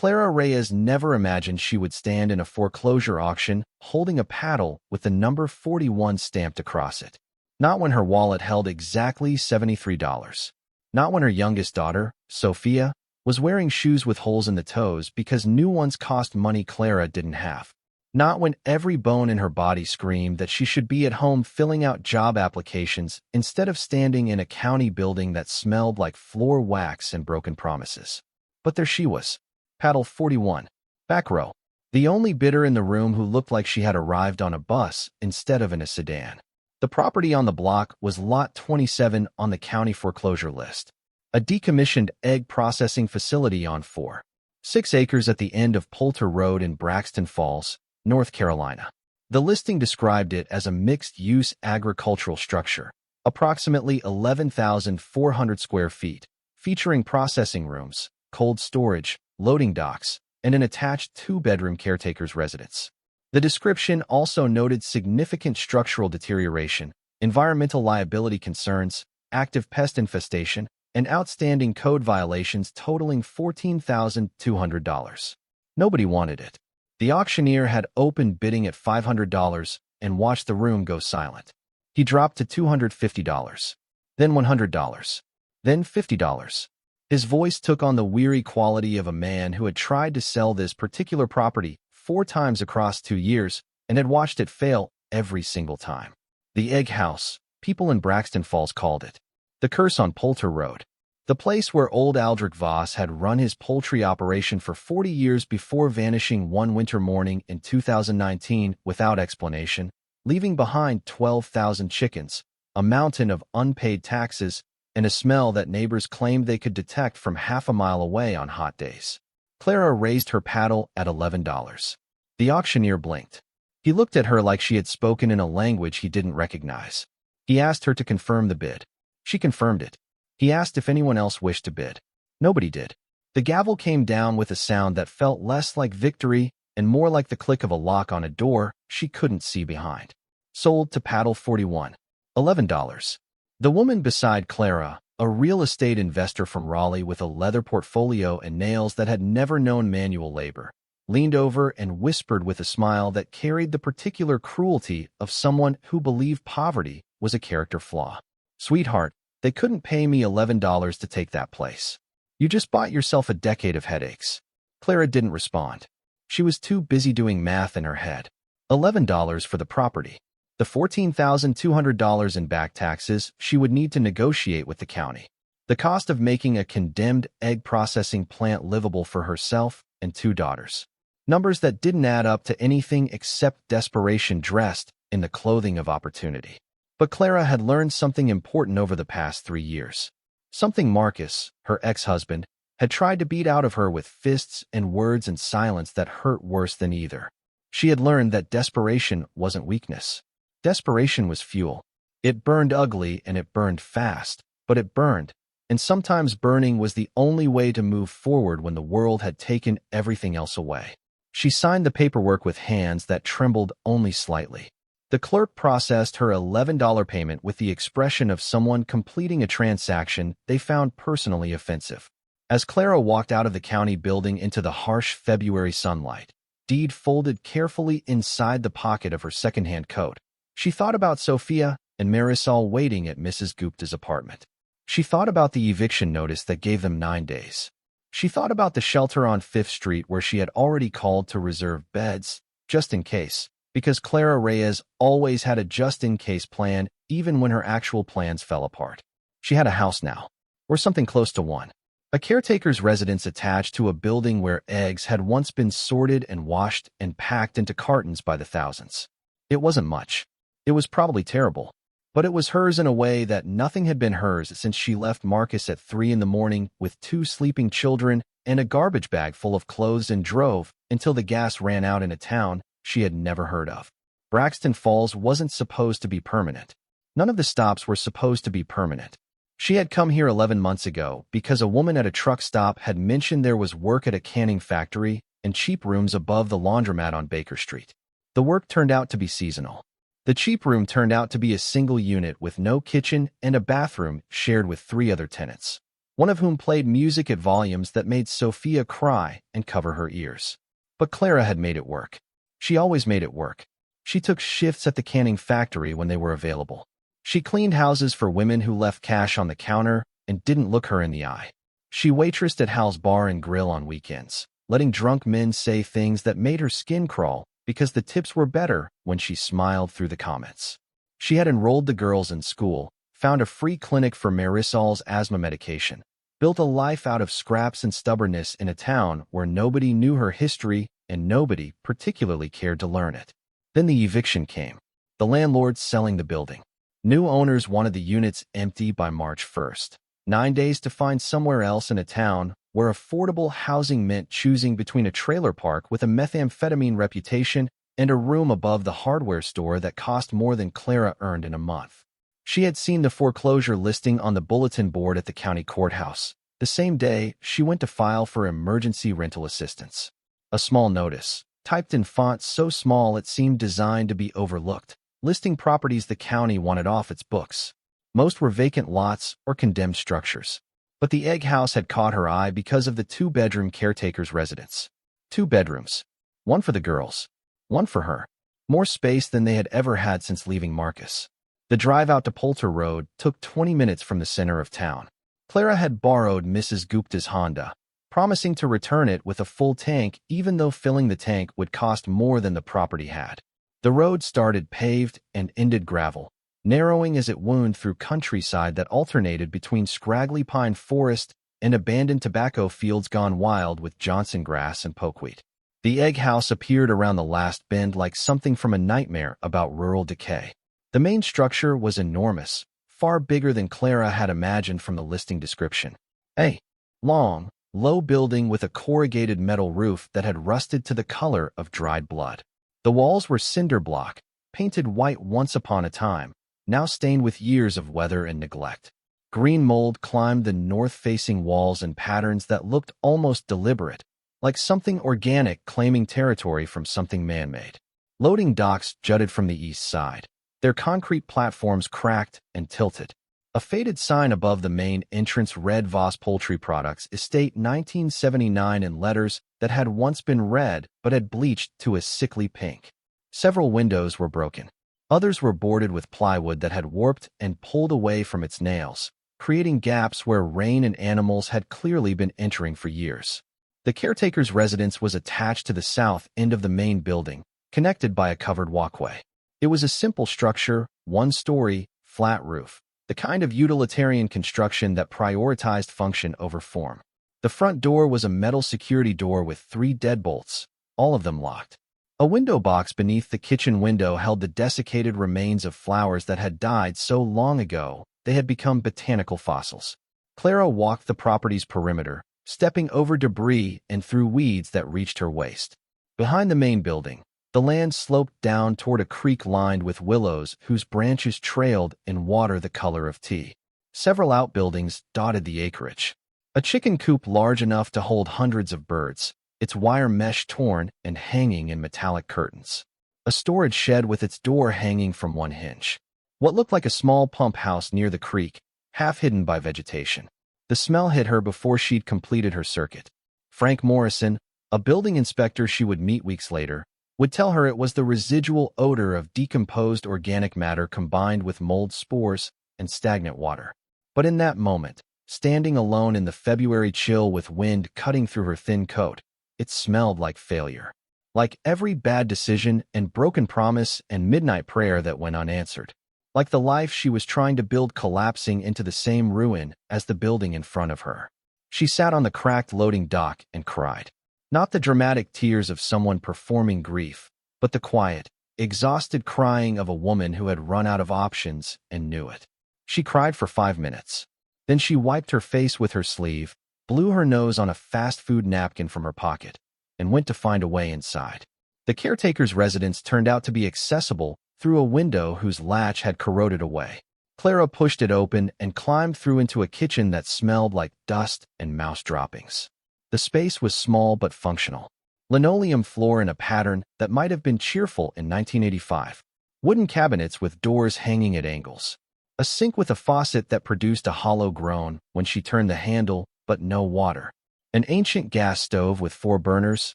Clara Reyes never imagined she would stand in a foreclosure auction holding a paddle with the number 41 stamped across it. Not when her wallet held exactly $73. Not when her youngest daughter, Sophia, was wearing shoes with holes in the toes because new ones cost money Clara didn't have. Not when every bone in her body screamed that she should be at home filling out job applications instead of standing in a county building that smelled like floor wax and broken promises. But there she was, paddle 41, back row, the only bidder in the room who looked like she had arrived on a bus instead of in a sedan. The property on the block was Lot 27 on the county foreclosure list, a decommissioned egg processing facility on 4.6 acres at the end of Poultry Road in Braxton Falls, North Carolina. The listing described it as a mixed-use agricultural structure, approximately 11,400 square feet, featuring processing rooms, cold storage, loading docks, and an attached two-bedroom caretaker's residence. The description also noted significant structural deterioration, environmental liability concerns, active pest infestation, and outstanding code violations totaling $14,200. Nobody wanted it. The auctioneer had opened bidding at $500 and watched the room go silent. He dropped to $250, then $100, then $50. His voice took on the weary quality of a man who had tried to sell this particular property 4 times across 2 years and had watched it fail every single time. The Egg House, people in Braxton Falls called it. The curse on Poultry Road. The place where old Aldrich Voss had run his poultry operation for 40 years before vanishing one winter morning in 2019 without explanation, leaving behind 12,000 chickens, a mountain of unpaid taxes, and a smell that neighbors claimed they could detect from half a mile away on hot days. Clara raised her paddle at $11. The auctioneer blinked. He looked at her like she had spoken in a language he didn't recognize. He asked her to confirm the bid. She confirmed it. He asked if anyone else wished to bid. Nobody did. The gavel came down with a sound that felt less like victory and more like the click of a lock on a door she couldn't see behind. Sold to paddle 41. $11. The woman beside Clara, a real estate investor from Raleigh with a leather portfolio and nails that had never known manual labor, leaned over and whispered with a smile that carried the particular cruelty of someone who believed poverty was a character flaw. Sweetheart, they couldn't pay me $11 to take that place. You just bought yourself a decade of headaches. Clara didn't respond. She was too busy doing math in her head. $11 for the property. The $14,200 in back taxes she would need to negotiate with the county. The cost of making a condemned egg processing plant livable for herself and 2 daughters. Numbers that didn't add up to anything except desperation dressed in the clothing of opportunity. But Clara had learned something important over the past 3 years. Something Marcus, her ex-husband, had tried to beat out of her with fists and words and silence that hurt worse than either. She had learned that desperation wasn't weakness. Desperation was fuel. It burned ugly and it burned fast, but it burned, and sometimes burning was the only way to move forward when the world had taken everything else away. She signed the paperwork with hands that trembled only slightly. The clerk processed her $11 payment with the expression of someone completing a transaction they found personally offensive. As Clara walked out of the county building into the harsh February sunlight, deed folded carefully inside the pocket of her second-hand coat, she thought about Sophia and Marisol waiting at Mrs. Gupta's apartment. She thought about the eviction notice that gave them 9 days. She thought about the shelter on 5th Street where she had already called to reserve beds, just in case, because Clara Reyes always had a just-in-case plan even when her actual plans fell apart. She had a house now, or something close to one. A caretaker's residence attached to a building where eggs had once been sorted and washed and packed into cartons by the thousands. It wasn't much. It was probably terrible, but it was hers in a way that nothing had been hers since she left Marcus at 3 a.m. with 2 sleeping children and a garbage bag full of clothes and drove until the gas ran out in a town she had never heard of. Braxton Falls wasn't supposed to be permanent. None of the stops were supposed to be permanent. She had come here 11 months ago because a woman at a truck stop had mentioned there was work at a canning factory and cheap rooms above the laundromat on Baker Street. The work turned out to be seasonal. The cheap room turned out to be a single unit with no kitchen and a bathroom shared with 3 other tenants. one of whom played music at volumes that made Sophia cry and cover her ears. But Clara had made it work. She always made it work. She took shifts at the canning factory when they were available. She cleaned houses for women who left cash on the counter and didn't look her in the eye. She waitressed at Hal's Bar and Grill on weekends, letting drunk men say things that made her skin crawl because the tips were better when she smiled through the comments. She had enrolled the girls in school, found a free clinic for Marisol's asthma medication, built a life out of scraps and stubbornness in a town where nobody knew her history and nobody particularly cared to learn it. Then the eviction came. The landlords selling the building. New owners wanted the units empty by March 1st. 9 days to find somewhere else in a town where affordable housing meant choosing between a trailer park with a methamphetamine reputation and a room above the hardware store that cost more than Clara earned in a month. She had seen the foreclosure listing on the bulletin board at the county courthouse. The same day, she went to file for emergency rental assistance. A small notice, typed in font so small it seemed designed to be overlooked, listing properties the county wanted off its books. Most were vacant lots or condemned structures. But the egg house had caught her eye because of the 2-bedroom caretaker's residence. 2 bedrooms. One for the girls. One for her. More space than they had ever had since leaving Marcus. The drive out to Poultry Road took 20 minutes from the center of town. Clara had borrowed Mrs. Gupta's Honda, promising to return it with a full tank even though filling the tank would cost more than the property had. The road started paved and ended gravel, narrowing as it wound through countryside that alternated between scraggly pine forest and abandoned tobacco fields gone wild with Johnson grass and pokeweed. The egg house appeared around the last bend like something from a nightmare about rural decay. The main structure was enormous, far bigger than Clara had imagined from the listing description. A long, low building with a corrugated metal roof that had rusted to the color of dried blood. The walls were cinder block, painted white once upon a time, now stained with years of weather and neglect. Green mold climbed the north-facing walls in patterns that looked almost deliberate, like something organic claiming territory from something man-made. Loading docks jutted from the east side, their concrete platforms cracked and tilted. A faded sign above the main entrance read Voss Poultry Products Estate 1979 in letters that had once been red but had bleached to a sickly pink. Several windows were broken. Others were boarded with plywood that had warped and pulled away from its nails, creating gaps where rain and animals had clearly been entering for years. The caretaker's residence was attached to the south end of the main building, connected by a covered walkway. It was a simple structure, 1-story, flat roof, the kind of utilitarian construction that prioritized function over form. The front door was a metal security door with 3 deadbolts, all of them locked. A window box beneath the kitchen window held the desiccated remains of flowers that had died so long ago they had become botanical fossils. Clara walked the property's perimeter, stepping over debris and through weeds that reached her waist. Behind the main building, the land sloped down toward a creek lined with willows whose branches trailed in water the color of tea. Several outbuildings dotted the acreage. A chicken coop large enough to hold hundreds of birds, its wire mesh torn and hanging in metallic curtains. A storage shed with its door hanging from one hinge. What looked like a small pump house near the creek, half hidden by vegetation. The smell hit her before she'd completed her circuit. Frank Morrison, a building inspector she would meet weeks later, would tell her it was the residual odor of decomposed organic matter combined with mold spores and stagnant water. But in that moment, standing alone in the February chill with wind cutting through her thin coat, it smelled like failure. Like every bad decision and broken promise and midnight prayer that went unanswered. Like the life she was trying to build collapsing into the same ruin as the building in front of her. She sat on the cracked loading dock and cried. Not the dramatic tears of someone performing grief, but the quiet, exhausted crying of a woman who had run out of options and knew it. She cried for 5 minutes. Then she wiped her face with her sleeve, blew her nose on a fast food napkin from her pocket, and went to find a way inside. The caretaker's residence turned out to be accessible through a window whose latch had corroded away. Clara pushed it open and climbed through into a kitchen that smelled like dust and mouse droppings. The space was small but functional. Linoleum floor in a pattern that might have been cheerful in 1985. Wooden cabinets with doors hanging at angles. A sink with a faucet that produced a hollow groan when she turned the handle, but no water. An ancient gas stove with 4 burners,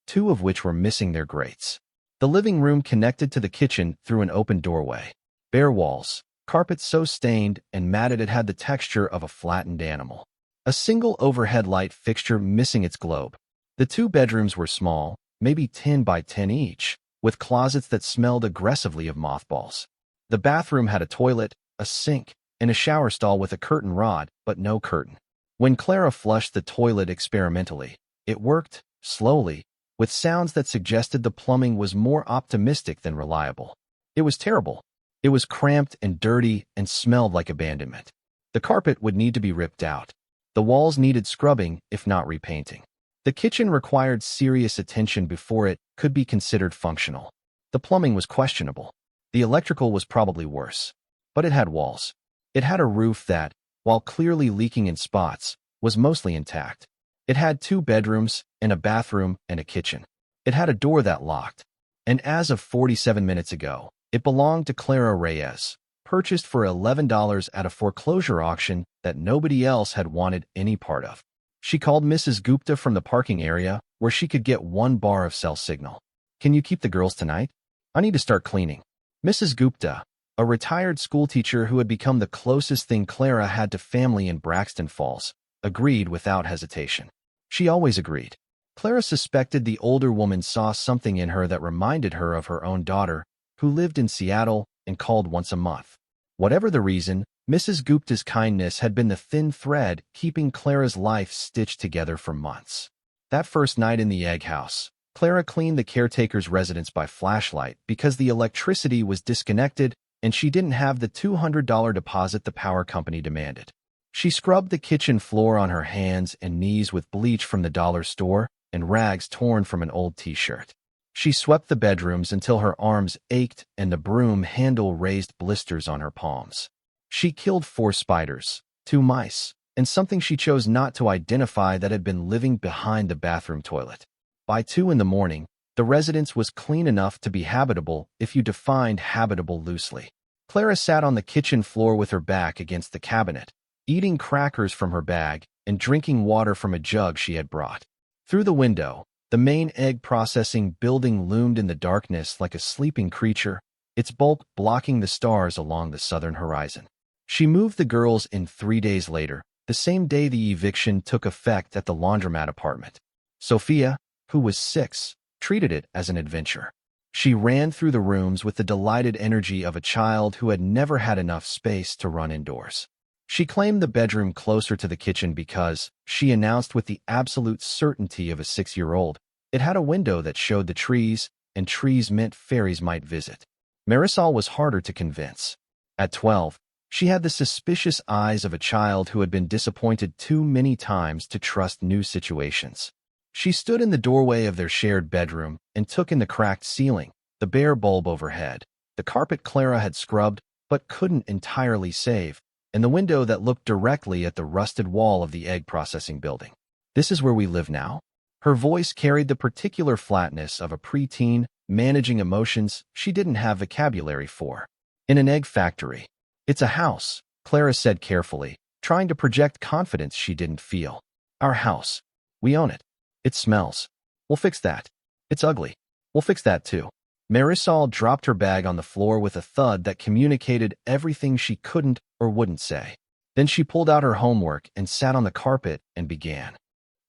2 of which were missing their grates. The living room connected to the kitchen through an open doorway. Bare walls, carpet so stained and matted it had the texture of a flattened animal. A single overhead light fixture missing its globe. The 2 bedrooms were small, maybe 10 by 10 each, with closets that smelled aggressively of mothballs. The bathroom had a toilet, a sink, and a shower stall with a curtain rod, but no curtain. When Clara flushed the toilet experimentally, it worked, slowly, with sounds that suggested the plumbing was more optimistic than reliable. It was terrible. It was cramped and dirty and smelled like abandonment. The carpet would need to be ripped out. The walls needed scrubbing, if not repainting. The kitchen required serious attention before it could be considered functional. The plumbing was questionable. The electrical was probably worse. But it had walls. It had a roof that, while clearly leaking in spots, was mostly intact. It had 2 bedrooms, and a bathroom, and a kitchen. It had a door that locked. And as of 47 minutes ago, it belonged to Clara Reyes, purchased for $11 at a foreclosure auction that nobody else had wanted any part of. She called Mrs. Gupta from the parking area, where she could get 1 bar of cell signal. "Can you keep the girls tonight? I need to start cleaning." Mrs. Gupta, a retired schoolteacher who had become the closest thing Clara had to family in Braxton Falls, agreed without hesitation. She always agreed. Clara suspected the older woman saw something in her that reminded her of her own daughter, who lived in Seattle and called once a month. Whatever the reason, Mrs. Gupta's kindness had been the thin thread keeping Clara's life stitched together for months. That first night in the egg house, Clara cleaned the caretaker's residence by flashlight because the electricity was disconnected and she didn't have the $200 deposit the power company demanded. She scrubbed the kitchen floor on her hands and knees with bleach from the dollar store and rags torn from an old t-shirt. She swept the bedrooms until her arms ached and the broom handle raised blisters on her palms. She killed 4 spiders, 2 mice, and something she chose not to identify that had been living behind the bathroom toilet. By 2 in the morning, the residence was clean enough to be habitable if you defined habitable loosely. Clara sat on the kitchen floor with her back against the cabinet, eating crackers from her bag and drinking water from a jug she had brought. Through the window, the main egg processing building loomed in the darkness like a sleeping creature, its bulk blocking the stars along the southern horizon. She moved the girls in 3 days later, the same day the eviction took effect at the laundromat apartment. Sophia, who was 6, treated it as an adventure. She ran through the rooms with the delighted energy of a child who had never had enough space to run indoors. She claimed the bedroom closer to the kitchen because, she announced with the absolute certainty of a 6-year-old, it had a window that showed the trees, and trees meant fairies might visit. Marisol was harder to convince. At 12, she had the suspicious eyes of a child who had been disappointed too many times to trust new situations. She stood in the doorway of their shared bedroom and took in the cracked ceiling, the bare bulb overhead, the carpet Clara had scrubbed but couldn't entirely save, and the window that looked directly at the rusted wall of the egg processing building. "This is where we live now?" Her voice carried the particular flatness of a preteen managing emotions she didn't have vocabulary for. "In an egg factory. It's a house," Clara said carefully, trying to project confidence she didn't feel. "Our house. We own it. It smells. We'll fix that. It's ugly. We'll fix that too." Marisol dropped her bag on the floor with a thud that communicated everything she couldn't or wouldn't say. Then she pulled out her homework and sat on the carpet and began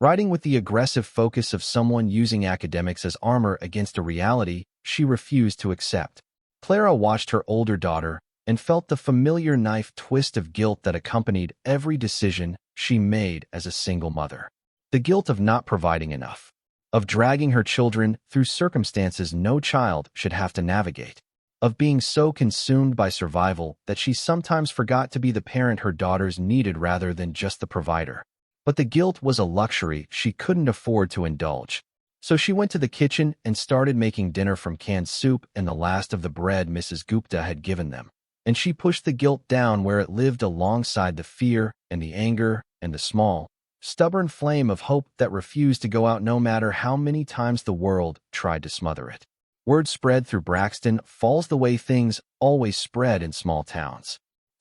writing with the aggressive focus of someone using academics as armor against a reality she refused to accept. Clara watched her older daughter and felt the familiar knife twist of guilt that accompanied every decision she made as a single mother. The guilt of not providing enough, of dragging her children through circumstances no child should have to navigate, of being so consumed by survival that she sometimes forgot to be the parent her daughters needed rather than just the provider. But the guilt was a luxury she couldn't afford to indulge. So she went to the kitchen and started making dinner from canned soup and the last of the bread Mrs. Gupta had given them. And she pushed the guilt down where it lived alongside the fear and the anger and the small, stubborn flame of hope that refused to go out no matter how many times the world tried to smother it. Word spread through Braxton Falls the way things always spread in small towns.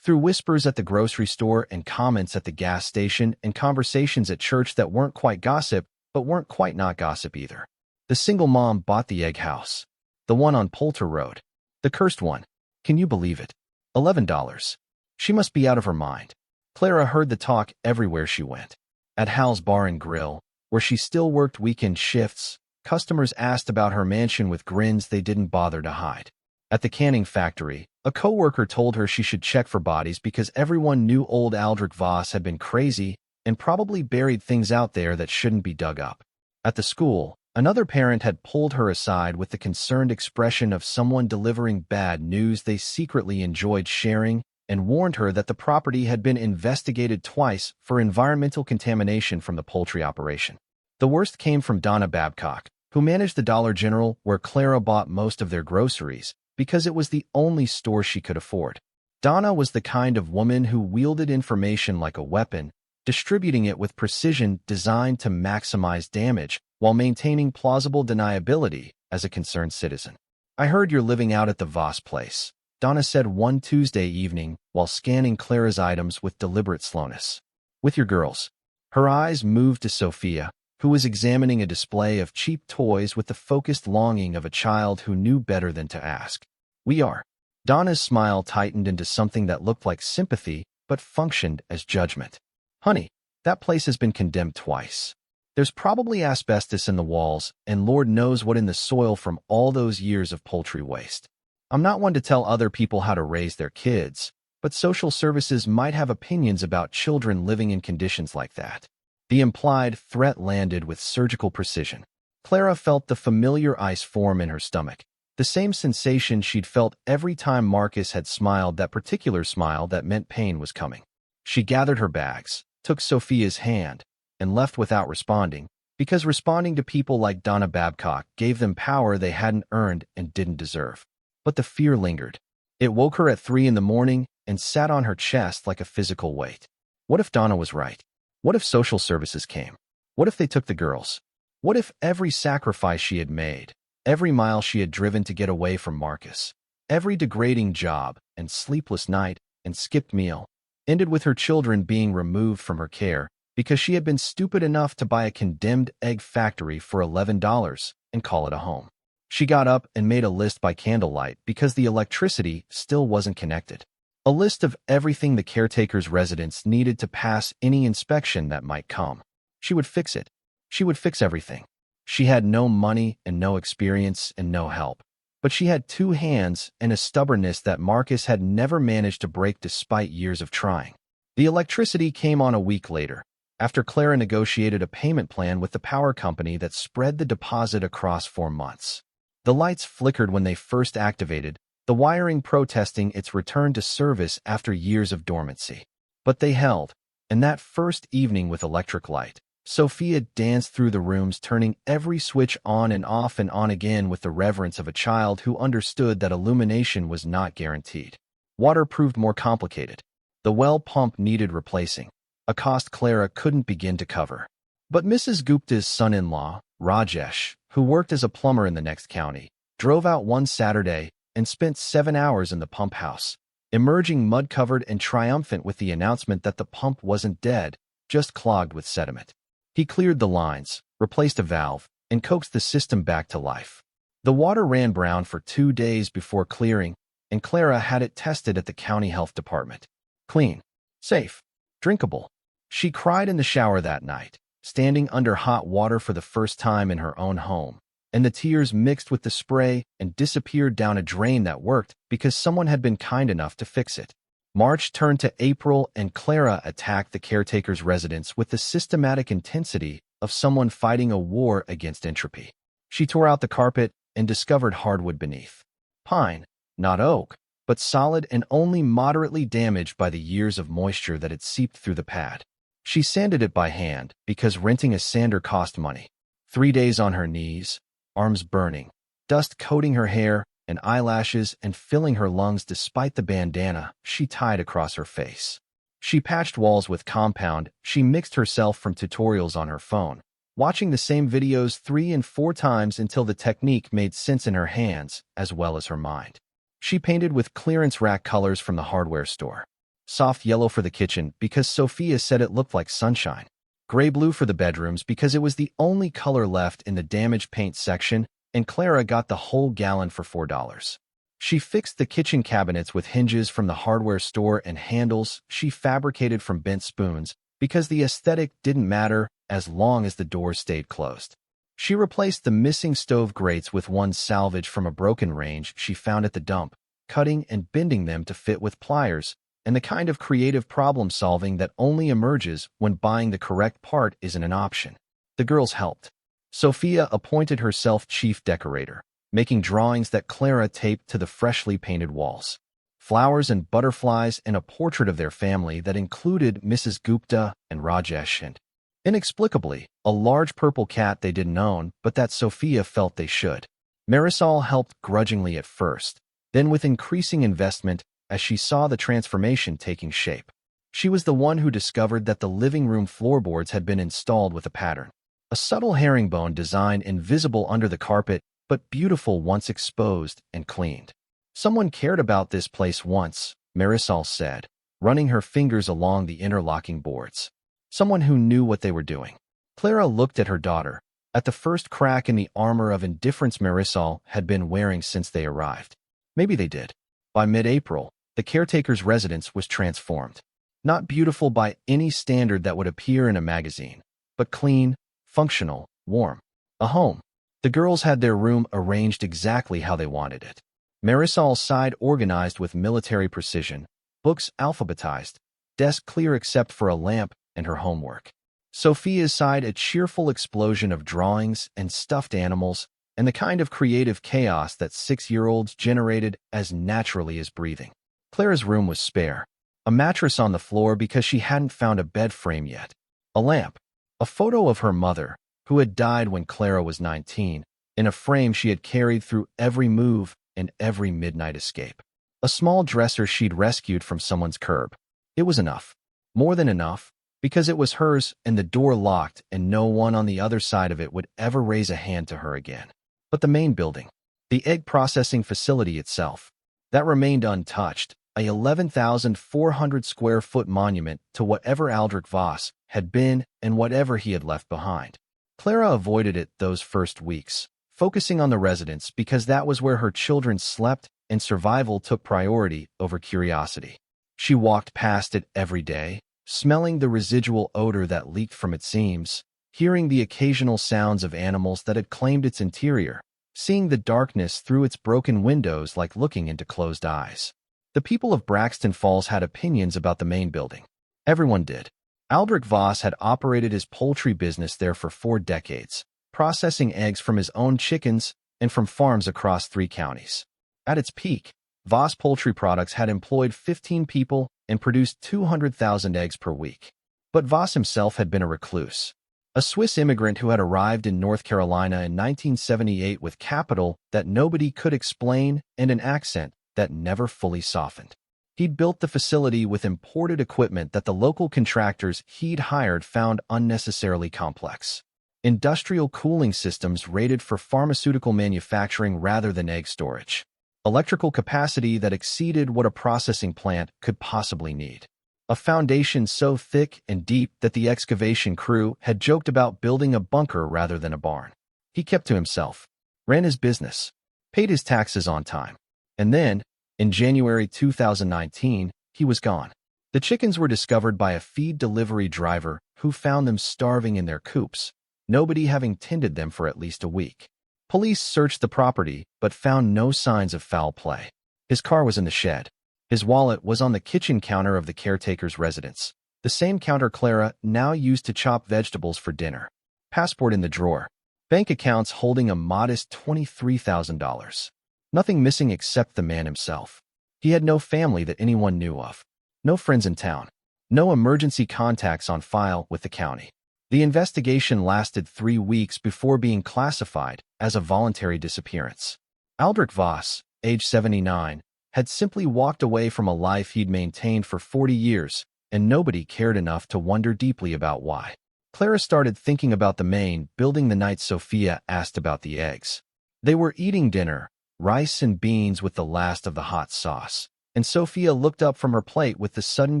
Through whispers at the grocery store and comments at the gas station and conversations at church that weren't quite gossip, but weren't quite not gossip either. The single mom bought the egg house. The one on Poultry Road. The cursed one. Can you believe it? $11. She must be out of her mind. Clara heard the talk everywhere she went. At Hal's Bar and Grill, where she still worked weekend shifts, customers asked about her mansion with grins they didn't bother to hide. At the canning factory, a coworker told her she should check for bodies because everyone knew old Aldrich Voss had been crazy and probably buried things out there that shouldn't be dug up. At the school, another parent had pulled her aside with the concerned expression of someone delivering bad news they secretly enjoyed sharing and warned her that the property had been investigated twice for environmental contamination from the poultry operation. The worst came from Donna Babcock, who managed the Dollar General where Clara bought most of their groceries because it was the only store she could afford. Donna was the kind of woman who wielded information like a weapon, distributing it with precision designed to maximize damage while maintaining plausible deniability as a concerned citizen. "I heard you're living out at the Voss place," Donna said one Tuesday evening while scanning Clara's items with deliberate slowness. "With your girls." Her eyes moved to Sophia, who was examining a display of cheap toys with the focused longing of a child who knew better than to ask. "We are." Donna's smile tightened into something that looked like sympathy but functioned as judgment. "Honey, that place has been condemned twice. There's probably asbestos in the walls, and Lord knows what in the soil from all those years of poultry waste. I'm not one to tell other people how to raise their kids, but social services might have opinions about children living in conditions like that." The implied threat landed with surgical precision. Clara felt the familiar ice form in her stomach, the same sensation she'd felt every time Marcus had smiled, that particular smile that meant pain was coming. She gathered her bags, took Sophia's hand, and left without responding, because responding to people like Donna Babcock gave them power they hadn't earned and didn't deserve. But the fear lingered. It woke her at 3 in the morning and sat on her chest like a physical weight. What if Donna was right? What if social services came? What if they took the girls? What if every sacrifice she had made, every mile she had driven to get away from Marcus, every degrading job and sleepless night and skipped meal, ended with her children being removed from her care because she had been stupid enough to buy a condemned egg factory for $11 and call it a home? She got up and made a list by candlelight because the electricity still wasn't connected. A list of everything the caretaker's residence needed to pass any inspection that might come. She would fix it. She would fix everything. She had no money and no experience and no help. But she had 2 hands and a stubbornness that Marcus had never managed to break despite years of trying. The electricity came on a week later, after Clara negotiated a payment plan with the power company that spread the deposit across 4 months. The lights flickered when they first activated, the wiring protesting its return to service after years of dormancy. But they held, and that first evening with electric light, Sophia danced through the rooms, turning every switch on and on again with the reverence of a child who understood that illumination was not guaranteed. Water proved more complicated. The well pump needed replacing, a cost Clara couldn't begin to cover. But Mrs. Gupta's son-in-law, Rajesh, who worked as a plumber in the next county, drove out one Saturday and spent 7 hours in the pump house, emerging mud-covered and triumphant with the announcement that the pump wasn't dead, just clogged with sediment. He cleared the lines, replaced a valve, and coaxed the system back to life. The water ran brown for 2 days before clearing, and Clara had it tested at the county health department. Clean, safe, drinkable. She cried in the shower that night, standing under hot water for the first time in her own home, and the tears mixed with the spray and disappeared down a drain that worked because someone had been kind enough to fix it. March turned to April, and Clara attacked the caretaker's residence with the systematic intensity of someone fighting a war against entropy. She tore out the carpet and discovered hardwood beneath. Pine, not oak, but solid and only moderately damaged by the years of moisture that had seeped through the pad. She sanded it by hand because renting a sander cost money. 3 days on her knees, arms burning, dust coating her hair and eyelashes and filling her lungs despite the bandana she tied across her face. She patched walls with compound. She mixed herself from tutorials on her phone, watching the same videos 3 and 4 times until the technique made sense in her hands as well as her mind. She painted with clearance rack colors from the hardware store. soft yellow for the kitchen because Sophia said it looked like sunshine, gray-blue for the bedrooms because it was the only color left in the damaged paint section, and Clara got the whole gallon for $4. She fixed the kitchen cabinets with hinges from the hardware store and handles she fabricated from bent spoons because the aesthetic didn't matter as long as the doors stayed closed. She replaced the missing stove grates with one salvage from a broken range she found at the dump, cutting and bending them to fit with pliers, and the kind of creative problem-solving that only emerges when buying the correct part isn't an option. The girls helped. Sophia appointed herself chief decorator, making drawings that Clara taped to the freshly painted walls. Flowers and butterflies and a portrait of their family that included Mrs. Gupta and Rajesh and, inexplicably, a large purple cat they didn't own but that Sophia felt they should. Marisol helped grudgingly at first, then with increasing investment as she saw the transformation taking shape. She was the one who discovered that the living room floorboards had been installed with a pattern. A subtle herringbone design invisible under the carpet, but beautiful once exposed and cleaned. Someone cared about this place once, Marisol said, running her fingers along the interlocking boards. Someone who knew what they were doing. Clara looked at her daughter, at the first crack in the armor of indifference Marisol had been wearing since they arrived. Maybe they did. By mid-April, the caretaker's residence was transformed. Not beautiful by any standard that would appear in a magazine, but clean, functional, warm. A home. The girls had their room arranged exactly how they wanted it. Marisol's side organized with military precision, books alphabetized, desk clear except for a lamp and her homework. Sophia's side a cheerful explosion of drawings and stuffed animals and the kind of creative chaos that 6-year-olds generated as naturally as breathing. Clara's room was spare. A mattress on the floor because she hadn't found a bed frame yet. A lamp. A photo of her mother, who had died when Clara was 19, in a frame she had carried through every move and every midnight escape. A small dresser she'd rescued from someone's curb. It was enough. More than enough, because it was hers and the door locked and no one on the other side of it would ever raise a hand to her again. But the main building, the egg processing facility itself, that remained untouched, a 11,400 square foot monument to whatever Aldrich Voss had been and whatever he had left behind. Clara avoided it those first weeks, focusing on the residence because that was where her children slept and survival took priority over curiosity. She walked past it every day, smelling the residual odor that leaked from its seams, hearing the occasional sounds of animals that had claimed its interior, seeing the darkness through its broken windows like looking into closed eyes. The people of Braxton Falls had opinions about the main building. Everyone did. Aldrich Voss had operated his poultry business there for 4 decades, processing eggs from his own chickens and from farms across 3 counties. At its peak, Voss Poultry Products had employed 15 people and produced 200,000 eggs per week. But Voss himself had been a recluse, a Swiss immigrant who had arrived in North Carolina in 1978 with capital that nobody could explain and an accent that never fully softened. He'd built the facility with imported equipment that the local contractors he'd hired found unnecessarily complex. Industrial cooling systems rated for pharmaceutical manufacturing rather than egg storage. Electrical capacity that exceeded what a processing plant could possibly need. A foundation so thick and deep that the excavation crew had joked about building a bunker rather than a barn. He kept to himself, ran his business, paid his taxes on time. And then, in January 2019, he was gone. The chickens were discovered by a feed delivery driver who found them starving in their coops, nobody having tended them for at least a week. Police searched the property but found no signs of foul play. His car was in the shed. His wallet was on the kitchen counter of the caretaker's residence, the same counter Clara now used to chop vegetables for dinner. Passport in the drawer. Bank accounts holding a modest $23,000. Nothing missing except the man himself. He had no family that anyone knew of. No friends in town. No emergency contacts on file with the county. The investigation lasted 3 weeks before being classified as a voluntary disappearance. Aldrich Voss, age 79, had simply walked away from a life he'd maintained for 40 years, and nobody cared enough to wonder deeply about why. Clara started thinking about the main building the night Sophia asked about the eggs. They were eating dinner, rice and beans with the last of the hot sauce, and Sophia looked up from her plate with the sudden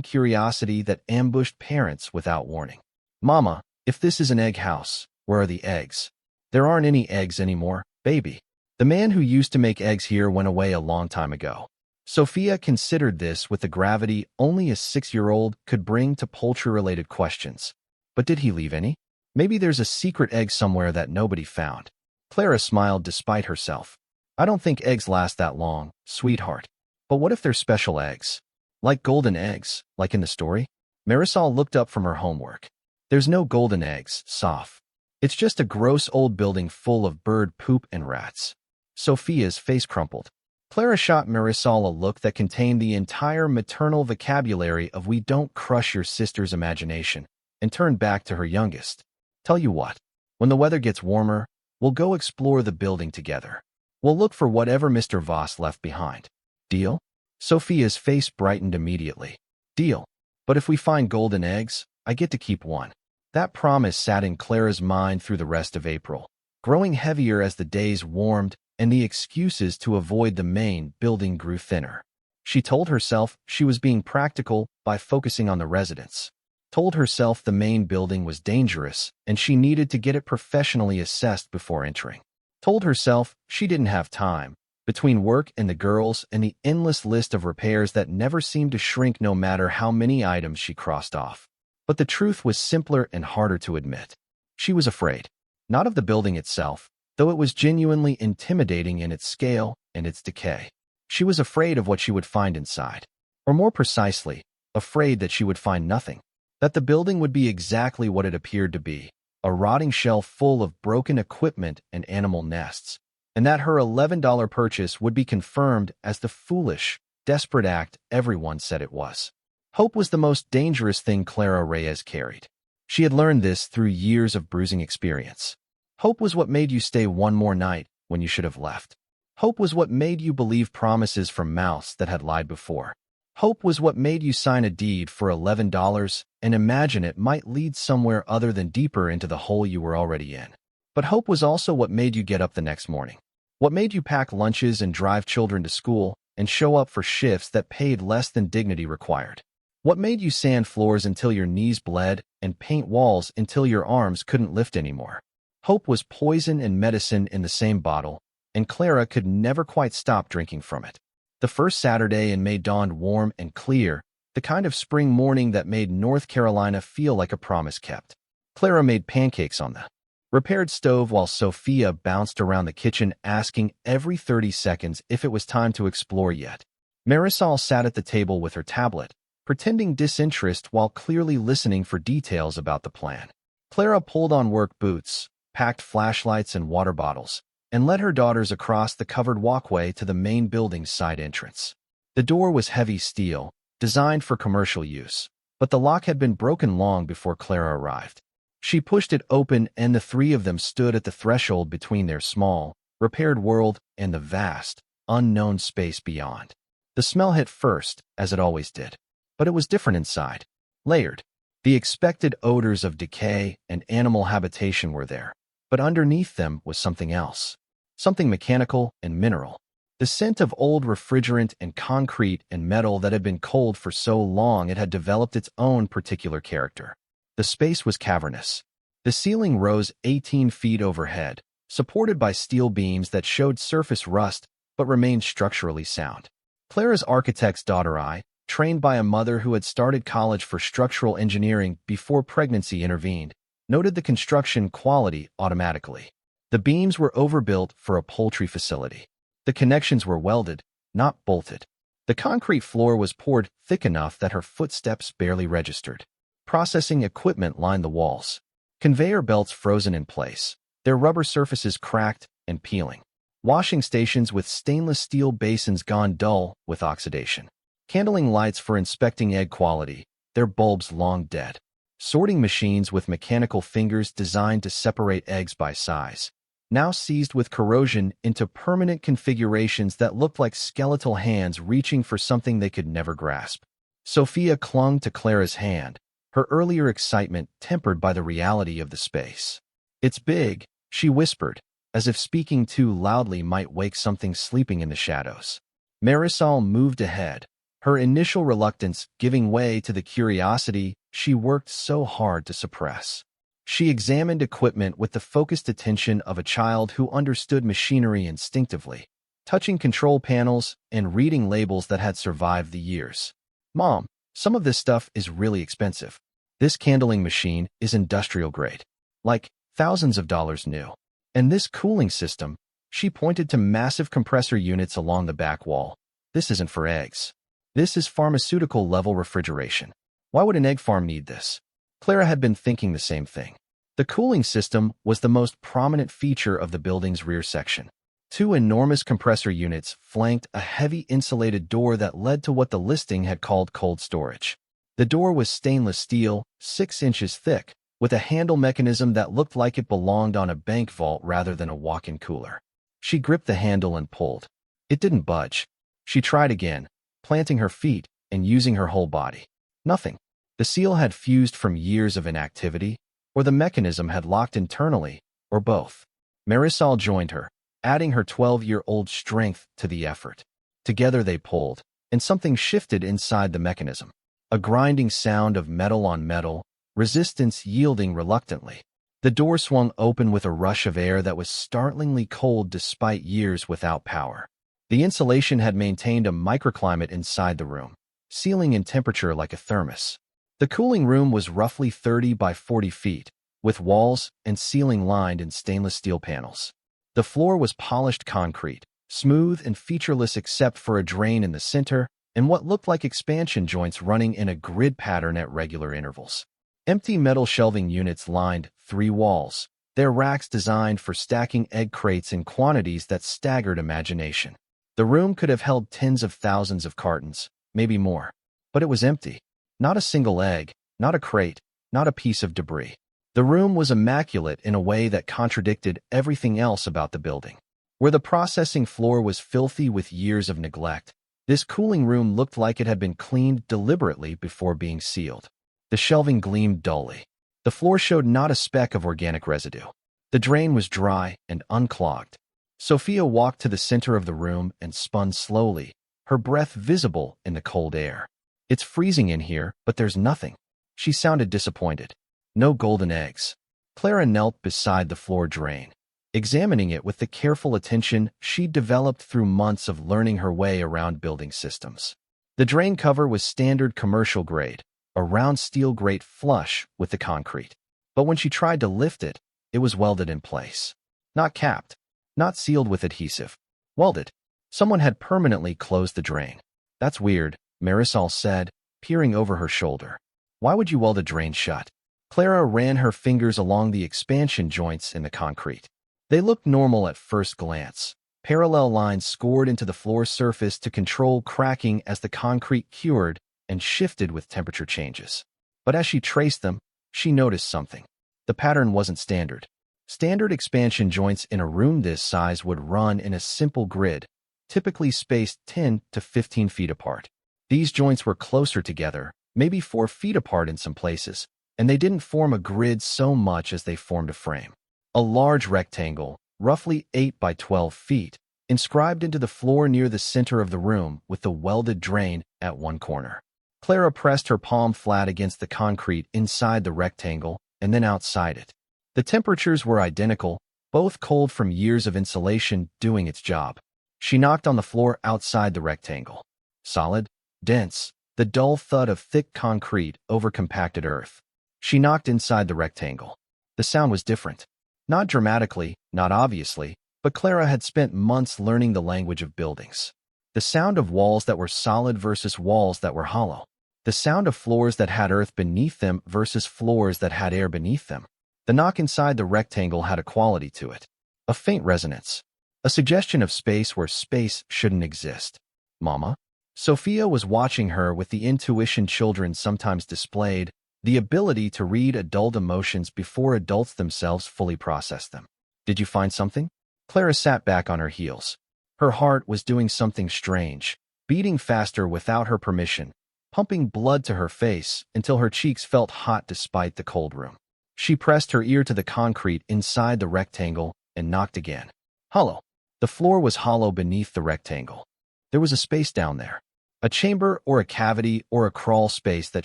curiosity that ambushed parents without warning. Mama, if this is an egg house, where are the eggs? There aren't any eggs anymore, baby. The man who used to make eggs here went away a long time ago. Sophia considered this with the gravity only a 6-year-old could bring to poultry-related questions. But did he leave any? Maybe there's a secret egg somewhere that nobody found. Clara smiled despite herself. I don't think eggs last that long, sweetheart. But what if they're special eggs? Like golden eggs, like in the story? Marisol looked up from her homework. There's no golden eggs, Soph. It's just a gross old building full of bird poop and rats. Sophia's face crumpled. Clara shot Marisol a look that contained the entire maternal vocabulary of "we don't crush your sister's imagination," and turned back to her youngest. Tell you what, when the weather gets warmer, we'll go explore the building together. We'll look for whatever Mr. Voss left behind. Deal? Sophia's face brightened immediately. Deal. But if we find golden eggs, I get to keep one. That promise sat in Clara's mind through the rest of April, growing heavier as the days warmed and the excuses to avoid the main building grew thinner. She told herself she was being practical by focusing on the residents. Told herself the main building was dangerous and she needed to get it professionally assessed before entering. Told herself she didn't have time, between work and the girls and the endless list of repairs that never seemed to shrink no matter how many items she crossed off. But the truth was simpler and harder to admit. She was afraid. Not of the building itself, though it was genuinely intimidating in its scale and its decay. She was afraid of what she would find inside. Or more precisely, afraid that she would find nothing. That the building would be exactly what it appeared to be, a rotting shell full of broken equipment and animal nests, and that her $11 purchase would be confirmed as the foolish, desperate act everyone said it was. Hope was the most dangerous thing Clara Reyes carried. She had learned this through years of bruising experience. Hope was what made you stay one more night when you should have left. Hope was what made you believe promises from mouths that had lied before. Hope was what made you sign a deed for $11 and imagine it might lead somewhere other than deeper into the hole you were already in. But hope was also what made you get up the next morning. What made you pack lunches and drive children to school and show up for shifts that paid less than dignity required. What made you sand floors until your knees bled and paint walls until your arms couldn't lift anymore. Hope was poison and medicine in the same bottle, and Clara could never quite stop drinking from it. The first Saturday in May dawned warm and clear, the kind of spring morning that made North Carolina feel like a promise kept. Clara made pancakes on the repaired stove while Sophia bounced around the kitchen asking every 30 seconds if it was time to explore yet. Marisol sat at the table with her tablet, pretending disinterest while clearly listening for details about the plan. Clara pulled on work boots, packed flashlights and water bottles, and led her daughters across the covered walkway to the main building's side entrance. The door was heavy steel, designed for commercial use, but the lock had been broken long before Clara arrived. She pushed it open and the three of them stood at the threshold between their small, repaired world and the vast, unknown space beyond. The smell hit first, as it always did. But it was different inside. Layered. The expected odors of decay and animal habitation were there. But underneath them was something else. Something mechanical and mineral. The scent of old refrigerant and concrete and metal that had been cold for so long it had developed its own particular character. The space was cavernous. The ceiling rose 18 feet overhead, supported by steel beams that showed surface rust but remained structurally sound. Clara's architect's daughter eye, trained by a mother who had started college for structural engineering before pregnancy intervened, noted the construction quality automatically. The beams were overbuilt for a poultry facility. The connections were welded, not bolted. The concrete floor was poured thick enough that her footsteps barely registered. Processing equipment lined the walls. Conveyor belts frozen in place, their rubber surfaces cracked and peeling. Washing stations with stainless steel basins gone dull with oxidation. Candling lights for inspecting egg quality, their bulbs long dead. Sorting machines with mechanical fingers designed to separate eggs by size, now seized with corrosion into permanent configurations that looked like skeletal hands reaching for something they could never grasp. Sophia clung to Clara's hand, her earlier excitement tempered by the reality of the space. "It's big," she whispered, as if speaking too loudly might wake something sleeping in the shadows. Marisol moved ahead, her initial reluctance giving way to the curiosity she worked so hard to suppress. She examined equipment with the focused attention of a child who understood machinery instinctively, touching control panels and reading labels that had survived the years. "Mom, some of this stuff is really expensive. This candling machine is industrial grade, like thousands of dollars new. And this cooling system," she pointed to massive compressor units along the back wall. "This isn't for eggs. This is pharmaceutical-level refrigeration. Why would an egg farm need this?" Clara had been thinking the same thing. The cooling system was the most prominent feature of the building's rear section. Two enormous compressor units flanked a heavy insulated door that led to what the listing had called cold storage. The door was stainless steel, 6 inches thick, with a handle mechanism that looked like it belonged on a bank vault rather than a walk-in cooler. She gripped the handle and pulled. It didn't budge. She tried again, planting her feet and using her whole body. Nothing. The seal had fused from years of inactivity, or the mechanism had locked internally, or both. Marisol joined her, adding her 12-year-old strength to the effort. Together they pulled, and something shifted inside the mechanism. A grinding sound of metal on metal, resistance yielding reluctantly. The door swung open with a rush of air that was startlingly cold despite years without power. The insulation had maintained a microclimate inside the room, sealing in temperature like a thermos. The cooling room was roughly 30 by 40 feet, with walls and ceiling lined in stainless steel panels. The floor was polished concrete, smooth and featureless except for a drain in the center and what looked like expansion joints running in a grid pattern at regular intervals. Empty metal shelving units lined 3 walls, their racks designed for stacking egg crates in quantities that staggered imagination. The room could have held tens of thousands of cartons, maybe more. But it was empty. Not a single egg, not a crate, not a piece of debris. The room was immaculate in a way that contradicted everything else about the building. Where the processing floor was filthy with years of neglect, this cooling room looked like it had been cleaned deliberately before being sealed. The shelving gleamed dully. The floor showed not a speck of organic residue. The drain was dry and unclogged. Sophia walked to the center of the room and spun slowly, her breath visible in the cold air. "It's freezing in here, but there's nothing." She sounded disappointed. No golden eggs. Clara knelt beside the floor drain, examining it with the careful attention she'd developed through months of learning her way around building systems. The drain cover was standard commercial grade, a round steel grate flush with the concrete. But when she tried to lift it, it was welded in place. Not capped, not sealed with adhesive. Welded. Someone had permanently closed the drain. "That's weird," Marisol said, peering over her shoulder. "Why would you weld a drain shut?" Clara ran her fingers along the expansion joints in the concrete. They looked normal at first glance. Parallel lines scored into the floor surface to control cracking as the concrete cured and shifted with temperature changes. But as she traced them, she noticed something. The pattern wasn't standard. Standard expansion joints in a room this size would run in a simple grid, typically spaced 10 to 15 feet apart. These joints were closer together, maybe 4 feet apart in some places, and they didn't form a grid so much as they formed a frame. A large rectangle, roughly 8 by 12 feet, inscribed into the floor near the center of the room with the welded drain at one corner. Clara pressed her palm flat against the concrete inside the rectangle and then outside it. The temperatures were identical, both cold from years of insulation doing its job. She knocked on the floor outside the rectangle. Solid, dense, the dull thud of thick concrete over compacted earth. She knocked inside the rectangle. The sound was different. Not dramatically, not obviously, but Clara had spent months learning the language of buildings. The sound of walls that were solid versus walls that were hollow. The sound of floors that had earth beneath them versus floors that had air beneath them. The knock inside the rectangle had a quality to it. A faint resonance. A suggestion of space where space shouldn't exist. "Mama?" Sophia was watching her with the intuition children sometimes displayed, the ability to read adult emotions before adults themselves fully process them. "Did you find something?" Clara sat back on her heels. Her heart was doing something strange, beating faster without her permission, pumping blood to her face until her cheeks felt hot despite the cold room. She pressed her ear to the concrete inside the rectangle and knocked again. Hollow. The floor was hollow beneath the rectangle. There was a space down there. A chamber or a cavity or a crawl space that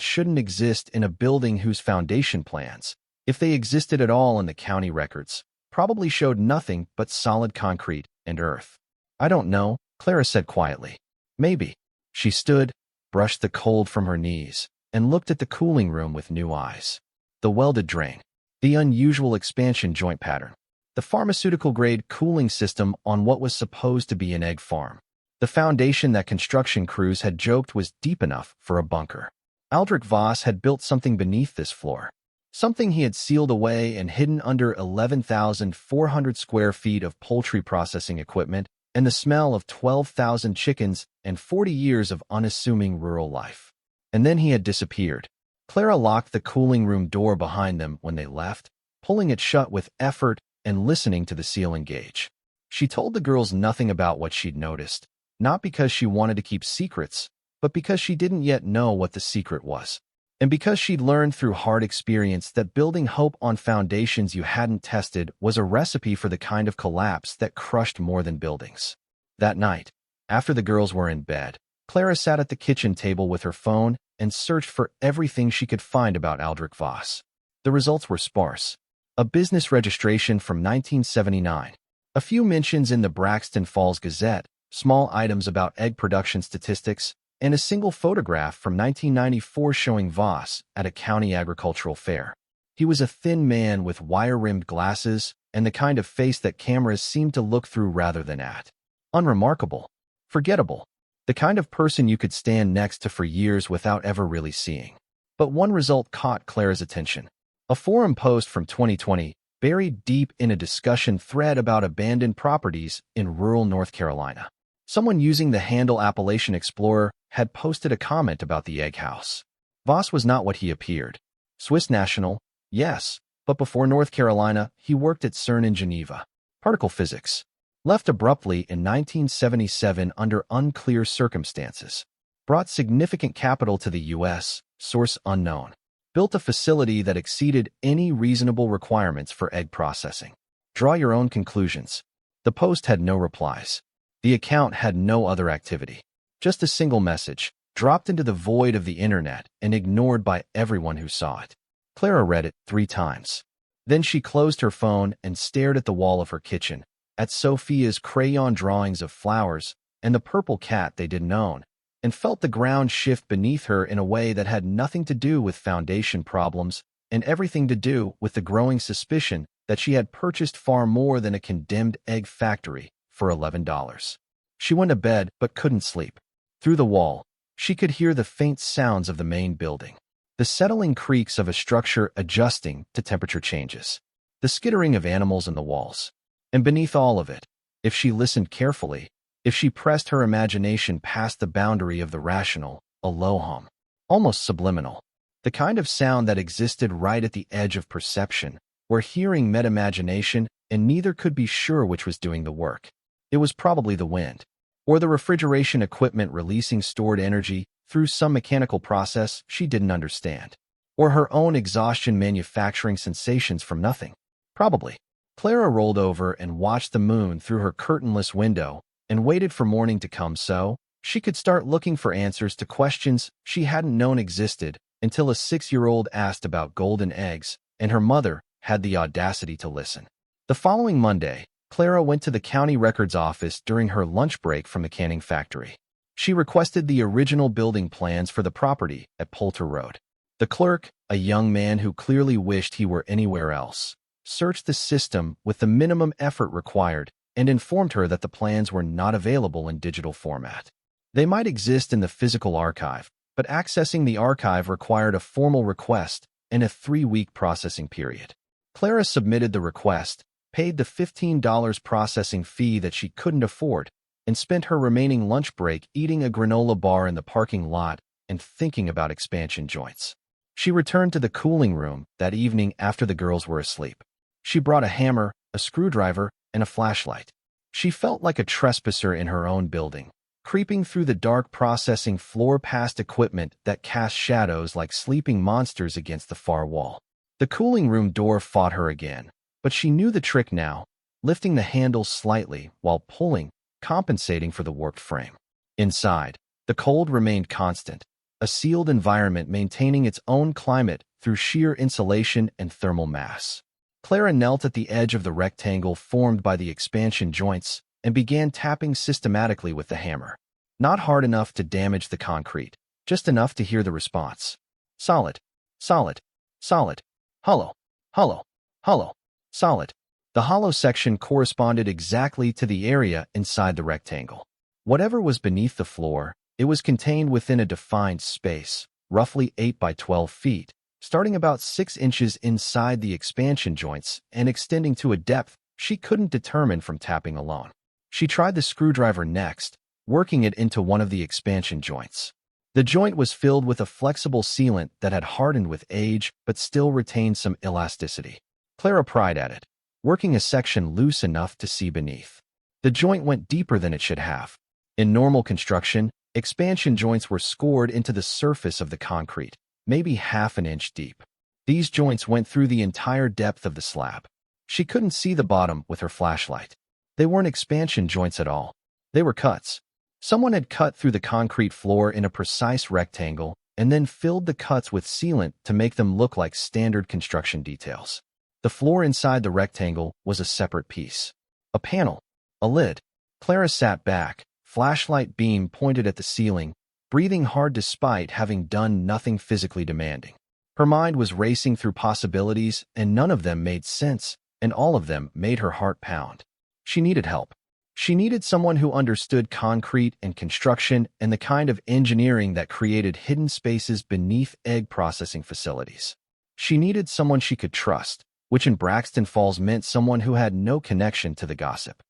shouldn't exist in a building whose foundation plans, if they existed at all in the county records, probably showed nothing but solid concrete and earth. I don't know, Clara said quietly. Maybe. She stood, brushed the cold from her knees, and looked at the cooling room with new eyes. The welded drain, the unusual expansion joint pattern, the pharmaceutical-grade cooling system on what was supposed to be an egg farm. The foundation that construction crews had joked was deep enough for a bunker. Aldrich Voss had built something beneath this floor, something he had sealed away and hidden under 11,400 square feet of poultry processing equipment and the smell of 12,000 chickens and 40 years of unassuming rural life. And then he had disappeared. Clara locked the cooling room door behind them when they left, pulling it shut with effort and listening to the ceiling gauge. She told the girls nothing about what she'd noticed, not because she wanted to keep secrets, but because she didn't yet know what the secret was. And because she'd learned through hard experience that building hope on foundations you hadn't tested was a recipe for the kind of collapse that crushed more than buildings. That night, after the girls were in bed, Clara sat at the kitchen table with her phone and searched for everything she could find about Aldrich Voss. The results were sparse. A business registration from 1979, a few mentions in the Braxton Falls Gazette, small items about egg production statistics, and a single photograph from 1994 showing Voss at a county agricultural fair. He was a thin man with wire-rimmed glasses and the kind of face that cameras seemed to look through rather than at. Unremarkable. Forgettable. The kind of person you could stand next to for years without ever really seeing. But one result caught Clara's attention. A forum post from 2020, buried deep in a discussion thread about abandoned properties in rural North Carolina. Someone using the handle Appalachian Explorer had posted a comment about the egg house. Voss was not what he appeared. Swiss national, yes, but before North Carolina, he worked at CERN in Geneva. Particle physics. Left abruptly in 1977 under unclear circumstances. Brought significant capital to the U.S., source unknown. Built a facility that exceeded any reasonable requirements for egg processing. Draw your own conclusions. The post had no replies. The account had no other activity. Just a single message, dropped into the void of the internet and ignored by everyone who saw it. Clara read it 3 times. Then she closed her phone and stared at the wall of her kitchen, at Sophia's crayon drawings of flowers and the purple cat they didn't own, and felt the ground shift beneath her in a way that had nothing to do with foundation problems and everything to do with the growing suspicion that she had purchased far more than a condemned egg factory for $11. She went to bed but couldn't sleep. Through the wall, she could hear the faint sounds of the main building, the settling creaks of a structure adjusting to temperature changes, the skittering of animals in the walls. And beneath all of it, if she listened carefully, if she pressed her imagination past the boundary of the rational, a low hum, almost subliminal, the kind of sound that existed right at the edge of perception, where hearing met imagination and neither could be sure which was doing the work. It was probably the wind, or the refrigeration equipment releasing stored energy through some mechanical process she didn't understand, or her own exhaustion manufacturing sensations from nothing. Probably. Clara rolled over and watched the moon through her curtainless window and waited for morning to come so she could start looking for answers to questions she hadn't known existed until a 6-year-old asked about golden eggs, and her mother had the audacity to listen. The following Monday, Clara went to the county records office during her lunch break from the canning factory. She requested the original building plans for the property at Poultry Road. The clerk, a young man who clearly wished he were anywhere else, searched the system with the minimum effort required and informed her that the plans were not available in digital format. They might exist in the physical archive, but accessing the archive required a formal request and a 3-week processing period. Clara submitted the request, paid the $15 processing fee that she couldn't afford, and spent her remaining lunch break eating a granola bar in the parking lot and thinking about expansion joints. She returned to the cooling room that evening after the girls were asleep. She brought a hammer, a screwdriver, and a flashlight. She felt like a trespasser in her own building, creeping through the dark processing floor past equipment that cast shadows like sleeping monsters against the far wall. The cooling room door fought her again, but she knew the trick now, lifting the handle slightly while pulling, compensating for the warped frame. Inside, the The cold remained constant, a sealed environment maintaining its own climate through sheer insulation and thermal mass. Clara knelt at the edge of the rectangle formed by the expansion joints and began tapping systematically with the hammer. Not hard enough to damage the concrete, just enough to hear the response. Solid, solid, solid, hollow, hollow, hollow, solid. The hollow section corresponded exactly to the area inside the rectangle. Whatever was beneath the floor, it was contained within a defined space, roughly 8 by 12 feet, starting about 6 inches inside the expansion joints and extending to a depth she couldn't determine from tapping alone. She tried the screwdriver next, working it into one of the expansion joints. The joint was filled with a flexible sealant that had hardened with age but still retained some elasticity. Clara pried at it, working a section loose enough to see beneath. The joint went deeper than it should have. In normal construction, expansion joints were scored into the surface of the concrete, maybe half an inch deep. These joints went through the entire depth of the slab. She couldn't see the bottom with her flashlight. They weren't expansion joints at all. They were cuts. Someone had cut through the concrete floor in a precise rectangle and then filled the cuts with sealant to make them look like standard construction details. The floor inside the rectangle was a separate piece. A panel. A lid. Clara sat back, flashlight beam pointed at the ceiling, breathing hard despite having done nothing physically demanding. Her mind was racing through possibilities, and none of them made sense, and all of them made her heart pound. She needed help. She needed someone who understood concrete and construction and the kind of engineering that created hidden spaces beneath egg processing facilities. She needed someone she could trust, which in Braxton Falls meant someone who had no connection to the gossip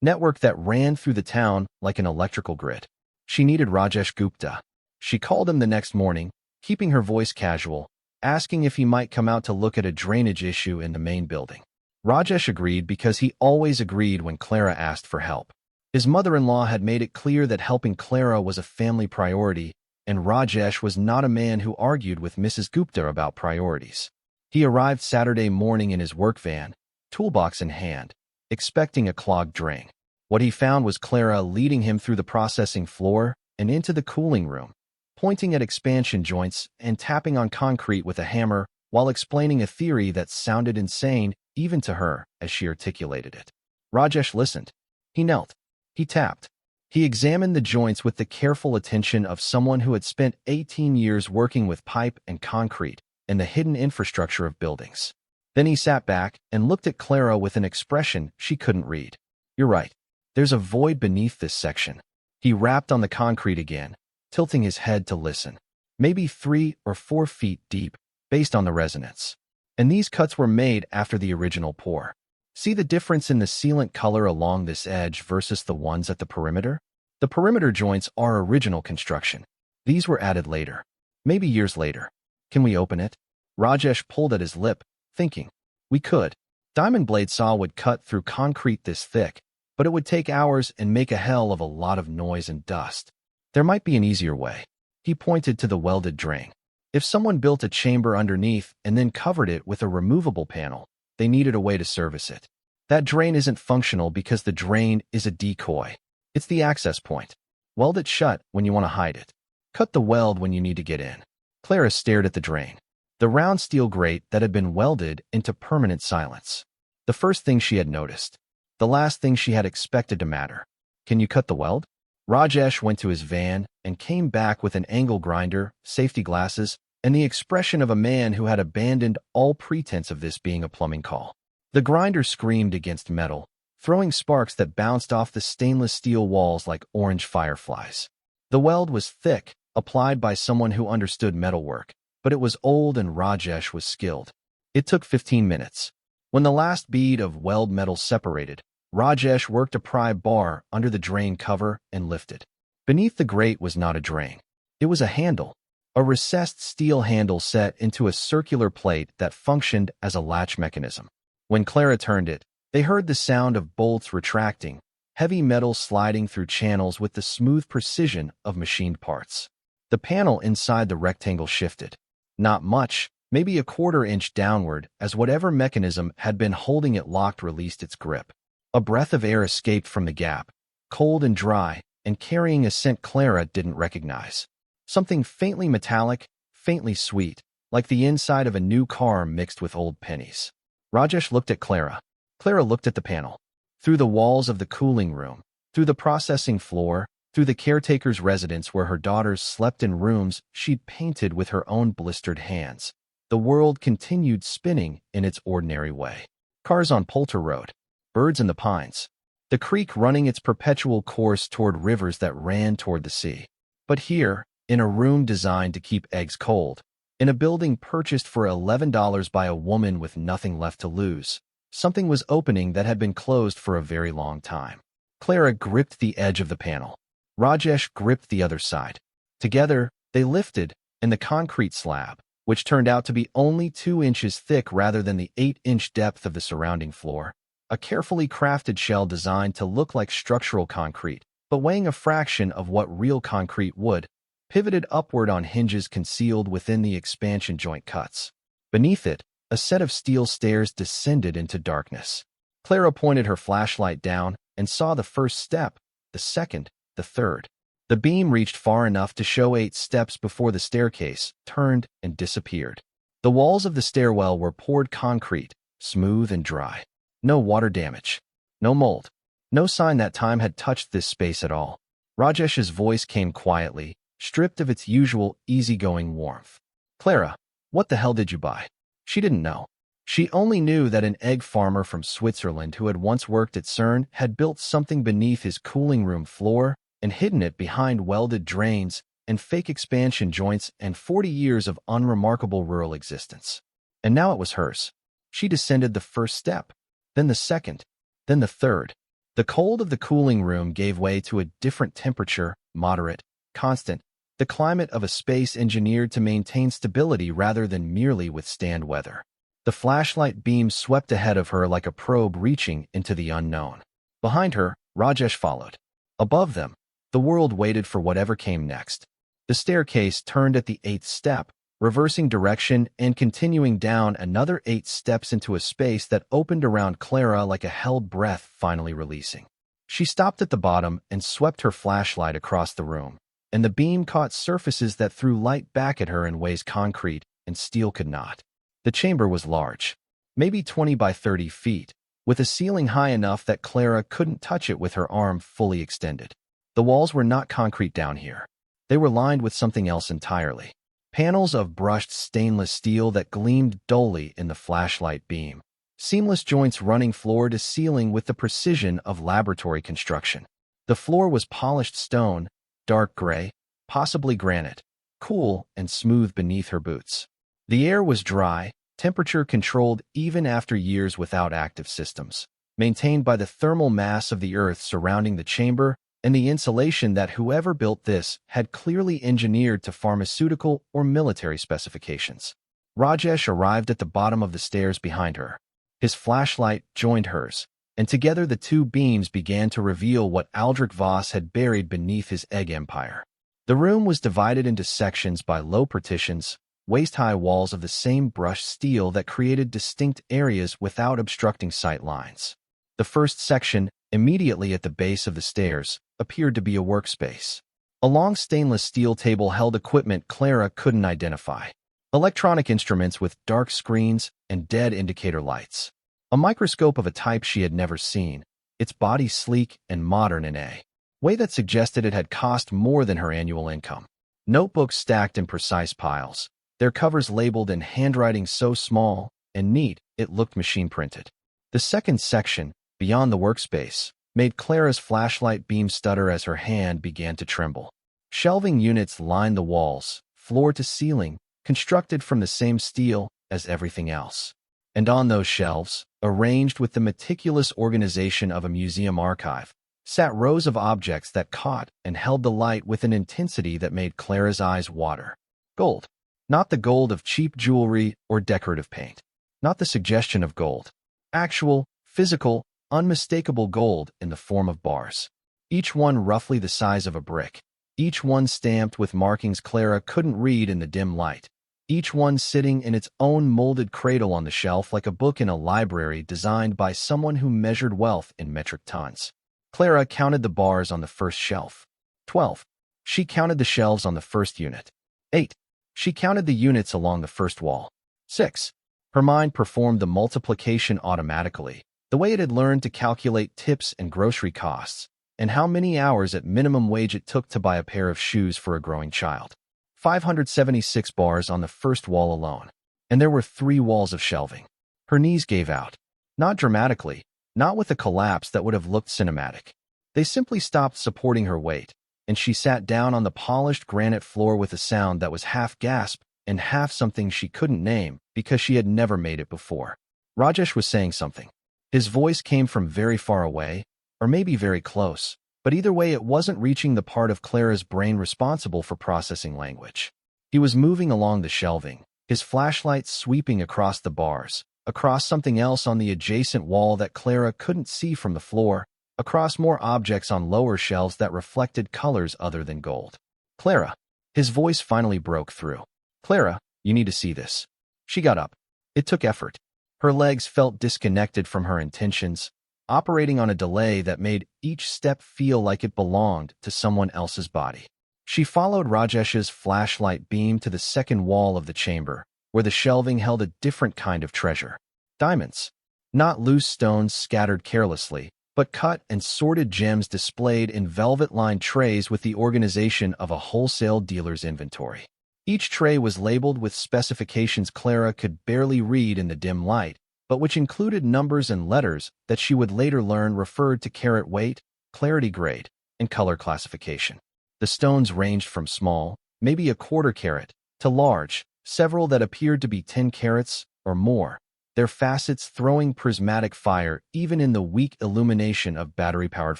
network that ran through the town like an electrical grid. She needed Rajesh Gupta. She called him the next morning, keeping her voice casual, asking if he might come out to look at a drainage issue in the main building. Rajesh agreed because he always agreed when Clara asked for help. His mother-in-law had made it clear that helping Clara was a family priority, and Rajesh was not a man who argued with Mrs. Gupta about priorities. He arrived Saturday morning in his work van, toolbox in hand, expecting a clogged drain. What he found was Clara leading him through the processing floor and into the cooling room, pointing at expansion joints and tapping on concrete with a hammer while explaining a theory that sounded insane even to her as she articulated it. Rajesh listened. He knelt. He tapped. He examined the joints with the careful attention of someone who had spent 18 years working with pipe and concrete and the hidden infrastructure of buildings. Then he sat back and looked at Clara with an expression she couldn't read. You're right. There's a void beneath this section. He rapped on the concrete again, tilting his head to listen. Maybe 3 or 4 feet deep, based on the resonance. And these cuts were made after the original pour. See the difference in the sealant color along this edge versus the ones at the perimeter? The perimeter joints are original construction. These were added later. Maybe years later. Can we open it? Rajesh pulled at his lip, thinking. We could. Diamond blade saw would cut through concrete this thick, but it would take hours and make a hell of a lot of noise and dust. There might be an easier way. He pointed to the welded drain. If someone built a chamber underneath and then covered it with a removable panel, they needed a way to service it. That drain isn't functional because the drain is a decoy. It's the access point. Weld it shut when you want to hide it. Cut the weld when you need to get in. Clara stared at the drain. The round steel grate that had been welded into permanent silence. The first thing she had noticed. The last thing she had expected to matter. Can you cut the weld? Rajesh went to his van and came back with an angle grinder, safety glasses, and the expression of a man who had abandoned all pretense of this being a plumbing call. The grinder screamed against metal, throwing sparks that bounced off the stainless steel walls like orange fireflies. The weld was thick, applied by someone who understood metalwork, but it was old and Rajesh was skilled. It took 15 minutes. When the last bead of weld metal separated, Rajesh worked a pry bar under the drain cover and lifted. Beneath the grate was not a drain. It was a handle, a recessed steel handle set into a circular plate that functioned as a latch mechanism. When Clara turned it, they heard the sound of bolts retracting, heavy metal sliding through channels with the smooth precision of machined parts. The panel inside the rectangle shifted. Not much, maybe a 1/4 inch downward as whatever mechanism had been holding it locked released its grip. A breath of air escaped from the gap, cold and dry, and carrying a scent Clara didn't recognize. Something faintly metallic, faintly sweet, like the inside of a new car mixed with old pennies. Rajesh looked at Clara. Clara looked at the panel. Through the walls of the cooling room, through the processing floor, through the caretaker's residence where her daughters slept in rooms she'd painted with her own blistered hands, the world continued spinning in its ordinary way. Cars on Poultry Road, birds in the pines, the creek running its perpetual course toward rivers that ran toward the sea. But here, in a room designed to keep eggs cold, in a building purchased for $11 by a woman with nothing left to lose, something was opening that had been closed for a very long time. Clara gripped the edge of the panel. Rajesh gripped the other side. Together, they lifted, and the concrete slab, which turned out to be only 2 inches thick rather than the 8-inch depth of the surrounding floor, a carefully crafted shell designed to look like structural concrete, but weighing a fraction of what real concrete would, pivoted upward on hinges concealed within the expansion joint cuts. Beneath it, a set of steel stairs descended into darkness. Clara pointed her flashlight down and saw the first step, the second, the third. The beam reached far enough to show 8 steps before the staircase turned and disappeared. The walls of the stairwell were poured concrete, smooth and dry. No water damage. No mold. No sign that time had touched this space at all. Rajesh's voice came quietly, stripped of its usual easygoing warmth. Clara, what the hell did you buy? She didn't know. She only knew that an egg farmer from Switzerland who had once worked at CERN had built something beneath his cooling room floor and hidden it behind welded drains and fake expansion joints and 40 years of unremarkable rural existence. And now it was hers. She descended the first step, then the second, then the third. The cold of the cooling room gave way to a different temperature, moderate, constant, the climate of a space engineered to maintain stability rather than merely withstand weather. The flashlight beam swept ahead of her like a probe reaching into the unknown. Behind her, Rajesh followed. Above them, the world waited for whatever came next. The staircase turned at the 8th step, reversing direction and continuing down another 8 steps into a space that opened around Clara like a held breath finally releasing. She stopped at the bottom and swept her flashlight across the room, and the beam caught surfaces that threw light back at her in ways concrete and steel could not. The chamber was large, maybe 20 by 30 feet, with a ceiling high enough that Clara couldn't touch it with her arm fully extended. The walls were not concrete down here. They were lined with something else entirely. Panels of brushed stainless steel that gleamed dully in the flashlight beam. Seamless joints running floor to ceiling with the precision of laboratory construction. The floor was polished stone, dark gray, possibly granite, cool and smooth beneath her boots. The air was dry, temperature-controlled even after years without active systems, maintained by the thermal mass of the earth surrounding the chamber and the insulation that whoever built this had clearly engineered to pharmaceutical or military specifications. Rajesh arrived at the bottom of the stairs behind her. His flashlight joined hers, and together the 2 beams began to reveal what Aldrich Voss had buried beneath his egg empire. The room was divided into sections by low partitions, waist-high walls of the same brushed steel that created distinct areas without obstructing sight lines. The first section, immediately at the base of the stairs, appeared to be a workspace. A long stainless steel table held equipment Clara couldn't identify. Electronic instruments with dark screens and dead indicator lights. A microscope of a type she had never seen, its body sleek and modern in a way that suggested it had cost more than her annual income. Notebooks stacked in precise piles, their covers labeled in handwriting so small and neat it looked machine-printed. The second section, beyond the workspace, made Clara's flashlight beam stutter as her hand began to tremble. Shelving units lined the walls, floor to ceiling, constructed from the same steel as everything else. And on those shelves, arranged with the meticulous organization of a museum archive, sat rows of objects that caught and held the light with an intensity that made Clara's eyes water. Gold. Not the gold of cheap jewelry or decorative paint. Not the suggestion of gold. Actual, physical, unmistakable gold in the form of bars. Each one roughly the size of a brick. Each one stamped with markings Clara couldn't read in the dim light. Each one sitting in its own molded cradle on the shelf like a book in a library designed by someone who measured wealth in metric tons. Clara counted the bars on the first shelf. 12. She counted the shelves on the first unit. 8. She counted the units along the first wall. 6. Her mind performed the multiplication automatically, the way it had learned to calculate tips and grocery costs, and how many hours at minimum wage it took to buy a pair of shoes for a growing child. 576 bars on the first wall alone. And there were 3 walls of shelving. Her knees gave out. Not dramatically, not with a collapse that would have looked cinematic. They simply stopped supporting her weight, and she sat down on the polished granite floor with a sound that was half gasp and half something she couldn't name because she had never made it before. Rajesh was saying something. His voice came from very far away, or maybe very close, but either way it wasn't reaching the part of Clara's brain responsible for processing language. He was moving along the shelving, his flashlight sweeping across the bars, across something else on the adjacent wall that Clara couldn't see from the floor, across more objects on lower shelves that reflected colors other than gold. Clara. His voice finally broke through. Clara, you need to see this. She got up. It took effort. Her legs felt disconnected from her intentions, operating on a delay that made each step feel like it belonged to someone else's body. She followed Rajesh's flashlight beam to the second wall of the chamber, where the shelving held a different kind of treasure. Diamonds. Not loose stones scattered carelessly, but cut and sorted gems displayed in velvet-lined trays with the organization of a wholesale dealer's inventory. Each tray was labeled with specifications Clara could barely read in the dim light, but which included numbers and letters that she would later learn referred to carat weight, clarity grade, and color classification. The stones ranged from small, maybe a quarter carat, to large, several that appeared to be 10 carats or more, their facets throwing prismatic fire even in the weak illumination of battery-powered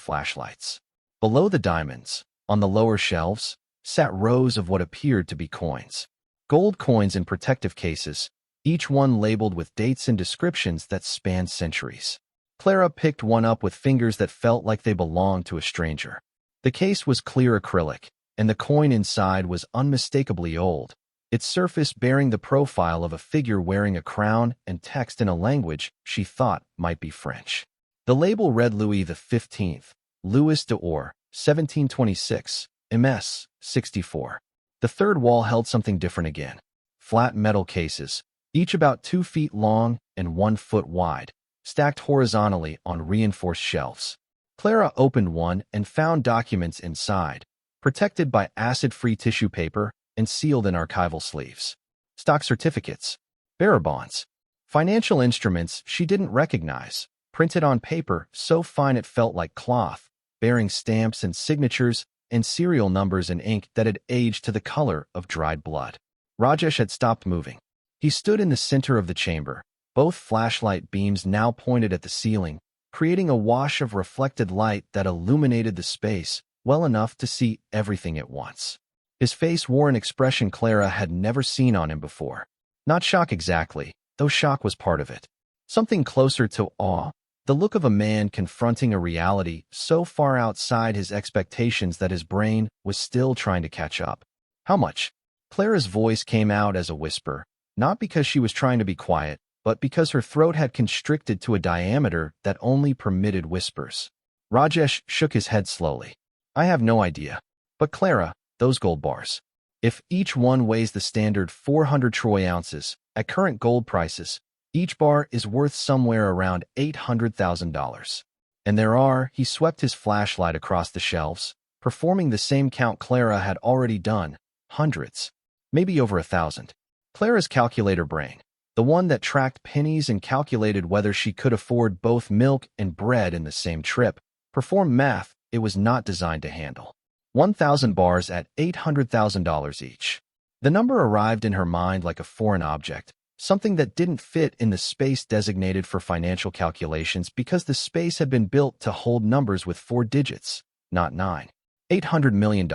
flashlights. Below the diamonds, on the lower shelves, sat rows of what appeared to be coins. Gold coins in protective cases, each one labeled with dates and descriptions that spanned centuries. Clara picked one up with fingers that felt like they belonged to a stranger. The case was clear acrylic, and the coin inside was unmistakably old, its surface bearing the profile of a figure wearing a crown and text in a language she thought might be French. The label read Louis XV, Louis d'Or, 1726, MS, 64. The third wall held something different again. Flat metal cases, each about 2 feet long and 1 foot wide, stacked horizontally on reinforced shelves. Clara opened one and found documents inside, protected by acid-free tissue paper and sealed in archival sleeves. Stock certificates, bearer bonds, financial instruments she didn't recognize, printed on paper so fine it felt like cloth, bearing stamps and signatures and serial numbers in ink that had aged to the color of dried blood. Rajesh had stopped moving. He stood in the center of the chamber, both flashlight beams now pointed at the ceiling, creating a wash of reflected light that illuminated the space well enough to see everything at once. His face wore an expression Clara had never seen on him before. Not shock exactly, though shock was part of it. Something closer to awe, the look of a man confronting a reality so far outside his expectations that his brain was still trying to catch up. How much? Clara's voice came out as a whisper, not because she was trying to be quiet, but because her throat had constricted to a diameter that only permitted whispers. Rajesh shook his head slowly. I have no idea. But Clara, those gold bars. If each one weighs the standard 400 troy ounces, at current gold prices, each bar is worth somewhere around $800,000. And there are, he swept his flashlight across the shelves, performing the same count Clara had already done, hundreds, maybe over 1,000. Clara's calculator brain, the one that tracked pennies and calculated whether she could afford both milk and bread in the same trip, performed math it was not designed to handle. 1,000 bars at $800,000 each. The number arrived in her mind like a foreign object, something that didn't fit in the space designated for financial calculations because the space had been built to hold numbers with 4 digits, not 9. $800 million.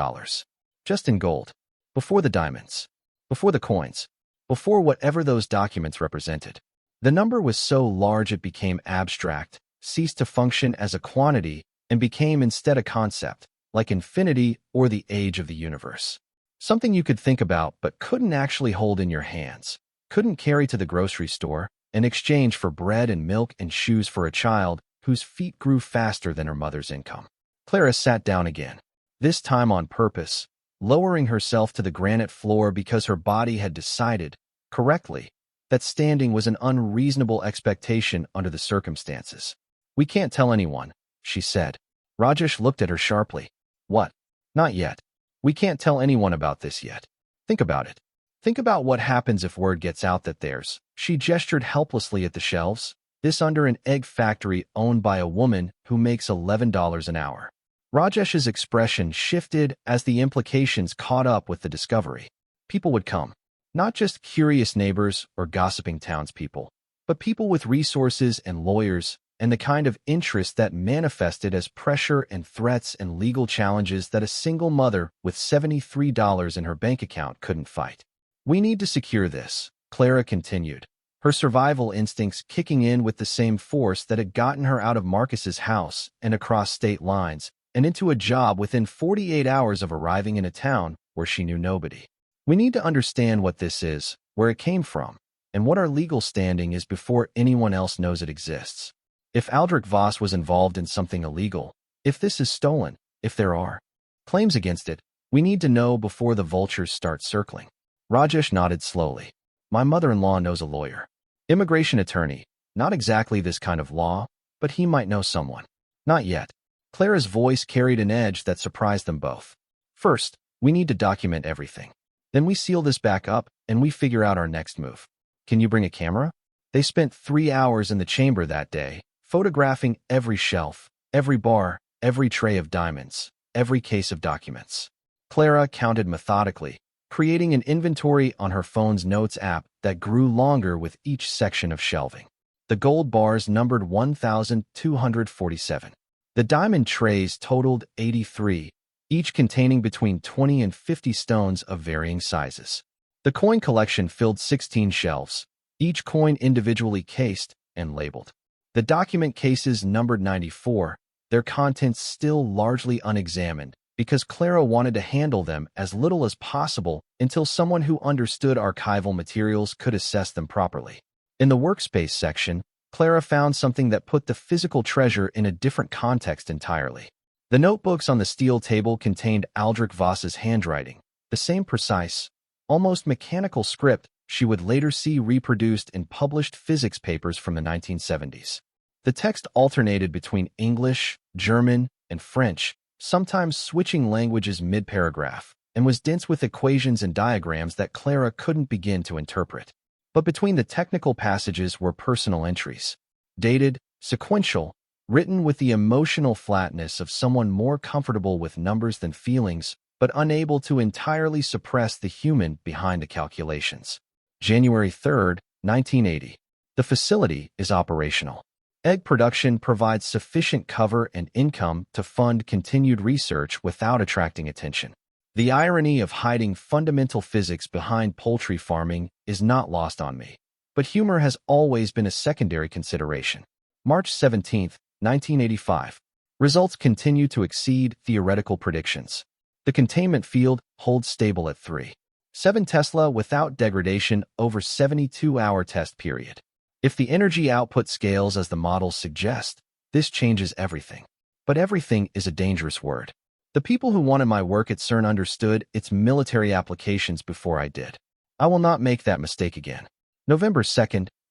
Just in gold. Before the diamonds. Before the coins. Before whatever those documents represented. The number was so large it became abstract, ceased to function as a quantity, and became instead a concept, like infinity or the age of the universe. Something you could think about but couldn't actually hold in your hands, couldn't carry to the grocery store, in exchange for bread and milk and shoes for a child whose feet grew faster than her mother's income. Clara sat down again. this time on purpose, lowering herself to the granite floor because her body had decided, correctly, that standing was an unreasonable expectation under the circumstances. "We can't tell anyone," she said. Rajesh looked at her sharply. "What? Not yet. We can't tell anyone about this yet. Think about it. Think about what happens if word gets out that there's—" She gestured helplessly at the shelves. "This under an egg factory owned by a woman who makes $11 an hour." Rajesh's expression shifted as the implications caught up with the discovery. People would come. Not just curious neighbors or gossiping townspeople, but people with resources and lawyers, and the kind of interest that manifested as pressure and threats and legal challenges that a single mother with $73 in her bank account couldn't fight. "We need to secure this," Clara continued, her survival instincts kicking in with the same force that had gotten her out of Marcus's house and across state lines and into a job within 48 hours of arriving in a town where she knew nobody. "We need to understand what this is, where it came from, and what our legal standing is before anyone else knows it exists. If Aldrich Voss was involved in something illegal, if this is stolen, if there are claims against it, we need to know before the vultures start circling." Rajesh nodded slowly. "My mother-in-law knows a lawyer. Immigration attorney. Not exactly this kind of law, but he might know someone." "Not yet." Clara's voice carried an edge that surprised them both. "First, we need to document everything. Then we seal this back up, and we figure out our next move. Can you bring a camera?" They spent 3 hours in the chamber that day, photographing every shelf, every bar, every tray of diamonds, every case of documents. Clara counted methodically, creating an inventory on her phone's notes app that grew longer with each section of shelving. The gold bars numbered 1,247. The diamond trays totaled 83, each containing between 20 and 50 stones of varying sizes. The coin collection filled 16 shelves, each coin individually cased and labeled. The document cases numbered 94, their contents still largely unexamined, because Clara wanted to handle them as little as possible until someone who understood archival materials could assess them properly. In the workspace section, Clara found something that put the physical treasure in a different context entirely. The notebooks on the steel table contained Aldrich Voss's handwriting, the same precise, almost mechanical script she would later see reproduced in published physics papers from the 1970s. The text alternated between English, German, and French, sometimes switching languages mid-paragraph, and was dense with equations and diagrams that Clara couldn't begin to interpret. But between the technical passages were personal entries, dated, sequential, written with the emotional flatness of someone more comfortable with numbers than feelings, but unable to entirely suppress the human behind the calculations. January 3, 1980. The facility is operational. Egg production provides sufficient cover and income to fund continued research without attracting attention. The irony of hiding fundamental physics behind poultry farming is not lost on me, but humor has always been a secondary consideration. March 17, 1985. Results continue to exceed theoretical predictions. The containment field holds stable at 3.7 Tesla without degradation over 72-hour test period. If the energy output scales as the models suggest, this changes everything. But everything is a dangerous word. The people who wanted my work at CERN understood its military applications before I did. I will not make that mistake again. November 2,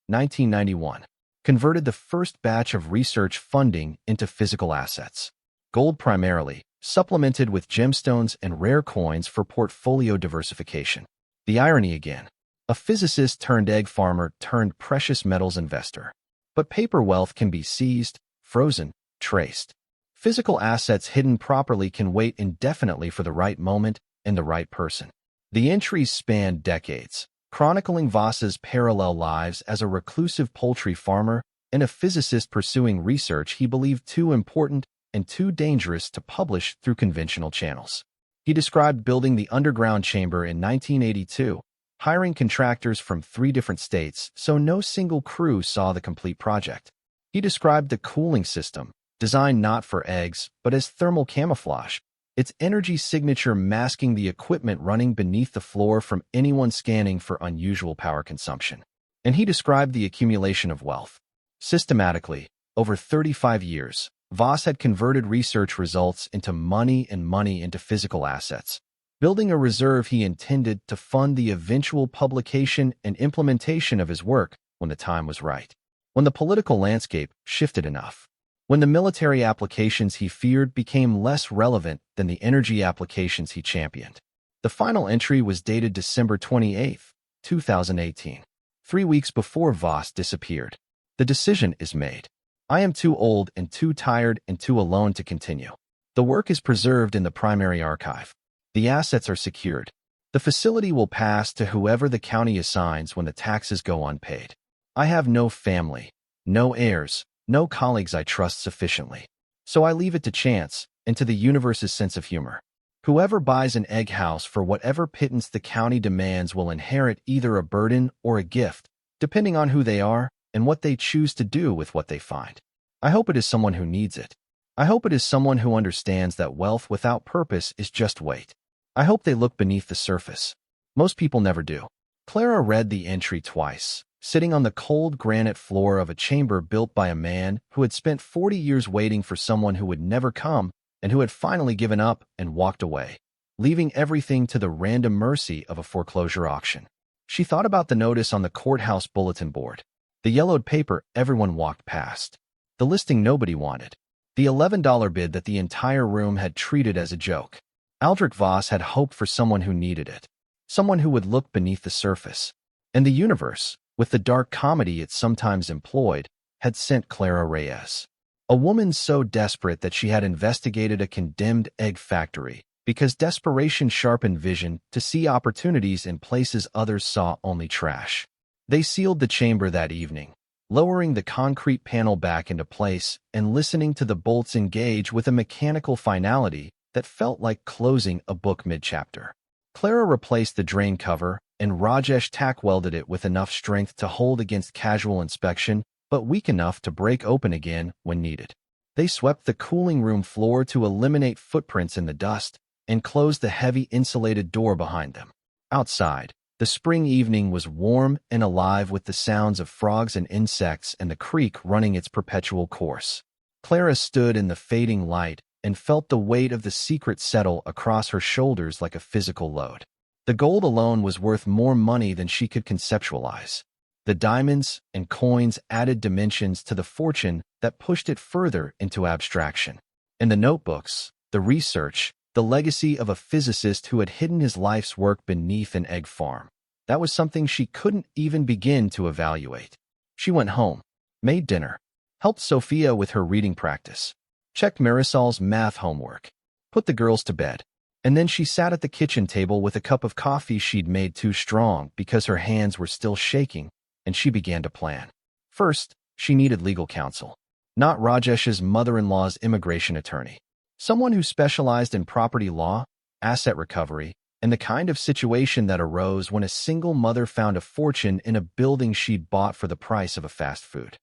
1991. Converted the first batch of research funding into physical assets. Gold primarily, supplemented with gemstones and rare coins for portfolio diversification. The irony again. A physicist turned egg farmer turned precious metals investor. But paper wealth can be seized, frozen, traced. Physical assets hidden properly can wait indefinitely for the right moment and the right person. The entries span decades, chronicling Voss's parallel lives as a reclusive poultry farmer and a physicist pursuing research he believed too important and too dangerous to publish through conventional channels. He described building the underground chamber in 1982, hiring contractors from 3 different states so no single crew saw the complete project. He described the cooling system, designed not for eggs, but as thermal camouflage, its energy signature masking the equipment running beneath the floor from anyone scanning for unusual power consumption. And he described the accumulation of wealth. Systematically, over 35 years, Voss had converted research results into money and money into physical assets, building a reserve he intended to fund the eventual publication and implementation of his work when the time was right. When the political landscape shifted enough. When the military applications he feared became less relevant than the energy applications he championed. The final entry was dated December 28, 2018, 3 weeks before Voss disappeared. The decision is made. I am too old and too tired and too alone to continue. The work is preserved in the primary archive. The assets are secured. The facility will pass to whoever the county assigns when the taxes go unpaid. I have no family, no heirs, no colleagues I trust sufficiently. So I leave it to chance and to the universe's sense of humor. Whoever buys an egg house for whatever pittance the county demands will inherit either a burden or a gift, depending on who they are and what they choose to do with what they find. I hope it is someone who needs it. I hope it is someone who understands that wealth without purpose is just weight. I hope they look beneath the surface. Most people never do. Clara read the entry twice, sitting on the cold granite floor of a chamber built by a man who had spent 40 years waiting for someone who would never come and who had finally given up and walked away, leaving everything to the random mercy of a foreclosure auction. She thought about the notice on the courthouse bulletin board, the yellowed paper everyone walked past, the listing nobody wanted, the $11 bid that the entire room had treated as a joke. Aldrich Voss had hoped for someone who needed it, someone who would look beneath the surface. And the universe, with the dark comedy it sometimes employed, had sent Clara Reyes. A woman so desperate that she had investigated a condemned egg factory because desperation sharpened vision to see opportunities in places others saw only trash. They sealed the chamber that evening, lowering the concrete panel back into place and listening to the bolts engage with a mechanical finality that felt like closing a book mid-chapter. Clara replaced the drain cover, and Rajesh tack-welded it with enough strength to hold against casual inspection, but weak enough to break open again when needed. They swept the cooling room floor to eliminate footprints in the dust and closed the heavy insulated door behind them. Outside, the spring evening was warm and alive with the sounds of frogs and insects and the creek running its perpetual course. Clara stood in the fading light and felt the weight of the secret settle across her shoulders like a physical load. The gold alone was worth more money than she could conceptualize. The diamonds and coins added dimensions to the fortune that pushed it further into abstraction. And the notebooks, the research, the legacy of a physicist who had hidden his life's work beneath an egg farm. That was something she couldn't even begin to evaluate. She went home, made dinner, helped Sophia with her reading practice, checked Marisol's math homework, put the girls to bed, and then she sat at the kitchen table with a cup of coffee she'd made too strong because her hands were still shaking, and she began to plan. First, she needed legal counsel. Not Rajesh's mother-in-law's immigration attorney. Someone who specialized in property law, asset recovery, and the kind of situation that arose when a single mother found a fortune in a building she'd bought for the price of a fast food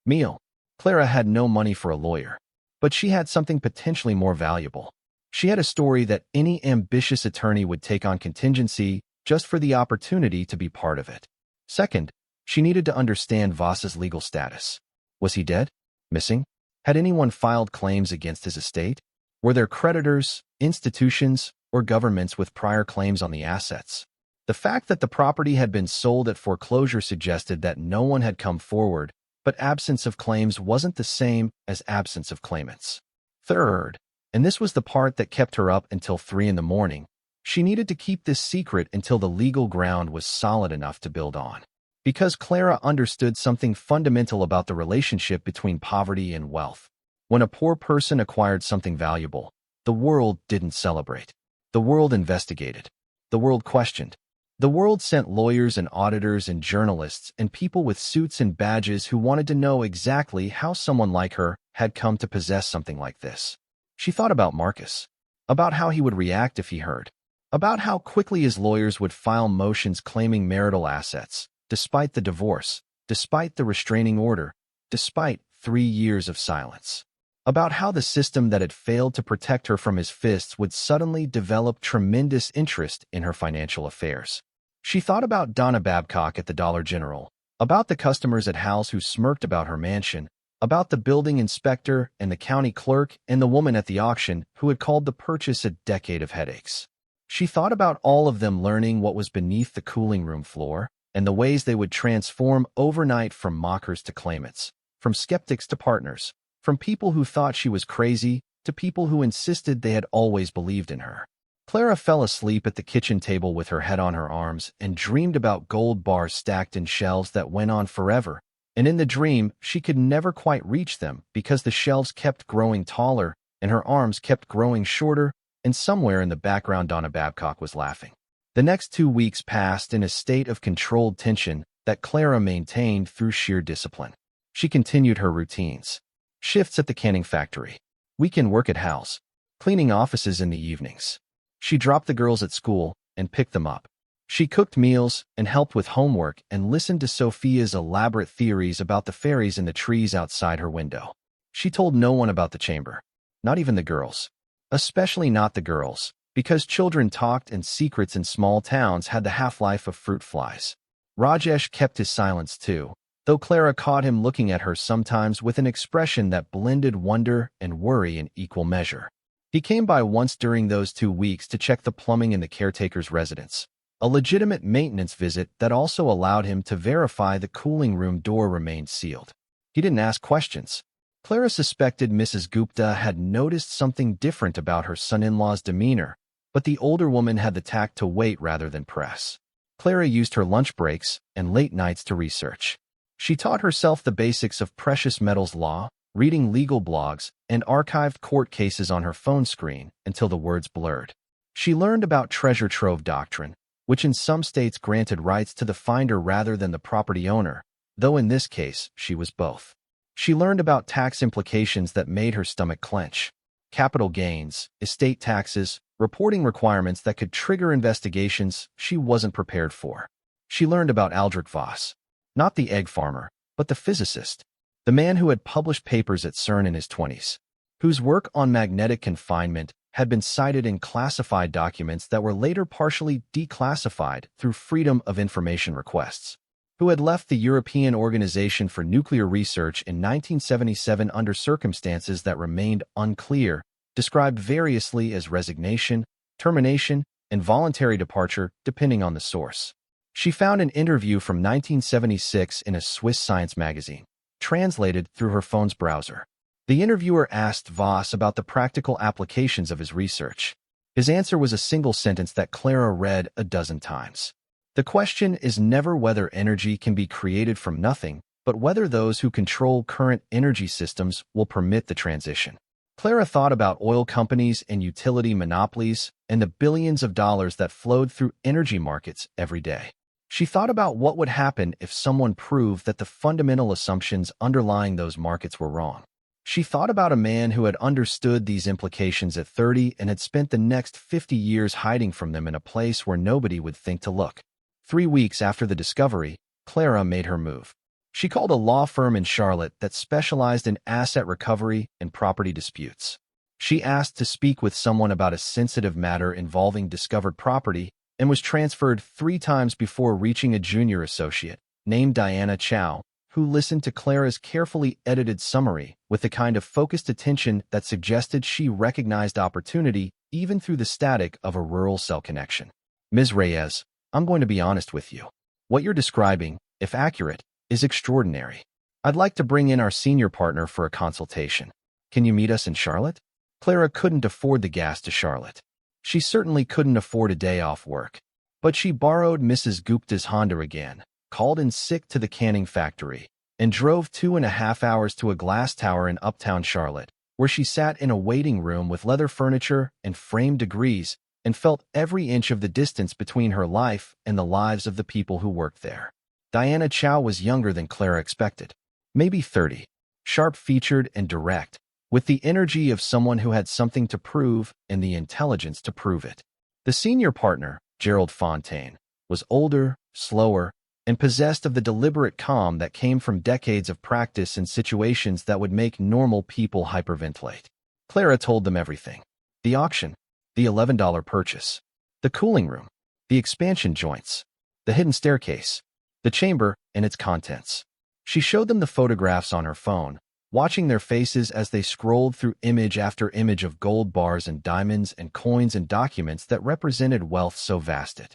meal. Clara had no money for a lawyer, but she had something potentially more valuable. She had a story that any ambitious attorney would take on contingency just for the opportunity to be part of it. Second, she needed to understand Voss's legal status. Was he dead? Missing? Had anyone filed claims against his estate? Were there creditors, institutions, or governments with prior claims on the assets? The fact that the property had been sold at foreclosure suggested that no one had come forward, but absence of claims wasn't the same as absence of claimants. Third, and this was the part that kept her up until 3 in the morning, she needed to keep this secret until the legal ground was solid enough to build on. Because Clara understood something fundamental about the relationship between poverty and wealth. When a poor person acquired something valuable, the world didn't celebrate. The world investigated. The world questioned. The world sent lawyers and auditors and journalists and people with suits and badges who wanted to know exactly how someone like her had come to possess something like this. She thought about Marcus, about how he would react if he heard, about how quickly his lawyers would file motions claiming marital assets, despite the divorce, despite the restraining order, despite 3 years of silence. About how the system that had failed to protect her from his fists would suddenly develop tremendous interest in her financial affairs. She thought about Donna Babcock at the Dollar General, about the customers at Hal's who smirked about her mansion, about the building inspector and the county clerk and the woman at the auction who had called the purchase a decade of headaches. She thought about all of them learning what was beneath the cooling room floor and the ways they would transform overnight from mockers to claimants, from skeptics to partners, from people who thought she was crazy to people who insisted they had always believed in her. Clara fell asleep at the kitchen table with her head on her arms and dreamed about gold bars stacked in shelves that went on forever. And in the dream, she could never quite reach them because the shelves kept growing taller and her arms kept growing shorter, and somewhere in the background Donna Babcock was laughing. The next 2 weeks passed in a state of controlled tension that Clara maintained through sheer discipline. She continued her routines. Shifts at the canning factory. Weekend work at Hal's. Cleaning offices in the evenings. She dropped the girls at school and picked them up. She cooked meals and helped with homework and listened to Sophia's elaborate theories about the fairies in the trees outside her window. She told no one about the chamber. Not even the girls. Especially not the girls, because children talked and secrets in small towns had the half-life of fruit flies. Rajesh kept his silence too, though Clara caught him looking at her sometimes with an expression that blended wonder and worry in equal measure. He came by once during those 2 weeks to check the plumbing in the caretaker's residence, a legitimate maintenance visit that also allowed him to verify the cooling room door remained sealed. He didn't ask questions. Clara suspected Mrs. Gupta had noticed something different about her son-in-law's demeanor, but the older woman had the tact to wait rather than press. Clara used her lunch breaks and late nights to research. She taught herself the basics of precious metals law, reading legal blogs, and archived court cases on her phone screen until the words blurred. She learned about treasure trove doctrine, which in some states granted rights to the finder rather than the property owner, though in this case she was both. She learned about tax implications that made her stomach clench. Capital gains, estate taxes, reporting requirements that could trigger investigations she wasn't prepared for. She learned about Aldrich Voss, not the egg farmer, but the physicist, the man who had published papers at CERN in his 20s, whose work on magnetic confinement had been cited in classified documents that were later partially declassified through Freedom of Information requests, who had left the European Organization for Nuclear Research in 1977 under circumstances that remained unclear, described variously as resignation, termination, and voluntary departure, depending on the source. She found an interview from 1976 in a Swiss science magazine, translated through her phone's browser. The interviewer asked Voss about the practical applications of his research. His answer was a single sentence that Clara read a dozen times. The question is never whether energy can be created from nothing, but whether those who control current energy systems will permit the transition. Clara thought about oil companies and utility monopolies and the billions of dollars that flowed through energy markets every day. She thought about what would happen if someone proved that the fundamental assumptions underlying those markets were wrong. She thought about a man who had understood these implications at 30 and had spent the next 50 years hiding from them in a place where nobody would think to look. 3 weeks after the discovery, Clara made her move. She called a law firm in Charlotte that specialized in asset recovery and property disputes. She asked to speak with someone about a sensitive matter involving discovered property and was transferred 3 times before reaching a junior associate named Diana Chow, who listened to Clara's carefully edited summary with the kind of focused attention that suggested she recognized opportunity even through the static of a rural cell connection. Ms. Reyes, I'm going to be honest with you. What you're describing, if accurate, is extraordinary. I'd like to bring in our senior partner for a consultation. Can you meet us in Charlotte? Clara couldn't afford the gas to Charlotte. She certainly couldn't afford a day off work. But she borrowed Mrs. Gupta's Honda again, called in sick to the canning factory, and drove 2.5 hours to a glass tower in uptown Charlotte, where she sat in a waiting room with leather furniture and framed degrees and felt every inch of the distance between her life and the lives of the people who worked there. Diana Chow was younger than Clara expected, maybe 30, sharp-featured and direct, with the energy of someone who had something to prove and the intelligence to prove it. The senior partner, Gerald Fontaine, was older, slower, and possessed of the deliberate calm that came from decades of practice in situations that would make normal people hyperventilate. Clara told them everything. The auction, the $11 purchase, the cooling room, the expansion joints, the hidden staircase, the chamber and its contents. She showed them the photographs on her phone, watching their faces as they scrolled through image after image of gold bars and diamonds and coins and documents that represented wealth so vast it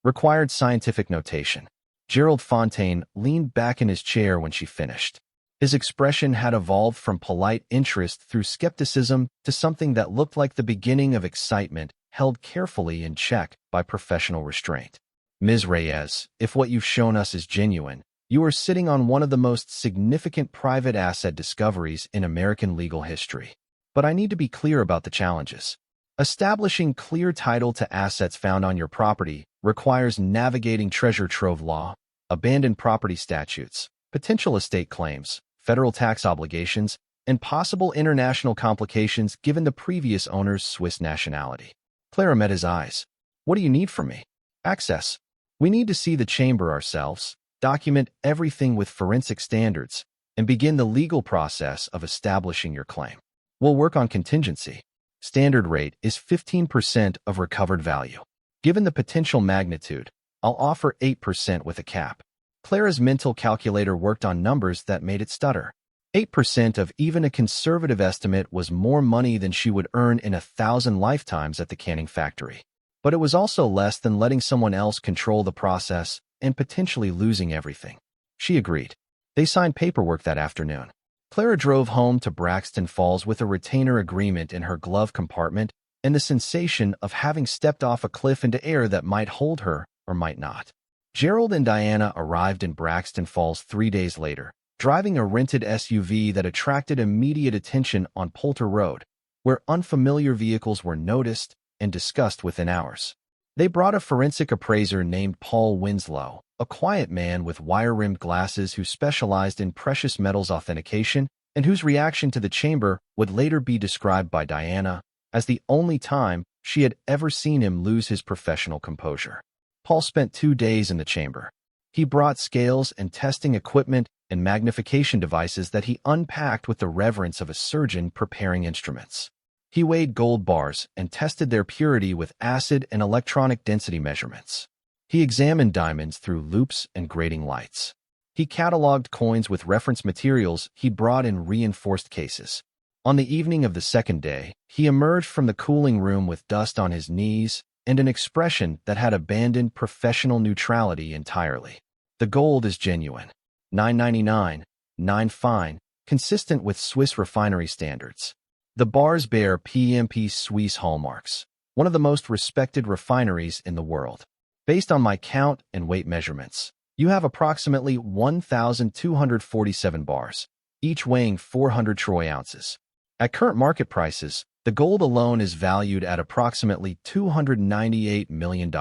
required scientific notation. Gerald Fontaine leaned back in his chair when she finished. His expression had evolved from polite interest through skepticism to something that looked like the beginning of excitement, held carefully in check by professional restraint. Ms. Reyes, if what you've shown us is genuine, you are sitting on one of the most significant private asset discoveries in American legal history. But I need to be clear about the challenges. Establishing clear title to assets found on your property requires navigating treasure trove law, abandoned property statutes, potential estate claims, federal tax obligations, and possible international complications given the previous owner's Swiss nationality. Clara met his eyes. What do you need from me? Access. We need to see the chamber ourselves, document everything with forensic standards, and begin the legal process of establishing your claim. We'll work on contingency. Standard rate is 15% of recovered value. Given the potential magnitude, I'll offer 8% with a cap. Clara's mental calculator worked on numbers that made it stutter. 8% of even a conservative estimate was more money than she would earn in 1,000 lifetimes at the canning factory. But it was also less than letting someone else control the process and potentially losing everything. She agreed. They signed paperwork that afternoon. Clara drove home to Braxton Falls with a retainer agreement in her glove compartment and the sensation of having stepped off a cliff into air that might hold her or might not. Gerald and Diana arrived in Braxton Falls 3 days later, driving a rented SUV that attracted immediate attention on Poultry Road, where unfamiliar vehicles were noticed and discussed within hours. They brought a forensic appraiser named Paul Winslow, a quiet man with wire-rimmed glasses who specialized in precious metals authentication and whose reaction to the chamber would later be described by Diana as the only time she had ever seen him lose his professional composure. Paul spent 2 days in the chamber. He brought scales and testing equipment and magnification devices that he unpacked with the reverence of a surgeon preparing instruments. He weighed gold bars and tested their purity with acid and electronic density measurements. He examined diamonds through loupes and grating lights. He cataloged coins with reference materials he brought in reinforced cases. On the evening of the second day, he emerged from the cooling room with dust on his knees and an expression that had abandoned professional neutrality entirely. The gold is genuine. 999, 9 fine, consistent with Swiss refinery standards. The bars bear PMP Suisse hallmarks, one of the most respected refineries in the world. Based on my count and weight measurements, you have approximately 1,247 bars, each weighing 400 troy ounces. At current market prices, the gold alone is valued at approximately $298 million.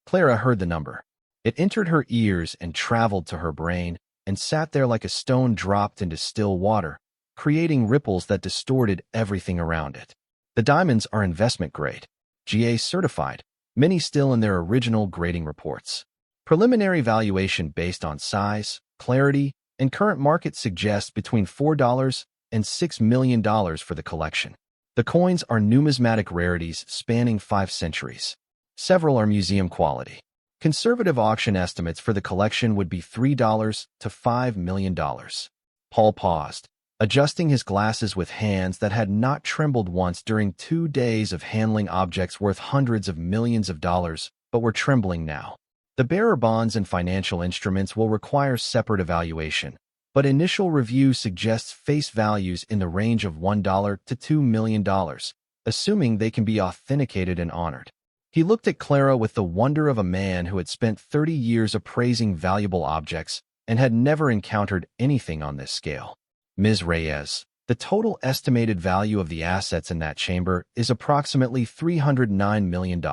Clara heard the number. It entered her ears and traveled to her brain and sat there like a stone dropped into still water, creating ripples that distorted everything around it. The diamonds are investment grade, GA certified, many still in their original grading reports. Preliminary valuation based on size, clarity, and current market suggests between $4 and $6 million for the collection. The coins are numismatic rarities spanning 5 centuries. Several are museum quality. Conservative auction estimates for the collection would be $3 to $5 million. Paul paused, adjusting his glasses with hands that had not trembled once during 2 days of handling objects worth hundreds of millions of dollars, but were trembling now. The bearer bonds and financial instruments will require separate evaluation, but initial review suggests face values in the range of $1 to $2 million, assuming they can be authenticated and honored. He looked at Clara with the wonder of a man who had spent 30 years appraising valuable objects and had never encountered anything on this scale. Ms. Reyes, the total estimated value of the assets in that chamber is approximately $309 million.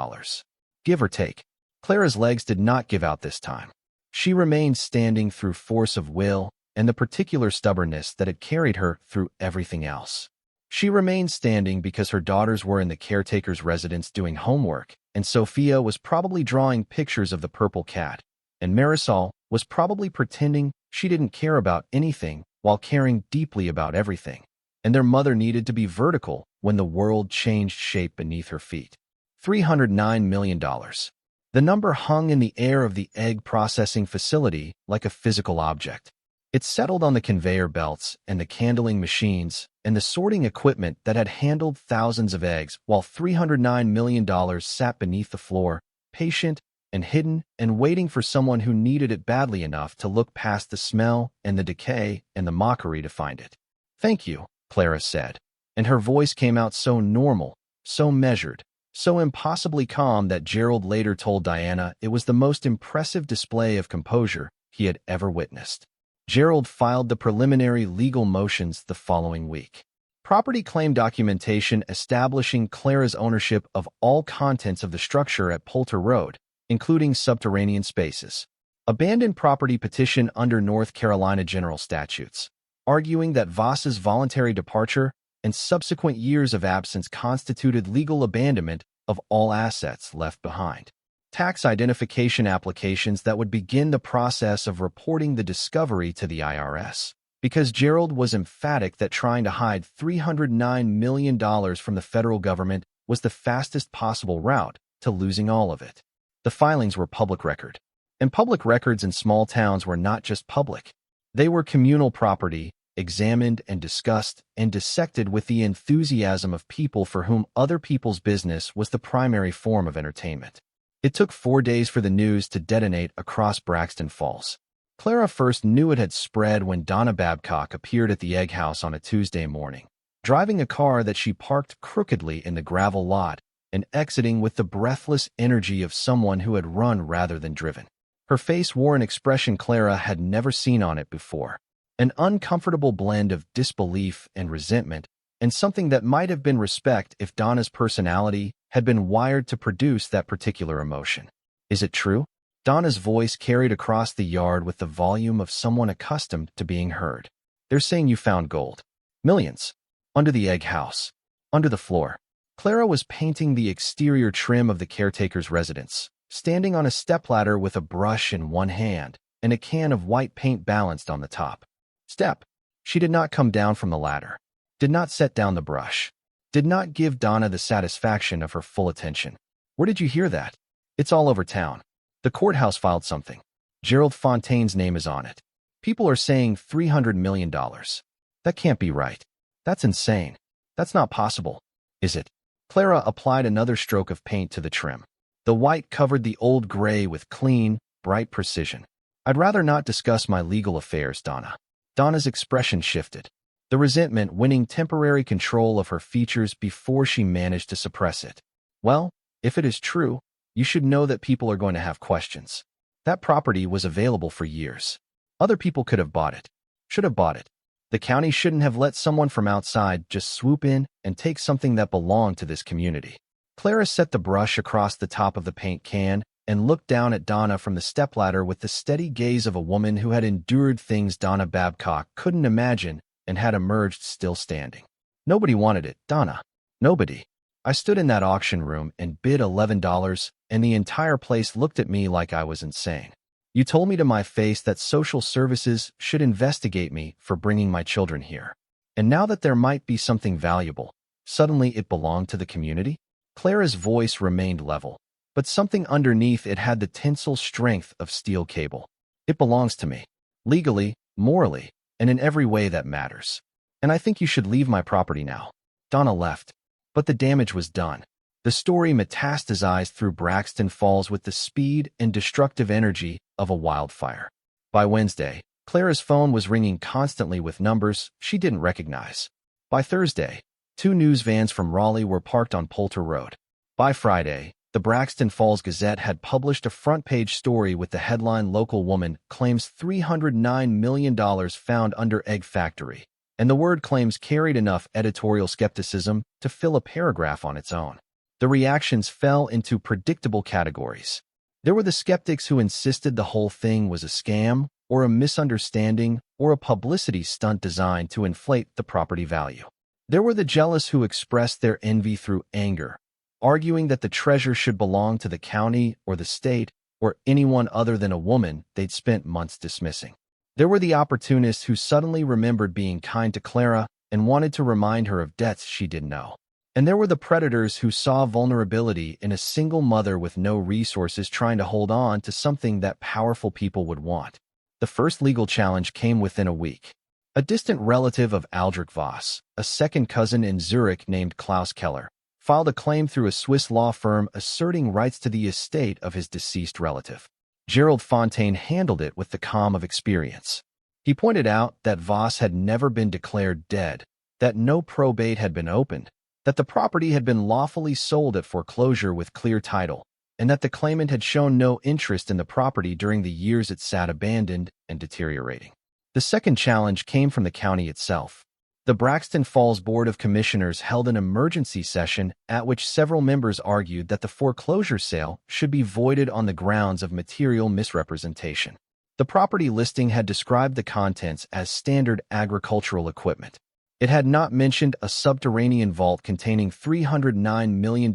Give or take. Clara's legs did not give out this time. She remained standing through force of will and the particular stubbornness that had carried her through everything else. She remained standing because her daughters were in the caretaker's residence doing homework, and Sophia was probably drawing pictures of the purple cat, and Marisol was probably pretending she didn't care about anything while caring deeply about everything, and their mother needed to be vertical when the world changed shape beneath her feet. $309 million. The number hung in the air of the egg processing facility like a physical object. It settled on the conveyor belts and the candling machines and the sorting equipment that had handled thousands of eggs, while $309 million sat beneath the floor, patient and hidden and waiting for someone who needed it badly enough to look past the smell and the decay and the mockery to find it. "Thank you," Clara said, and her voice came out so normal, so measured, so impossibly calm that Gerald later told Diana it was the most impressive display of composure he had ever witnessed. Gerald filed the preliminary legal motions the following week. Property claim documentation establishing Clara's ownership of all contents of the structure at Poultry Road, including subterranean spaces. Abandoned property petition under North Carolina general statutes, arguing that Voss's voluntary departure and subsequent years of absence constituted legal abandonment of all assets left behind. Tax identification applications that would begin the process of reporting the discovery to the IRS, because Gerald was emphatic that trying to hide $309 million from the federal government was the fastest possible route to losing all of it. The filings were public record, and public records in small towns were not just public. They were communal property, examined and discussed and dissected with the enthusiasm of people for whom other people's business was the primary form of entertainment. It took 4 days for the news to detonate across Braxton Falls. Clara first knew it had spread when Donna Babcock appeared at the egg house on a Tuesday morning, driving a car that she parked crookedly in the gravel lot and exiting with the breathless energy of someone who had run rather than driven. Her face wore an expression Clara had never seen on it before, an uncomfortable blend of disbelief and resentment, and something that might have been respect if Donna's personality had been wired to produce that particular emotion. "Is it true?" Donna's voice carried across the yard with the volume of someone accustomed to being heard. "They're saying you found gold. Millions. Under the egg house. Under the floor." Clara was painting the exterior trim of the caretaker's residence, standing on a stepladder with a brush in one hand and a can of white paint balanced on the top. Step. She did not come down from the ladder, did not set down the brush, did not give Donna the satisfaction of her full attention. "Where did you hear that?" "It's all over town. The courthouse filed something. Gerald Fontaine's name is on it. People are saying $300 million. That can't be right. That's insane. That's not possible. Is it?" Clara applied another stroke of paint to the trim. The white covered the old gray with clean, bright precision. "I'd rather not discuss my legal affairs, Donna." Donna's expression shifted, the resentment winning temporary control of her features before she managed to suppress it. "Well, if it is true, you should know that people are going to have questions. That property was available for years. Other people could have bought it, should have bought it. The county shouldn't have let someone from outside just swoop in and take something that belonged to this community." Clara set the brush across the top of the paint can and looked down at Donna from the stepladder with the steady gaze of a woman who had endured things Donna Babcock couldn't imagine and had emerged still standing. "Nobody wanted it, Donna. Nobody. I stood in that auction room and bid $11, and the entire place looked at me like I was insane. You told me to my face that social services should investigate me for bringing my children here. And now that there might be something valuable, suddenly it belonged to the community?" Clara's voice remained level, but something underneath it had the tensile strength of steel cable. "It belongs to me. Legally, morally, and in every way that matters. And I think you should leave my property now." Donna left, but the damage was done. The story metastasized through Braxton Falls with the speed and destructive energy of a wildfire. By Wednesday, Clara's phone was ringing constantly with numbers she didn't recognize. By Thursday, 2 news vans from Raleigh were parked on Poultry Road. By Friday, the Braxton Falls Gazette had published a front-page story with the headline "Local Woman Claims $309 million Found Under Egg Factory," and the word claims carried enough editorial skepticism to fill a paragraph on its own. The reactions fell into predictable categories. There were the skeptics who insisted the whole thing was a scam, or a misunderstanding, or a publicity stunt designed to inflate the property value. There were the jealous who expressed their envy through anger, arguing that the treasure should belong to the county or the state or anyone other than a woman they'd spent months dismissing. There were the opportunists who suddenly remembered being kind to Clara and wanted to remind her of debts she didn't know. And there were the predators who saw vulnerability in a single mother with no resources trying to hold on to something that powerful people would want. The first legal challenge came within a week. A distant relative of Aldrich Voss, a second cousin in Zurich named Klaus Keller, filed a claim through a Swiss law firm asserting rights to the estate of his deceased relative. Gerald Fontaine handled it with the calm of experience. He pointed out that Voss had never been declared dead, that no probate had been opened, that the property had been lawfully sold at foreclosure with clear title, and that the claimant had shown no interest in the property during the years it sat abandoned and deteriorating. The second challenge came from the county itself. The Braxton Falls Board of Commissioners held an emergency session at which several members argued that the foreclosure sale should be voided on the grounds of material misrepresentation. The property listing had described the contents as standard agricultural equipment. It had not mentioned a subterranean vault containing $309 million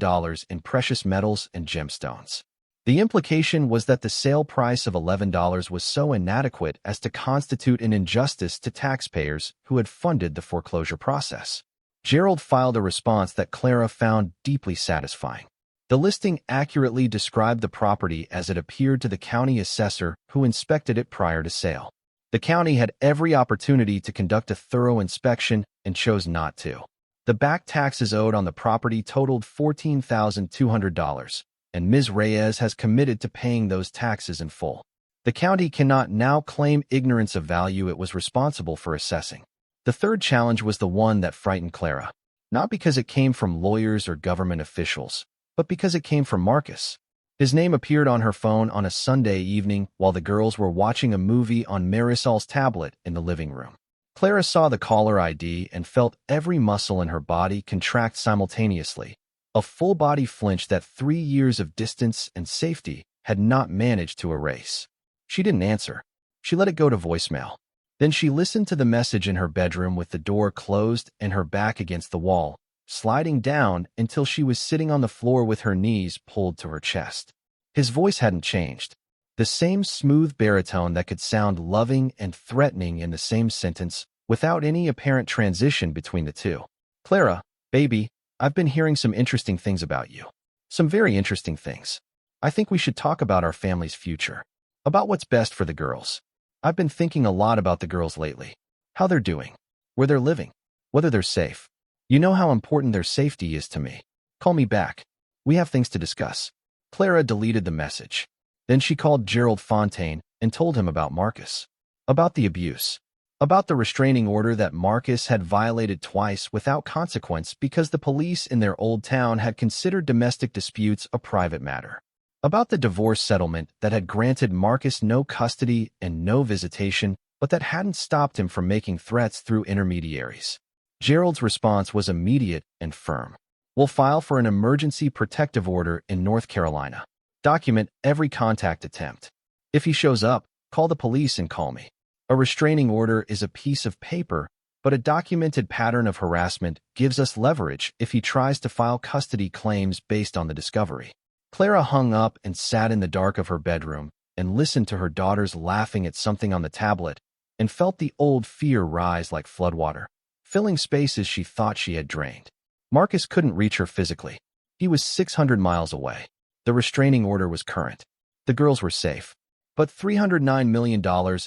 in precious metals and gemstones. The implication was that the sale price of $11 was so inadequate as to constitute an injustice to taxpayers who had funded the foreclosure process. Gerald filed a response that Clara found deeply satisfying. The listing accurately described the property as it appeared to the county assessor who inspected it prior to sale. The county had every opportunity to conduct a thorough inspection and chose not to. The back taxes owed on the property totaled $14,200. And Ms. Reyes has committed to paying those taxes in full. The county cannot now claim ignorance of value it was responsible for assessing. The third challenge was the one that frightened Clara, not because it came from lawyers or government officials, but because it came from Marcus. His name appeared on her phone on a Sunday evening while the girls were watching a movie on Marisol's tablet in the living room. Clara saw the caller ID and felt every muscle in her body contract simultaneously. A full-body flinch that 3 years of distance and safety had not managed to erase. She didn't answer. She let it go to voicemail. Then she listened to the message in her bedroom with the door closed and her back against the wall, sliding down until she was sitting on the floor with her knees pulled to her chest. His voice hadn't changed. The same smooth baritone that could sound loving and threatening in the same sentence without any apparent transition between the two. "Clara, baby, I've been hearing some interesting things about you. Some very interesting things. I think we should talk about our family's future. About what's best for the girls. I've been thinking a lot about the girls lately. How they're doing. Where they're living. Whether they're safe. You know how important their safety is to me. Call me back. We have things to discuss." Clara deleted the message. Then she called Gerald Fontaine and told him about Marcus. About the abuse. About the restraining order that Marcus had violated twice without consequence because the police in their old town had considered domestic disputes a private matter. About the divorce settlement that had granted Marcus no custody and no visitation, but that hadn't stopped him from making threats through intermediaries. Gerald's response was immediate and firm. "We'll file for an emergency protective order in North Carolina. Document every contact attempt. If he shows up, call the police and call me. A restraining order is a piece of paper, but a documented pattern of harassment gives us leverage if he tries to file custody claims based on the discovery." Clara hung up and sat in the dark of her bedroom and listened to her daughters laughing at something on the tablet and felt the old fear rise like floodwater, filling spaces she thought she had drained. Marcus couldn't reach her physically. He was 600 miles away. The restraining order was current. The girls were safe. But $309 million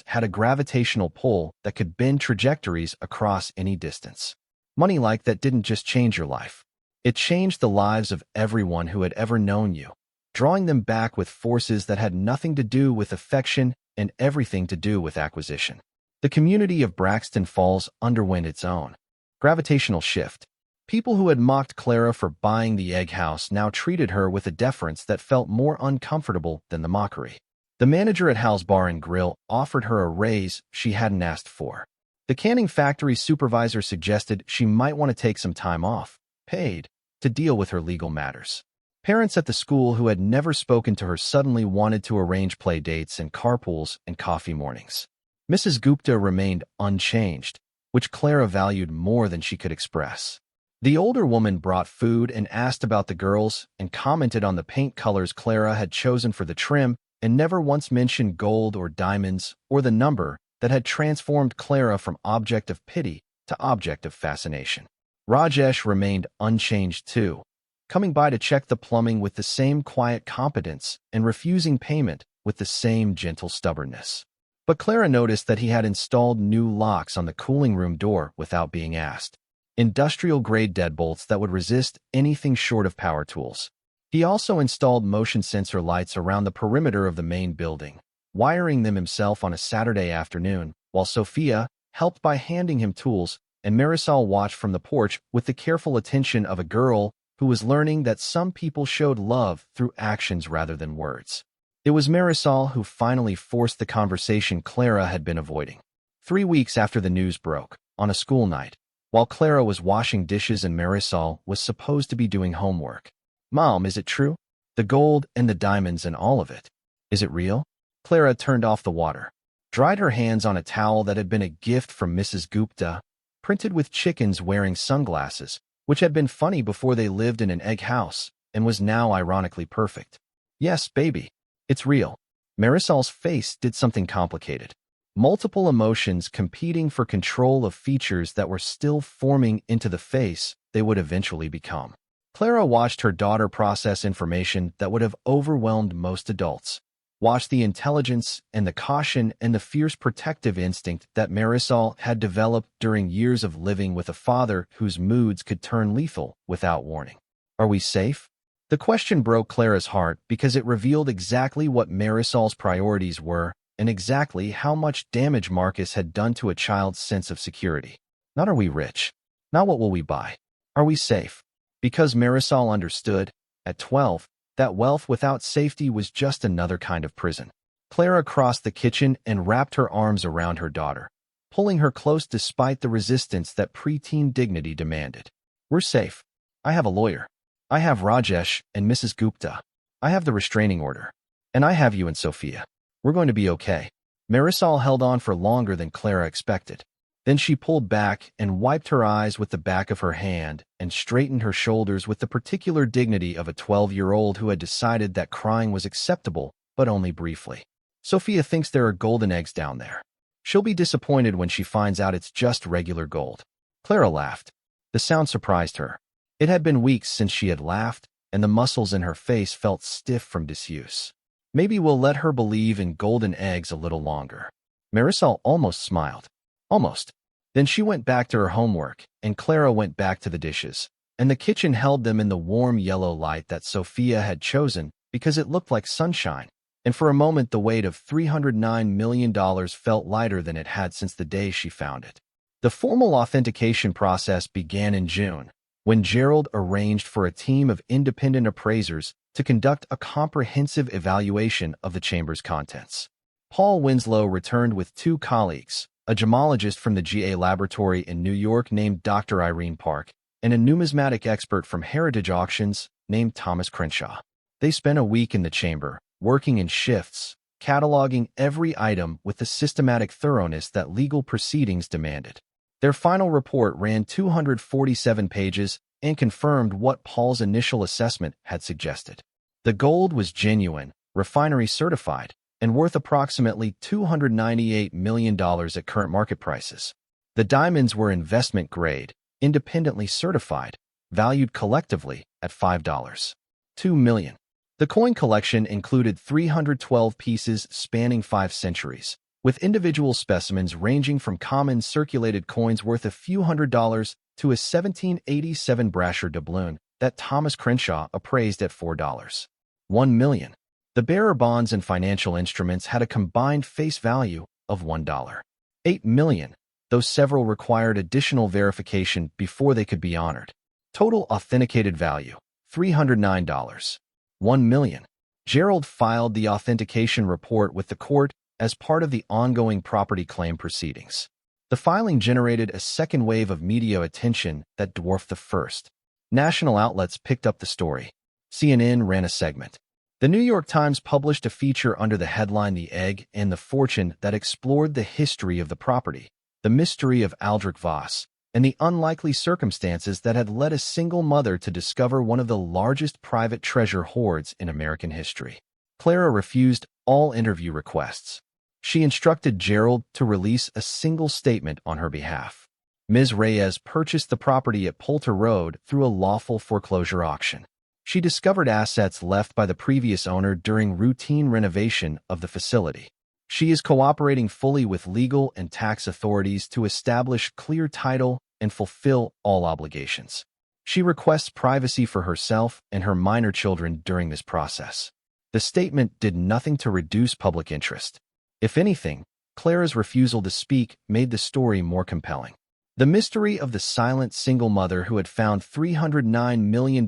had a gravitational pull that could bend trajectories across any distance. Money like that didn't just change your life. It changed the lives of everyone who had ever known you, drawing them back with forces that had nothing to do with affection and everything to do with acquisition. The community of Braxton Falls underwent its own gravitational shift. People who had mocked Clara for buying the egg house now treated her with a deference that felt more uncomfortable than the mockery. The manager at Hal's Bar and Grill offered her a raise she hadn't asked for. The canning factory supervisor suggested she might want to take some time off, paid, to deal with her legal matters. Parents at the school who had never spoken to her suddenly wanted to arrange play dates and carpools and coffee mornings. Mrs. Gupta remained unchanged, which Clara valued more than she could express. The older woman brought food and asked about the girls and commented on the paint colors Clara had chosen for the trim and never once mentioned gold or diamonds or the number that had transformed Clara from object of pity to object of fascination. Rajesh remained unchanged too, coming by to check the plumbing with the same quiet competence and refusing payment with the same gentle stubbornness. But Clara noticed that he had installed new locks on the cooling room door without being asked. Industrial-grade deadbolts that would resist anything short of power tools. He also installed motion sensor lights around the perimeter of the main building, wiring them himself on a Saturday afternoon, while Sophia, helped by handing him tools, and Marisol watched from the porch with the careful attention of a girl who was learning that some people showed love through actions rather than words. It was Marisol who finally forced the conversation Clara had been avoiding. 3 weeks after the news broke, on a school night, while Clara was washing dishes and Marisol was supposed to be doing homework. "Mom, is it true? The gold and the diamonds and all of it. Is it real?" Clara turned off the water, dried her hands on a towel that had been a gift from Mrs. Gupta, printed with chickens wearing sunglasses, which had been funny before they lived in an egg house, and was now ironically perfect. "Yes, baby. It's real." Marisol's face did something complicated. Multiple emotions competing for control of features that were still forming into the face they would eventually become. Clara watched her daughter process information that would have overwhelmed most adults. Watched the intelligence and the caution and the fierce protective instinct that Marisol had developed during years of living with a father whose moods could turn lethal without warning. "Are we safe?" The question broke Clara's heart because it revealed exactly what Marisol's priorities were and exactly how much damage Marcus had done to a child's sense of security. Not "are we rich?" Not "what will we buy?" "Are we safe?" Because Marisol understood, at 12, that wealth without safety was just another kind of prison. Clara crossed the kitchen and wrapped her arms around her daughter, pulling her close despite the resistance that preteen dignity demanded. "We're safe. I have a lawyer. I have Rajesh and Mrs. Gupta. I have the restraining order. And I have you and Sophia. We're going to be okay." Marisol held on for longer than Clara expected. Then she pulled back and wiped her eyes with the back of her hand and straightened her shoulders with the particular dignity of a 12-year-old who had decided that crying was acceptable, but only briefly. "Sophia thinks there are golden eggs down there. She'll be disappointed when she finds out it's just regular gold." Clara laughed. The sound surprised her. It had been weeks since she had laughed, and the muscles in her face felt stiff from disuse. "Maybe we'll let her believe in golden eggs a little longer." Marisol almost smiled. Almost. Then she went back to her homework, and Clara went back to the dishes, and the kitchen held them in the warm yellow light that Sophia had chosen because it looked like sunshine, and for a moment the weight of $309 million felt lighter than it had since the day she found it. The formal authentication process began in June, when Gerald arranged for a team of independent appraisers to conduct a comprehensive evaluation of the chamber's contents. Paul Winslow returned with 2 colleagues, a gemologist from the GA laboratory in New York named Dr. Irene Park, and a numismatic expert from Heritage Auctions named Thomas Crenshaw. They spent a week in the chamber, working in shifts, cataloging every item with the systematic thoroughness that legal proceedings demanded. Their final report ran 247 pages and confirmed what Paul's initial assessment had suggested. The gold was genuine, refinery certified, and worth approximately $298 million at current market prices. The diamonds were investment grade, independently certified, valued collectively at $5.2 million. The coin collection included 312 pieces spanning 5 centuries, with individual specimens ranging from common circulated coins worth a few $100s to a 1787 brasher doubloon that Thomas Crenshaw appraised at $4.1 million. The bearer bonds and financial instruments had a combined face value of $1.8 million, though several required additional verification before they could be honored. Total authenticated value, $309.1 million. Gerald filed the authentication report with the court as part of the ongoing property claim proceedings. The filing generated a second wave of media attention that dwarfed the first. National outlets picked up the story. CNN ran a segment. The New York Times published a feature under the headline "The Egg and the Fortune" that explored the history of the property, the mystery of Aldrich Voss, and the unlikely circumstances that had led a single mother to discover one of the largest private treasure hoards in American history. Clara refused all interview requests. She instructed Gerald to release a single statement on her behalf. Ms. Reyes purchased the property at Poultry Road through a lawful foreclosure auction. She discovered assets left by the previous owner during routine renovation of the facility. She is cooperating fully with legal and tax authorities to establish clear title and fulfill all obligations. She requests privacy for herself and her minor children during this process. The statement did nothing to reduce public interest. If anything, Clara's refusal to speak made the story more compelling. The mystery of the silent single mother who had found $309 million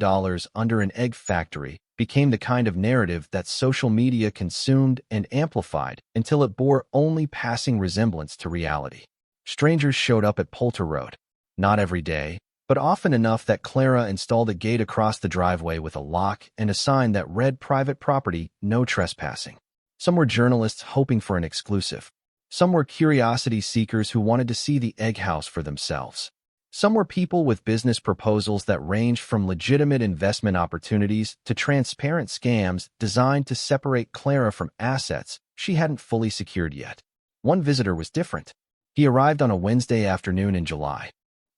under an egg factory became the kind of narrative that social media consumed and amplified until it bore only passing resemblance to reality. Strangers showed up at Poultry Road. Not every day, but often enough that Clara installed a gate across the driveway with a lock and a sign that read private property, no trespassing. Some were journalists hoping for an exclusive. Some were curiosity seekers who wanted to see the egg house for themselves. Some were people with business proposals that ranged from legitimate investment opportunities to transparent scams designed to separate Clara from assets she hadn't fully secured yet. One visitor was different. He arrived on a Wednesday afternoon in July,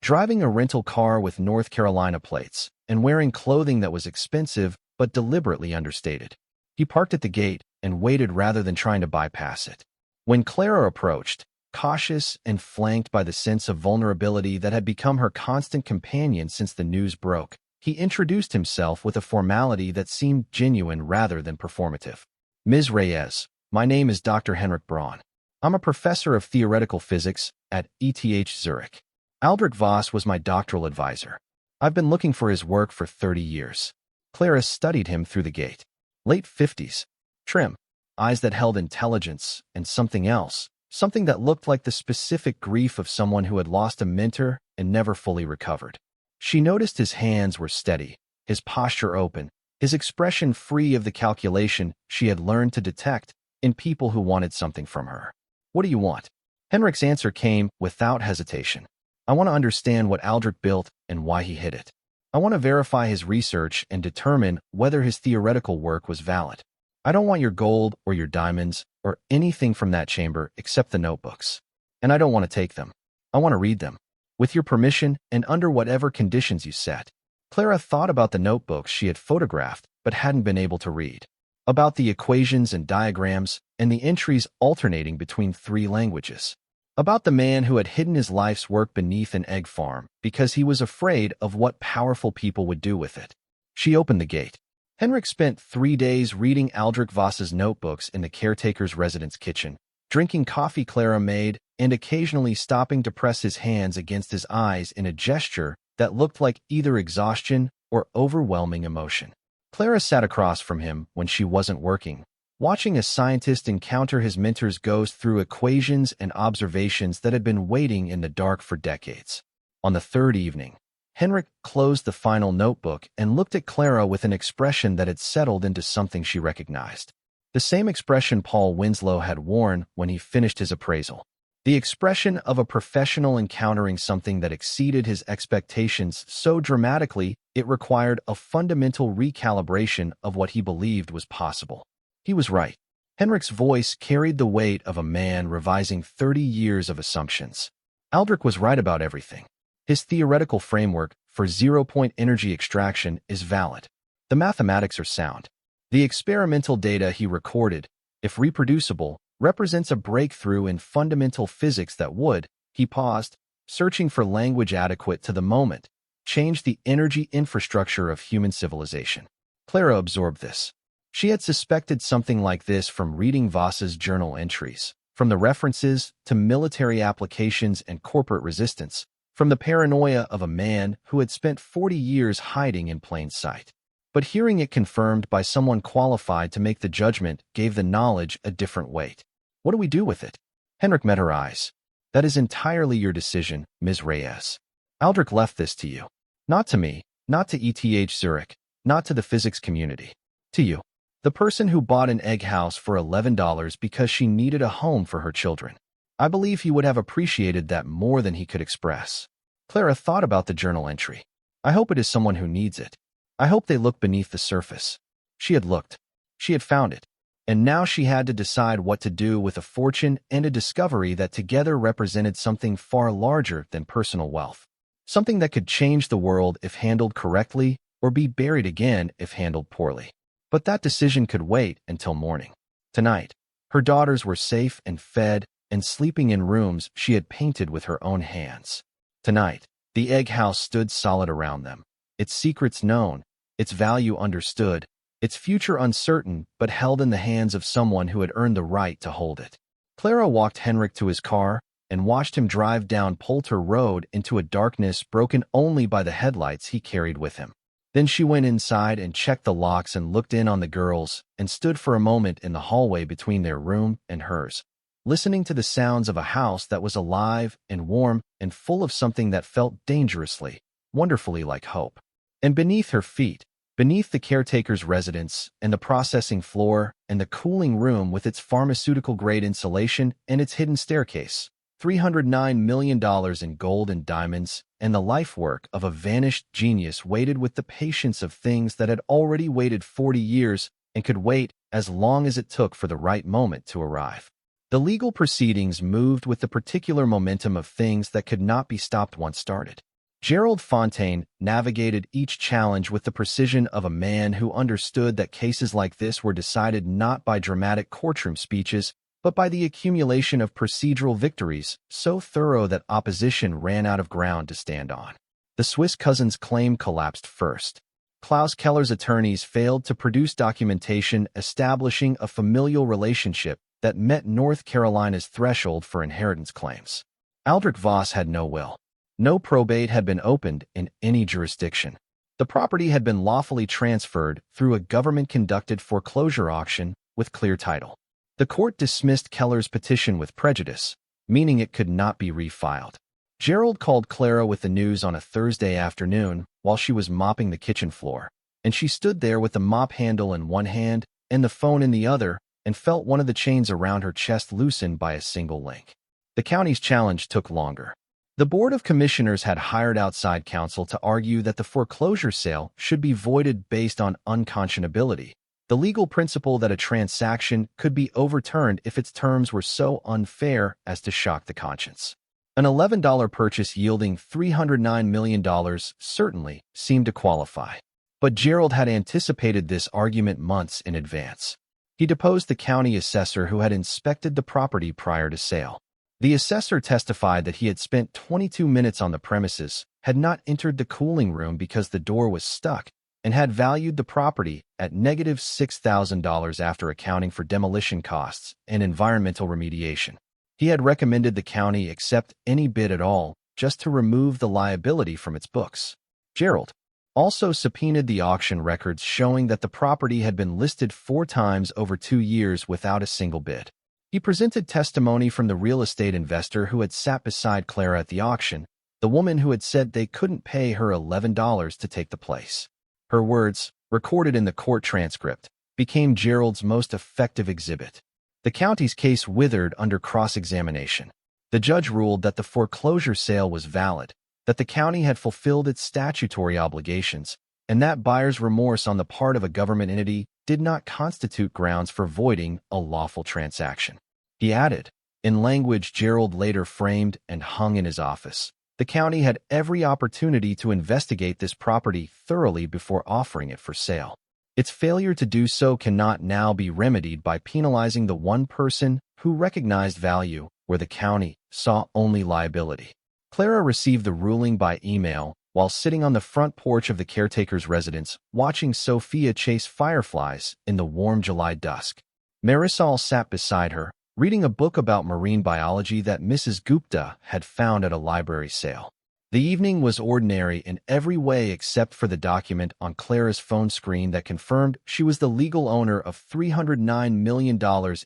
driving a rental car with North Carolina plates and wearing clothing that was expensive but deliberately understated. He parked at the gate and waited rather than trying to bypass it. When Clara approached, cautious and flanked by the sense of vulnerability that had become her constant companion since the news broke, he introduced himself with a formality that seemed genuine rather than performative. Ms. Reyes, my name is Dr. Henrik Braun. I'm a professor of theoretical physics at ETH Zurich. Aldrich Voss was my doctoral advisor. I've been looking for his work for 30 years. Clara studied him through the gate. Late 50s. Trim. Eyes that held intelligence and something else. Something that looked like the specific grief of someone who had lost a mentor and never fully recovered. She noticed his hands were steady, his posture open, his expression free of the calculation she had learned to detect in people who wanted something from her. What do you want? Henrik's answer came without hesitation. I want to understand what Aldrich built and why he hid it. I want to verify his research and determine whether his theoretical work was valid. I don't want your gold or your diamonds or anything from that chamber except the notebooks. And I don't want to take them. I want to read them. With your permission and under whatever conditions you set. Clara thought about the notebooks she had photographed but hadn't been able to read. About the equations and diagrams and the entries alternating between 3 languages. About the man who had hidden his life's work beneath an egg farm because he was afraid of what powerful people would do with it. She opened the gate. Henrik spent 3 days reading Aldrich Voss's notebooks in the caretaker's residence kitchen, drinking coffee Clara made, and occasionally stopping to press his hands against his eyes in a gesture that looked like either exhaustion or overwhelming emotion. Clara sat across from him when she wasn't working, watching a scientist encounter his mentor's ghost through equations and observations that had been waiting in the dark for decades. On the 3rd evening, Henrik closed the final notebook and looked at Clara with an expression that had settled into something she recognized. The same expression Paul Winslow had worn when he finished his appraisal. The expression of a professional encountering something that exceeded his expectations so dramatically it required a fundamental recalibration of what he believed was possible. He was right. Henrik's voice carried the weight of a man revising 30 years of assumptions. Aldrich was right about everything. His theoretical framework for zero-point energy extraction is valid. The mathematics are sound. The experimental data he recorded, if reproducible, represents a breakthrough in fundamental physics that would, he paused, searching for language adequate to the moment, change the energy infrastructure of human civilization. Clara absorbed this. She had suspected something like this from reading Voss's journal entries, from the references to military applications and corporate resistance, from the paranoia of a man who had spent 40 years hiding in plain sight. But hearing it confirmed by someone qualified to make the judgment gave the knowledge a different weight. What do we do with it? Henrik met her eyes. That is entirely your decision, Ms. Reyes. Aldrich left this to you. Not to me, not to ETH Zurich, not to the physics community. To you. The person who bought an egg house for $11 because she needed a home for her children. I believe he would have appreciated that more than he could express. Clara thought about the journal entry. I hope it is someone who needs it. I hope they look beneath the surface. She had looked. She had found it. And now she had to decide what to do with a fortune and a discovery that together represented something far larger than personal wealth. Something that could change the world if handled correctly or be buried again if handled poorly. But that decision could wait until morning. Tonight, Her daughters were safe and fed and sleeping in rooms she had painted with her own hands. Tonight, the egg house stood solid around them, its secrets known, its value understood, its future uncertain but held in the hands of someone who had earned the right to hold it. Clara walked Henrik to his car and watched him drive down Poultry Road into a darkness broken only by the headlights he carried with him. Then she went inside and checked the locks and looked in on the girls and stood for a moment in the hallway between their room and hers, listening to the sounds of a house that was alive and warm and full of something that felt dangerously, wonderfully like hope. And beneath her feet, beneath the caretaker's residence and the processing floor and the cooling room with its pharmaceutical-grade insulation and its hidden staircase, $309 million in gold and diamonds, and the life work of a vanished genius waited with the patience of things that had already waited 40 years and could wait as long as it took for the right moment to arrive. The legal proceedings moved with the particular momentum of things that could not be stopped once started. Gerald Fontaine navigated each challenge with the precision of a man who understood that cases like this were decided not by dramatic courtroom speeches, but by the accumulation of procedural victories so thorough that opposition ran out of ground to stand on. The Swiss cousin's claim collapsed first. Klaus Keller's attorneys failed to produce documentation establishing a familial relationship that met North Carolina's threshold for inheritance claims. Aldrich Voss had no will. No probate had been opened in any jurisdiction. The property had been lawfully transferred through a government-conducted foreclosure auction with clear title. The court dismissed Keller's petition with prejudice, meaning it could not be refiled. Gerald called Clara with the news on a Thursday afternoon while she was mopping the kitchen floor, and she stood there with the mop handle in one hand and the phone in the other and felt one of the chains around her chest loosened by a single link. The county's challenge took longer. The Board of Commissioners had hired outside counsel to argue that the foreclosure sale should be voided based on unconscionability, the legal principle that a transaction could be overturned if its terms were so unfair as to shock the conscience. An $11 purchase yielding $309 million certainly seemed to qualify. But Gerald had anticipated this argument months in advance. He deposed the county assessor who had inspected the property prior to sale. The assessor testified that he had spent 22 minutes on the premises, had not entered the cooling room because the door was stuck, and had valued the property at negative $6,000 after accounting for demolition costs and environmental remediation. He had recommended the county accept any bid at all just to remove the liability from its books. Gerald also subpoenaed the auction records showing that the property had been listed 4 times over 2 years without a single bid. He presented testimony from the real estate investor who had sat beside Clara at the auction, the woman who had said they couldn't pay her $11 to take the place. Her words, recorded in the court transcript, became Gerald's most effective exhibit. The county's case withered under cross-examination. The judge ruled that the foreclosure sale was valid, that the county had fulfilled its statutory obligations, and that buyer's remorse on the part of a government entity did not constitute grounds for voiding a lawful transaction. He added, in language Gerald later framed and hung in his office, the county had every opportunity to investigate this property thoroughly before offering it for sale. Its failure to do so cannot now be remedied by penalizing the one person who recognized value where the county saw only liability. Clara received the ruling by email while sitting on the front porch of the caretaker's residence, watching Sophia chase fireflies in the warm July dusk. Marisol sat beside her, reading a book about marine biology that Mrs. Gupta had found at a library sale. The evening was ordinary in every way except for the document on Clara's phone screen that confirmed she was the legal owner of $309 million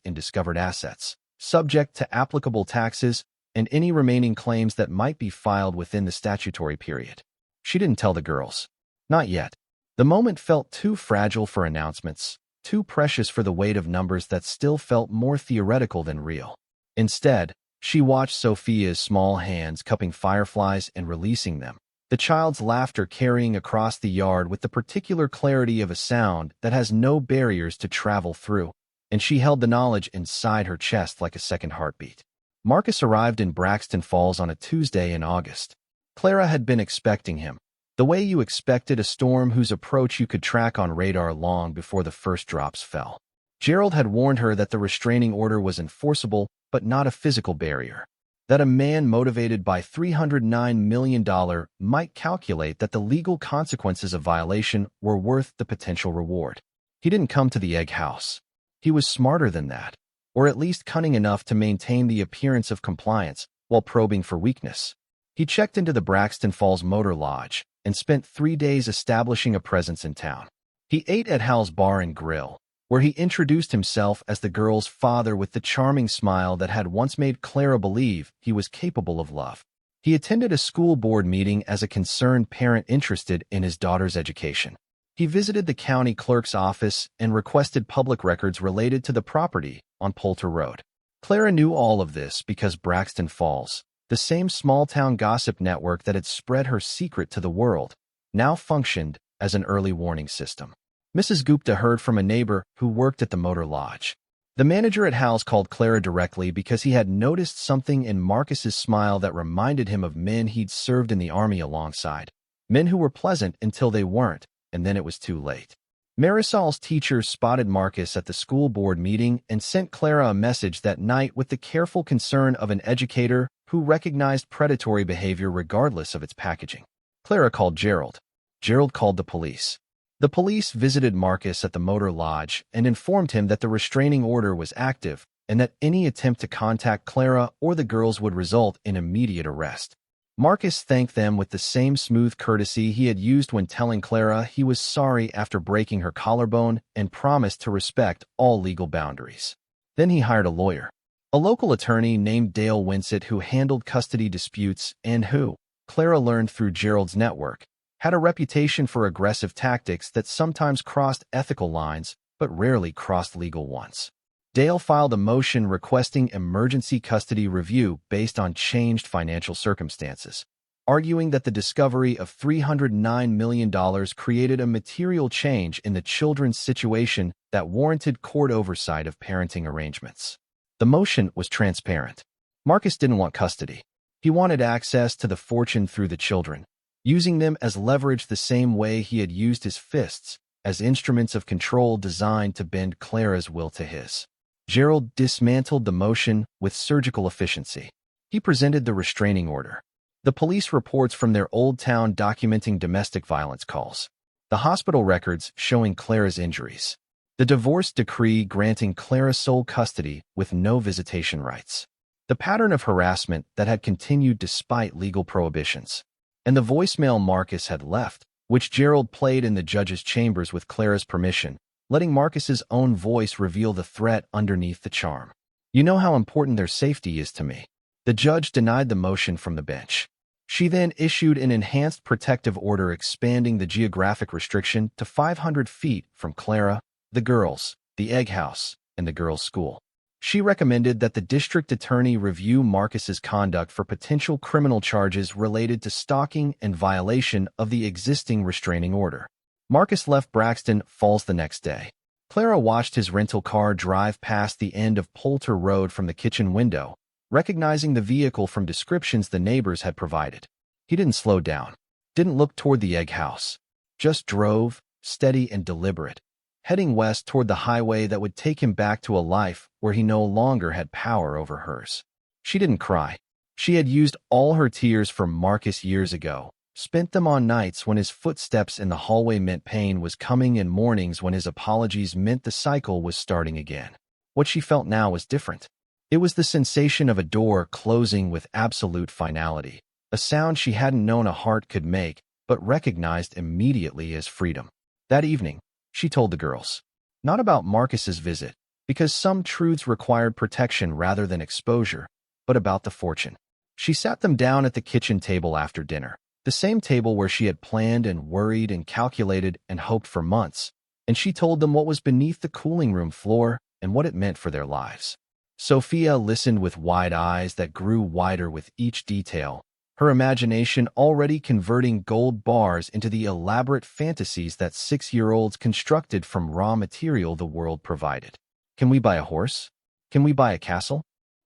in discovered assets, subject to applicable taxes and any remaining claims that might be filed within the statutory period. She didn't tell the girls. Not yet. The moment felt too fragile for announcements, too precious for the weight of numbers that still felt more theoretical than real. Instead, she watched Sophia's small hands cupping fireflies and releasing them, the child's laughter carrying across the yard with the particular clarity of a sound that has no barriers to travel through, and she held the knowledge inside her chest like a second heartbeat. Marcus arrived in Braxton Falls on a Tuesday in August. Clara had been expecting him, the way you expected a storm whose approach you could track on radar long before the first drops fell. Gerald had warned her that the restraining order was enforceable, but not a physical barrier. That a man motivated by $309 million might calculate that the legal consequences of violation were worth the potential reward. He didn't come to the egg house. He was smarter than that, or at least cunning enough to maintain the appearance of compliance while probing for weakness. He checked into the Braxton Falls Motor Lodge and spent 3 days establishing a presence in town. He ate at Hal's Bar and Grill, where he introduced himself as the girl's father with the charming smile that had once made Clara believe he was capable of love. He attended a school board meeting as a concerned parent interested in his daughter's education. He visited the county clerk's office and requested public records related to the property on Poultry Road. Clara knew all of this because Braxton Falls, the same small-town gossip network that had spread her secret to the world, now functioned as an early warning system. Mrs. Gupta heard from a neighbor who worked at the motor lodge. The manager at Hal's called Clara directly because he had noticed something in Marcus's smile that reminded him of men he'd served in the army alongside. Men who were pleasant until they weren't, and then it was too late. Marisol's teacher spotted Marcus at the school board meeting and sent Clara a message that night with the careful concern of an educator who recognized predatory behavior regardless of its packaging. Clara called Gerald. Gerald called the police. The police visited Marcus at the motor lodge and informed him that the restraining order was active and that any attempt to contact Clara or the girls would result in immediate arrest. Marcus thanked them with the same smooth courtesy he had used when telling Clara he was sorry after breaking her collarbone and promised to respect all legal boundaries. Then he hired a lawyer, a local attorney named Dale Winsett who handled custody disputes and who, Clara learned through Gerald's network, had a reputation for aggressive tactics that sometimes crossed ethical lines but rarely crossed legal ones. Dale filed a motion requesting emergency custody review based on changed financial circumstances, arguing that the discovery of $309 million created a material change in the children's situation that warranted court oversight of parenting arrangements. The motion was transparent. Marcus didn't want custody. He wanted access to the fortune through the children, using them as leverage the same way he had used his fists, as instruments of control designed to bend Clara's will to his. Gerald dismantled the motion with surgical efficiency. He presented the restraining order, the police reports from their old town documenting domestic violence calls, the hospital records showing Clara's injuries, the divorce decree granting Clara sole custody with no visitation rights, the pattern of harassment that had continued despite legal prohibitions, and the voicemail Marcus had left, which Gerald played in the judge's chambers with Clara's permission, letting Marcus's own voice reveal the threat underneath the charm. You know how important their safety is to me. The judge denied the motion from the bench. She then issued an enhanced protective order expanding the geographic restriction to 500 feet from Clara, the girls, the egg house, and the girls' school. She recommended that the district attorney review Marcus's conduct for potential criminal charges related to stalking and violation of the existing restraining order. Marcus left Braxton Falls the next day. Clara watched his rental car drive past the end of Poultry Road from the kitchen window, recognizing the vehicle from descriptions the neighbors had provided. He didn't slow down, didn't look toward the egg house, just drove, steady and deliberate, heading west toward the highway that would take him back to a life where he no longer had power over hers. She didn't cry. She had used all her tears for Marcus years ago, spent them on nights when his footsteps in the hallway meant pain was coming and mornings when his apologies meant the cycle was starting again. What she felt now was different. It was the sensation of a door closing with absolute finality, a sound she hadn't known a heart could make, but recognized immediately as freedom. That evening, she told the girls, not about Marcus's visit, because some truths required protection rather than exposure, but about the fortune. She sat them down at the kitchen table after dinner, the same table where she had planned and worried and calculated and hoped for months, and she told them what was beneath the cooling room floor and what it meant for their lives. Sophia listened with wide eyes that grew wider with each detail, her imagination already converting gold bars into the elaborate fantasies that 6-year-olds constructed from raw material the world provided. Can we buy a horse? Can we buy a castle?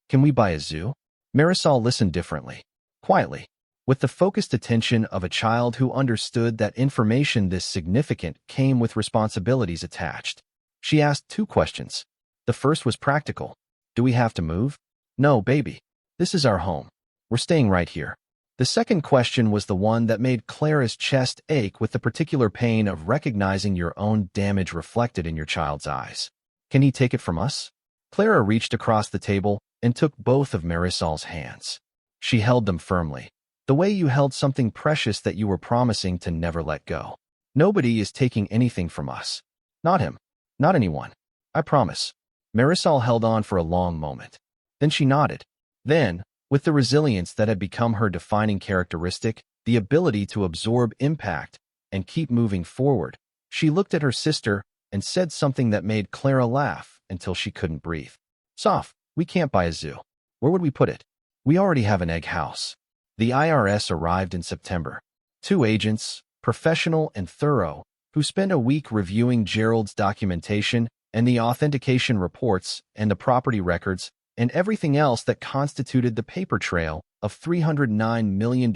Can we buy a zoo? Marisol listened differently, quietly, with the focused attention of a child who understood that information this significant came with responsibilities attached. She asked 2 questions. The first was practical. Do we have to move? No, baby. This is our home. We're staying right here. The second question was the one that made Clara's chest ache with the particular pain of recognizing your own damage reflected in your child's eyes. Can he take it from us? Clara reached across the table and took both of Marisol's hands. She held them firmly, the way you held something precious that you were promising to never let go. Nobody is taking anything from us. Not him. Not anyone. I promise. Marisol held on for a long moment. Then she nodded. Then, with the resilience that had become her defining characteristic, the ability to absorb impact and keep moving forward, she looked at her sister and said something that made Clara laugh until she couldn't breathe. Soph, we can't buy a zoo. Where would we put it? We already have an egg house. The IRS arrived in September. 2 agents, professional and thorough, who spent a week reviewing Gerald's documentation and the authentication reports and the property records and everything else that constituted the paper trail of $309 million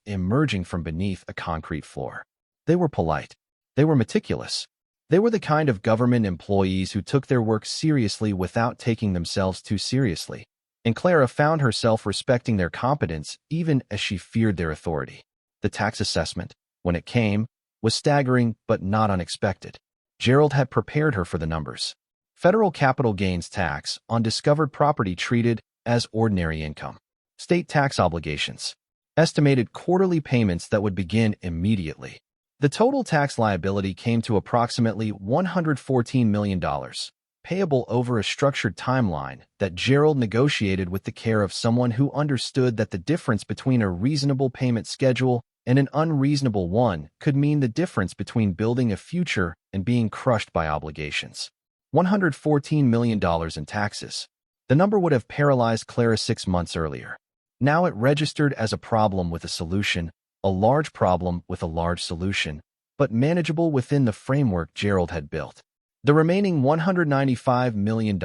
emerging from beneath a concrete floor. They were polite. They were meticulous. They were the kind of government employees who took their work seriously without taking themselves too seriously, and Clara found herself respecting their competence even as she feared their authority. The tax assessment, when it came, was staggering but not unexpected. Gerald had prepared her for the numbers. Federal capital gains tax on discovered property treated as ordinary income. State tax obligations. Estimated quarterly payments that would begin immediately. The total tax liability came to approximately $114 million, payable over a structured timeline that Gerald negotiated with the care of someone who understood that the difference between a reasonable payment schedule and an unreasonable one could mean the difference between building a future and being crushed by obligations. $114 million in taxes. The number would have paralyzed Clara 6 months earlier. Now it registered as a problem with a solution, a large problem with a large solution, but manageable within the framework Gerald had built. The remaining $195 million,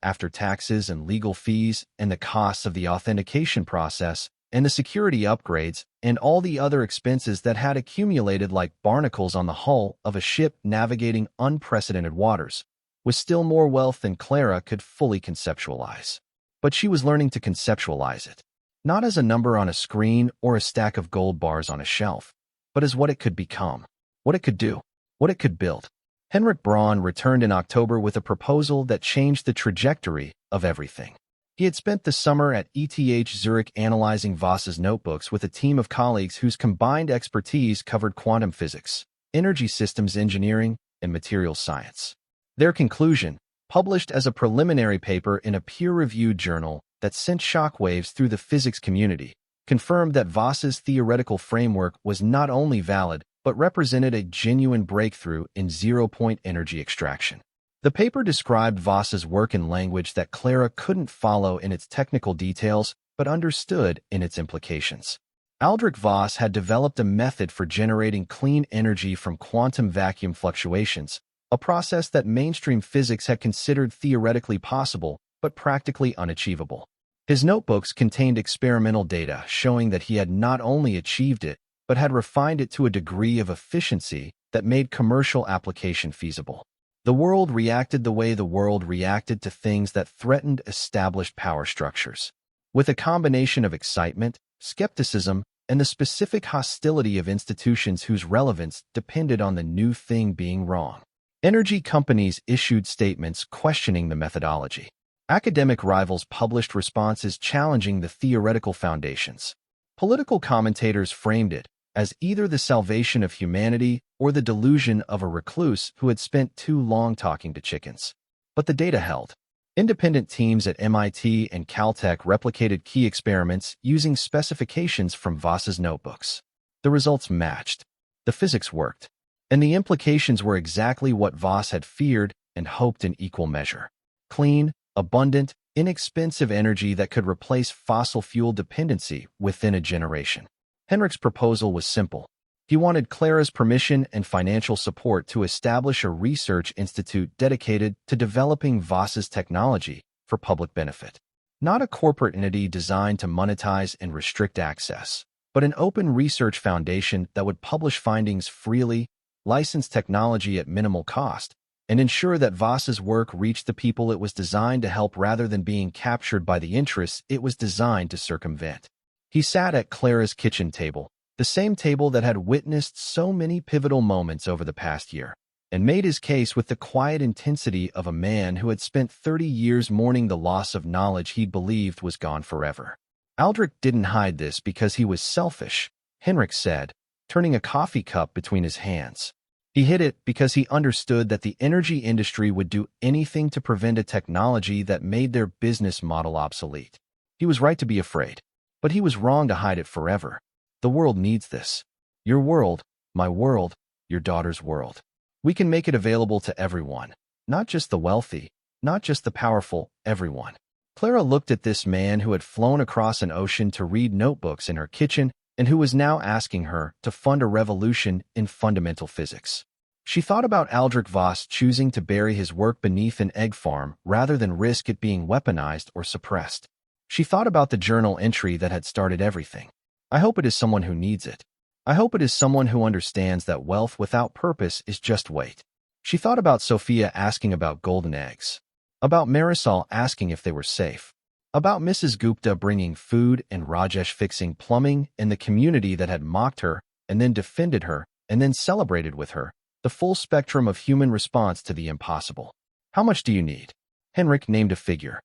after taxes and legal fees and the costs of the authentication process and the security upgrades and all the other expenses that had accumulated like barnacles on the hull of a ship navigating unprecedented waters, was still more wealth than Clara could fully conceptualize. But she was learning to conceptualize it, not as a number on a screen or a stack of gold bars on a shelf, but as what it could become, what it could do, what it could build. Henrik Braun returned in October with a proposal that changed the trajectory of everything. He had spent the summer at ETH Zurich analyzing Voss's notebooks with a team of colleagues whose combined expertise covered quantum physics, energy systems engineering, and materials science. Their conclusion, published as a preliminary paper in a peer-reviewed journal that sent shockwaves through the physics community, confirmed that Voss's theoretical framework was not only valid but represented a genuine breakthrough in zero-point energy extraction. The paper described Voss's work in language that Clara couldn't follow in its technical details but understood in its implications. Aldrich Voss had developed a method for generating clean energy from quantum vacuum fluctuations, a process that mainstream physics had considered theoretically possible but practically unachievable. His notebooks contained experimental data showing that he had not only achieved it, but had refined it to a degree of efficiency that made commercial application feasible. The world reacted the way the world reacted to things that threatened established power structures. With a combination of excitement, skepticism, and the specific hostility of institutions whose relevance depended on the new thing being wrong. Energy companies issued statements questioning the methodology. Academic rivals published responses challenging the theoretical foundations. Political commentators framed it as either the salvation of humanity or the delusion of a recluse who had spent too long talking to chickens. But the data held. Independent teams at MIT and Caltech replicated key experiments using specifications from Voss's notebooks. The results matched. The physics worked. And the implications were exactly what Voss had feared and hoped in equal measure. Clean, abundant, inexpensive energy that could replace fossil fuel dependency within a generation. Henrik's proposal was simple. He wanted Clara's permission and financial support to establish a research institute dedicated to developing Voss's technology for public benefit. Not a corporate entity designed to monetize and restrict access, but an open research foundation that would publish findings freely, license technology at minimal cost, and ensure that Voss's work reached the people it was designed to help rather than being captured by the interests it was designed to circumvent. He sat at Clara's kitchen table, the same table that had witnessed so many pivotal moments over the past year, and made his case with the quiet intensity of a man who had spent 30 years mourning the loss of knowledge he believed was gone forever. Aldrich didn't hide this because he was selfish, Henrik said, turning a coffee cup between his hands. He hid it because he understood that the energy industry would do anything to prevent a technology that made their business model obsolete. He was right to be afraid, but he was wrong to hide it forever. The world needs this. Your world, my world, your daughter's world. We can make it available to everyone, not just the wealthy, not just the powerful, everyone. Clara looked at this man who had flown across an ocean to read notebooks in her kitchen and who was now asking her to fund a revolution in fundamental physics. She thought about Aldrich Voss choosing to bury his work beneath an egg farm rather than risk it being weaponized or suppressed. She thought about the journal entry that had started everything. I hope it is someone who needs it. I hope it is someone who understands that wealth without purpose is just weight. She thought about Sophia asking about golden eggs, about Marisol asking if they were safe, about Mrs. Gupta bringing food and Rajesh fixing plumbing and the community that had mocked her and then defended her and then celebrated with her, the full spectrum of human response to the impossible. How much do you need? Henrik named a figure.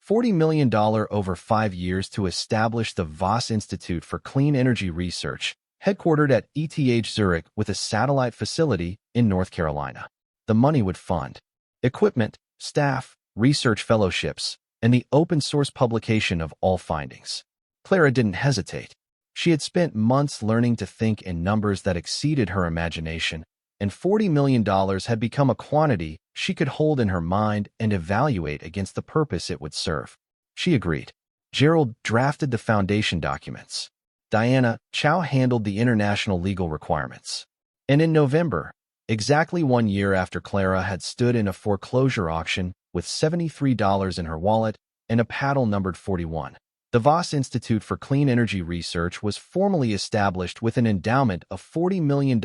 $40 million over 5 years to establish the Voss Institute for Clean Energy Research, headquartered at ETH Zurich with a satellite facility in North Carolina. The money would fund equipment, staff, research fellowships, and the open-source publication of all findings. Clara didn't hesitate. She had spent months learning to think in numbers that exceeded her imagination, and $40 million had become a quantity she could hold in her mind and evaluate against the purpose it would serve. She agreed. Gerald drafted the foundation documents. Diana Chow handled the international legal requirements. And in November, exactly 1 year after Clara had stood in a foreclosure auction with $73 in her wallet and a paddle numbered 41, the Voss Institute for Clean Energy Research was formally established with an endowment of $40 million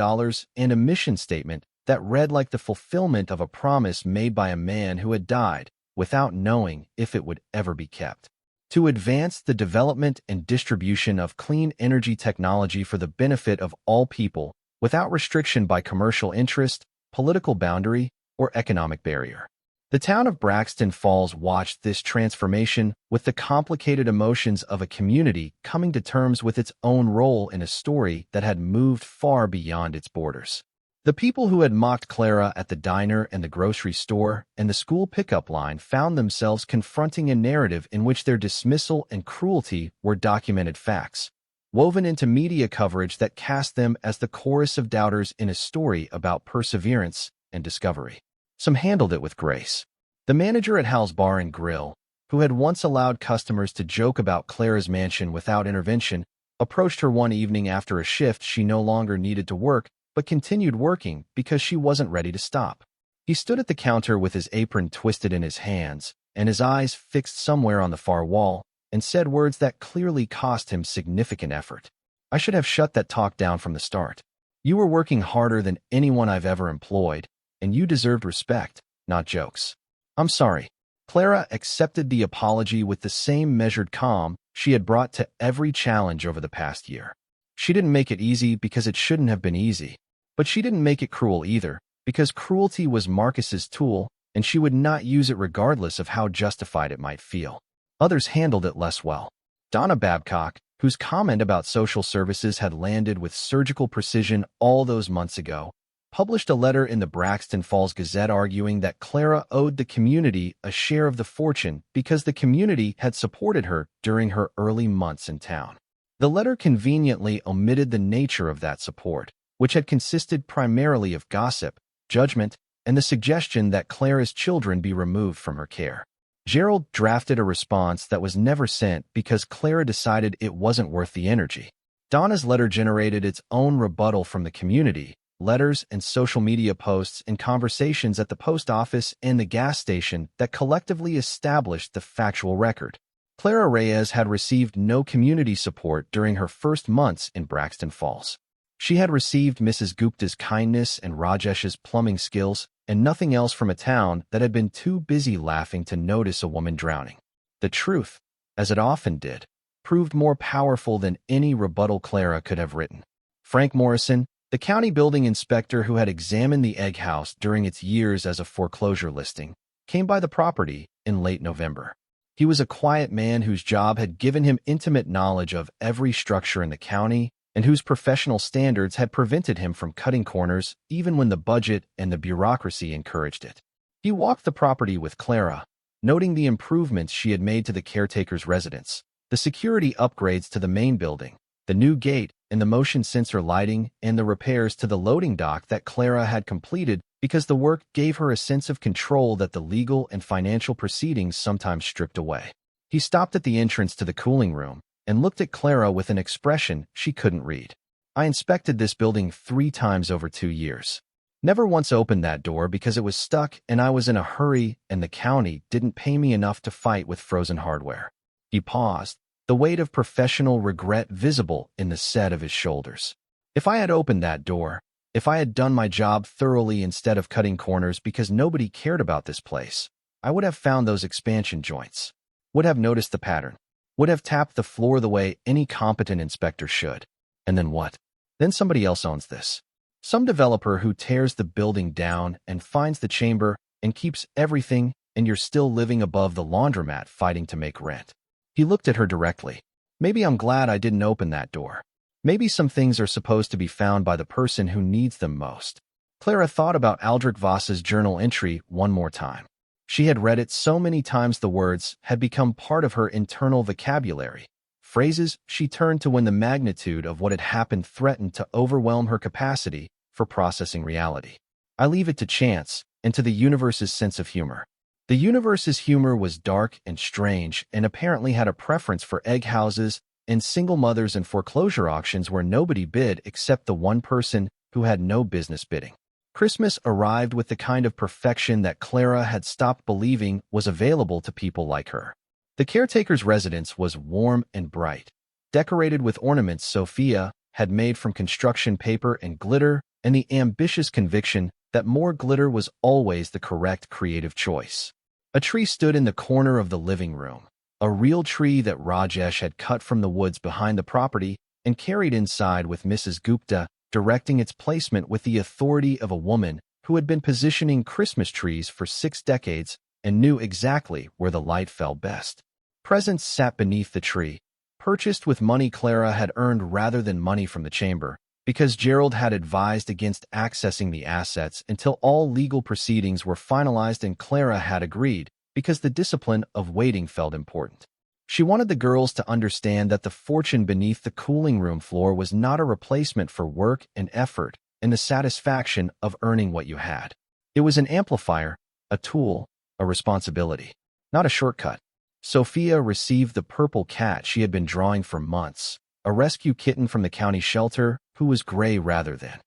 and a mission statement that read like the fulfillment of a promise made by a man who had died without knowing if it would ever be kept. To advance the development and distribution of clean energy technology for the benefit of all people without restriction by commercial interest, political boundary, or economic barrier. The town of Braxton Falls watched this transformation with the complicated emotions of a community coming to terms with its own role in a story that had moved far beyond its borders. The people who had mocked Clara at the diner and the grocery store and the school pickup line found themselves confronting a narrative in which their dismissal and cruelty were documented facts, woven into media coverage that cast them as the chorus of doubters in a story about perseverance and discovery. Some handled it with grace. The manager at Hal's Bar and Grill, who had once allowed customers to joke about Clara's mansion without intervention, approached her one evening after a shift she no longer needed to work but continued working because she wasn't ready to stop. He stood at the counter with his apron twisted in his hands and his eyes fixed somewhere on the far wall and said words that clearly cost him significant effort. I should have shut that talk down from the start. You were working harder than anyone I've ever employed, and you deserved respect, not jokes. I'm sorry. Clara accepted the apology with the same measured calm she had brought to every challenge over the past year. She didn't make it easy because it shouldn't have been easy. But she didn't make it cruel either, because cruelty was Marcus's tool, and she would not use it regardless of how justified it might feel. Others handled it less well. Donna Babcock, whose comment about social services had landed with surgical precision all those months ago, published a letter in the Braxton Falls Gazette arguing that Clara owed the community a share of the fortune because the community had supported her during her early months in town. The letter conveniently omitted the nature of that support, which had consisted primarily of gossip, judgment, and the suggestion that Clara's children be removed from her care. Gerald drafted a response that was never sent because Clara decided it wasn't worth the energy. Donna's letter generated its own rebuttal from the community, letters and social media posts and conversations at the post office and the gas station that collectively established the factual record. Clara Reyes had received no community support during her first months in Braxton Falls. She had received Mrs. Gupta's kindness and Rajesh's plumbing skills and nothing else from a town that had been too busy laughing to notice a woman drowning. The truth, as it often did, proved more powerful than any rebuttal Clara could have written. Frank Morrison, the county building inspector who had examined the egg house during its years as a foreclosure listing, came by the property in late November. He was a quiet man whose job had given him intimate knowledge of every structure in the county and whose professional standards had prevented him from cutting corners even when the budget and the bureaucracy encouraged it. He walked the property with Clara, noting the improvements she had made to the caretaker's residence, the security upgrades to the main building, the new gate and the motion sensor lighting, and the repairs to the loading dock that Clara had completed because the work gave her a sense of control that the legal and financial proceedings sometimes stripped away. He stopped at the entrance to the cooling room and looked at Clara with an expression she couldn't read. I inspected this building 3 times over 2 years. Never once opened that door because it was stuck and I was in a hurry and the county didn't pay me enough to fight with frozen hardware. He paused, the weight of professional regret visible in the set of his shoulders. If I had opened that door, if I had done my job thoroughly instead of cutting corners because nobody cared about this place, I would have found those expansion joints, would have noticed the pattern, would have tapped the floor the way any competent inspector should. And then what? Then somebody else owns this. Some developer who tears the building down and finds the chamber and keeps everything, and you're still living above the laundromat fighting to make rent. He looked at her directly. Maybe I'm glad I didn't open that door. Maybe some things are supposed to be found by the person who needs them most. Clara thought about Aldrich Voss's journal entry one more time. She had read it so many times the words had become part of her internal vocabulary, phrases she turned to when the magnitude of what had happened threatened to overwhelm her capacity for processing reality. I leave it to chance and to the universe's sense of humor. The universe's humor was dark and strange and apparently had a preference for egg houses and single mothers and foreclosure auctions where nobody bid except the one person who had no business bidding. Christmas arrived with the kind of perfection that Clara had stopped believing was available to people like her. The caretaker's residence was warm and bright, decorated with ornaments Sophia had made from construction paper and glitter, and the ambitious conviction that more glitter was always the correct creative choice. A tree stood in the corner of the living room, a real tree that Rajesh had cut from the woods behind the property and carried inside with Mrs. Gupta directing its placement with the authority of a woman who had been positioning Christmas trees for 6 decades and knew exactly where the light fell best. Presents sat beneath the tree, purchased with money Clara had earned rather than money from the chamber, because Gerald had advised against accessing the assets until all legal proceedings were finalized and Clara had agreed because the discipline of waiting felt important. She wanted the girls to understand that the fortune beneath the cooling room floor was not a replacement for work and effort and the satisfaction of earning what you had. It was an amplifier, a tool, a responsibility, not a shortcut. Sophia received the purple cat she had been drawing for months, a rescue kitten from the county shelter who was gray rather than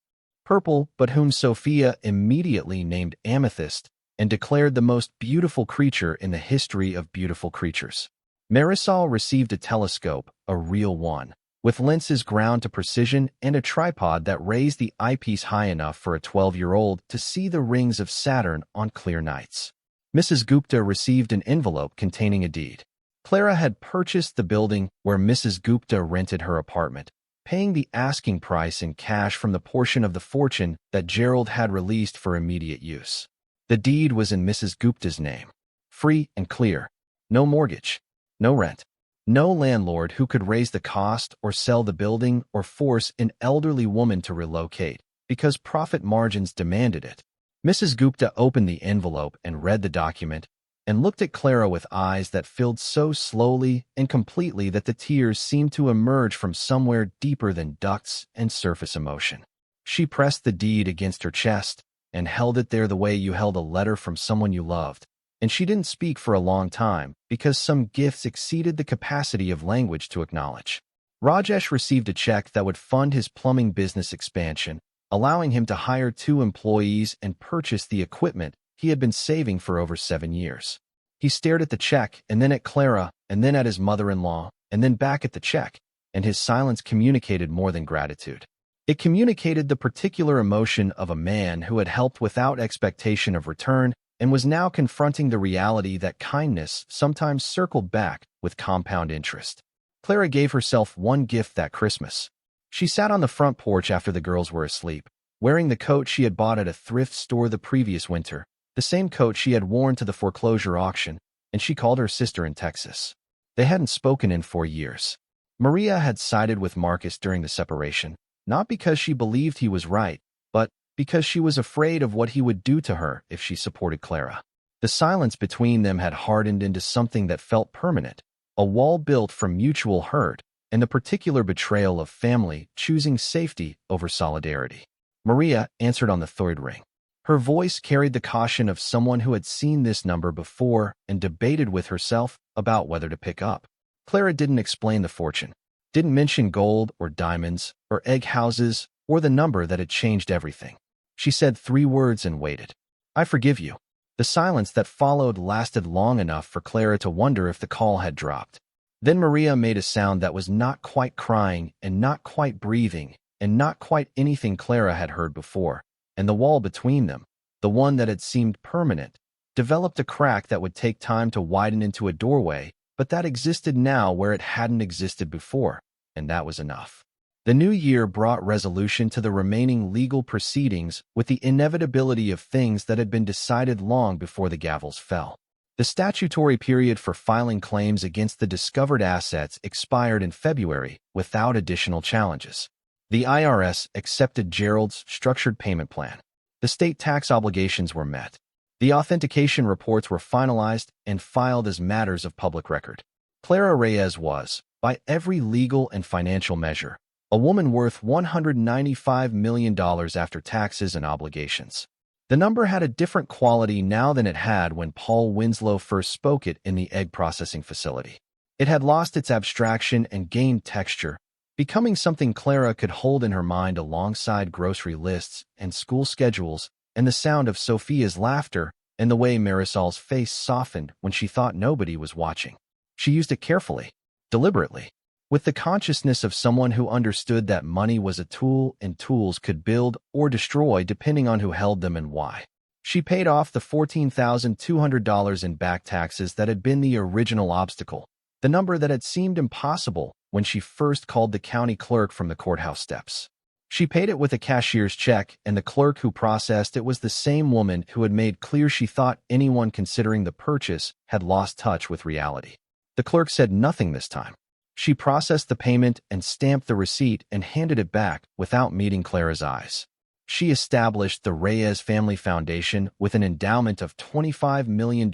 purple, but whom Sophia immediately named Amethyst and declared the most beautiful creature in the history of beautiful creatures. Marisol received a telescope, a real one, with lenses ground to precision and a tripod that raised the eyepiece high enough for a 12-year-old to see the rings of Saturn on clear nights. Mrs. Gupta received an envelope containing a deed. Clara had purchased the building where Mrs. Gupta rented her apartment, paying the asking price in cash from the portion of the fortune that Gerald had released for immediate use. The deed was in Mrs. Gupta's name, free and clear, no mortgage, no rent, no landlord who could raise the cost or sell the building or force an elderly woman to relocate because profit margins demanded it. Mrs. Gupta opened the envelope and read the document and looked at Clara with eyes that filled so slowly and completely that the tears seemed to emerge from somewhere deeper than ducts and surface emotion. She pressed the deed against her chest and held it there the way you held a letter from someone you loved, and she didn't speak for a long time because some gifts exceeded the capacity of language to acknowledge. Rajesh received a check that would fund his plumbing business expansion, allowing him to hire 2 employees and purchase the equipment he had been saving for over 7 years. He stared at the check and then at Clara and then at his mother-in-law and then back at the check, and his silence communicated more than gratitude. It communicated the particular emotion of a man who had helped without expectation of return and was now confronting the reality that kindness sometimes circled back with compound interest. Clara gave herself one gift that Christmas. She sat on the front porch after the girls were asleep, wearing the coat she had bought at a thrift store the previous winter, the same coat she had worn to the foreclosure auction, and she called her sister in Texas. They hadn't spoken in 4 years. Maria had sided with Marcus during the separation, not because she believed he was right, but because she was afraid of what he would do to her if she supported Clara. The silence between them had hardened into something that felt permanent, a wall built from mutual hurt and the particular betrayal of family choosing safety over solidarity. Maria answered on the third ring. Her voice carried the caution of someone who had seen this number before and debated with herself about whether to pick up. Clara didn't explain the fortune, didn't mention gold or diamonds or egg houses or the number that had changed everything. She said 3 words and waited. "I forgive you." The silence that followed lasted long enough for Clara to wonder if the call had dropped. Then Maria made a sound that was not quite crying and not quite breathing and not quite anything Clara had heard before, and the wall between them, the one that had seemed permanent, developed a crack that would take time to widen into a doorway, but that existed now where it hadn't existed before, and that was enough. The new year brought resolution to the remaining legal proceedings with the inevitability of things that had been decided long before the gavels fell. The statutory period for filing claims against the discovered assets expired in February without additional challenges. The IRS accepted Gerald's structured payment plan. The state tax obligations were met. The authentication reports were finalized and filed as matters of public record. Clara Reyes was, by every legal and financial measure, a woman worth $195 million after taxes and obligations. The number had a different quality now than it had when Paul Winslow first spoke it in the egg processing facility. It had lost its abstraction and gained texture, becoming something Clara could hold in her mind alongside grocery lists and school schedules and the sound of Sophia's laughter and the way Marisol's face softened when she thought nobody was watching. She used it carefully, deliberately, with the consciousness of someone who understood that money was a tool and tools could build or destroy depending on who held them and why. She paid off the $14,200 in back taxes that had been the original obstacle, the number that had seemed impossible when she first called the county clerk from the courthouse steps. She paid it with a cashier's check, and the clerk who processed it was the same woman who had made clear she thought anyone considering the purchase had lost touch with reality. The clerk said nothing this time. She processed the payment and stamped the receipt and handed it back without meeting Clara's eyes. She established the Reyes Family Foundation with an endowment of $25 million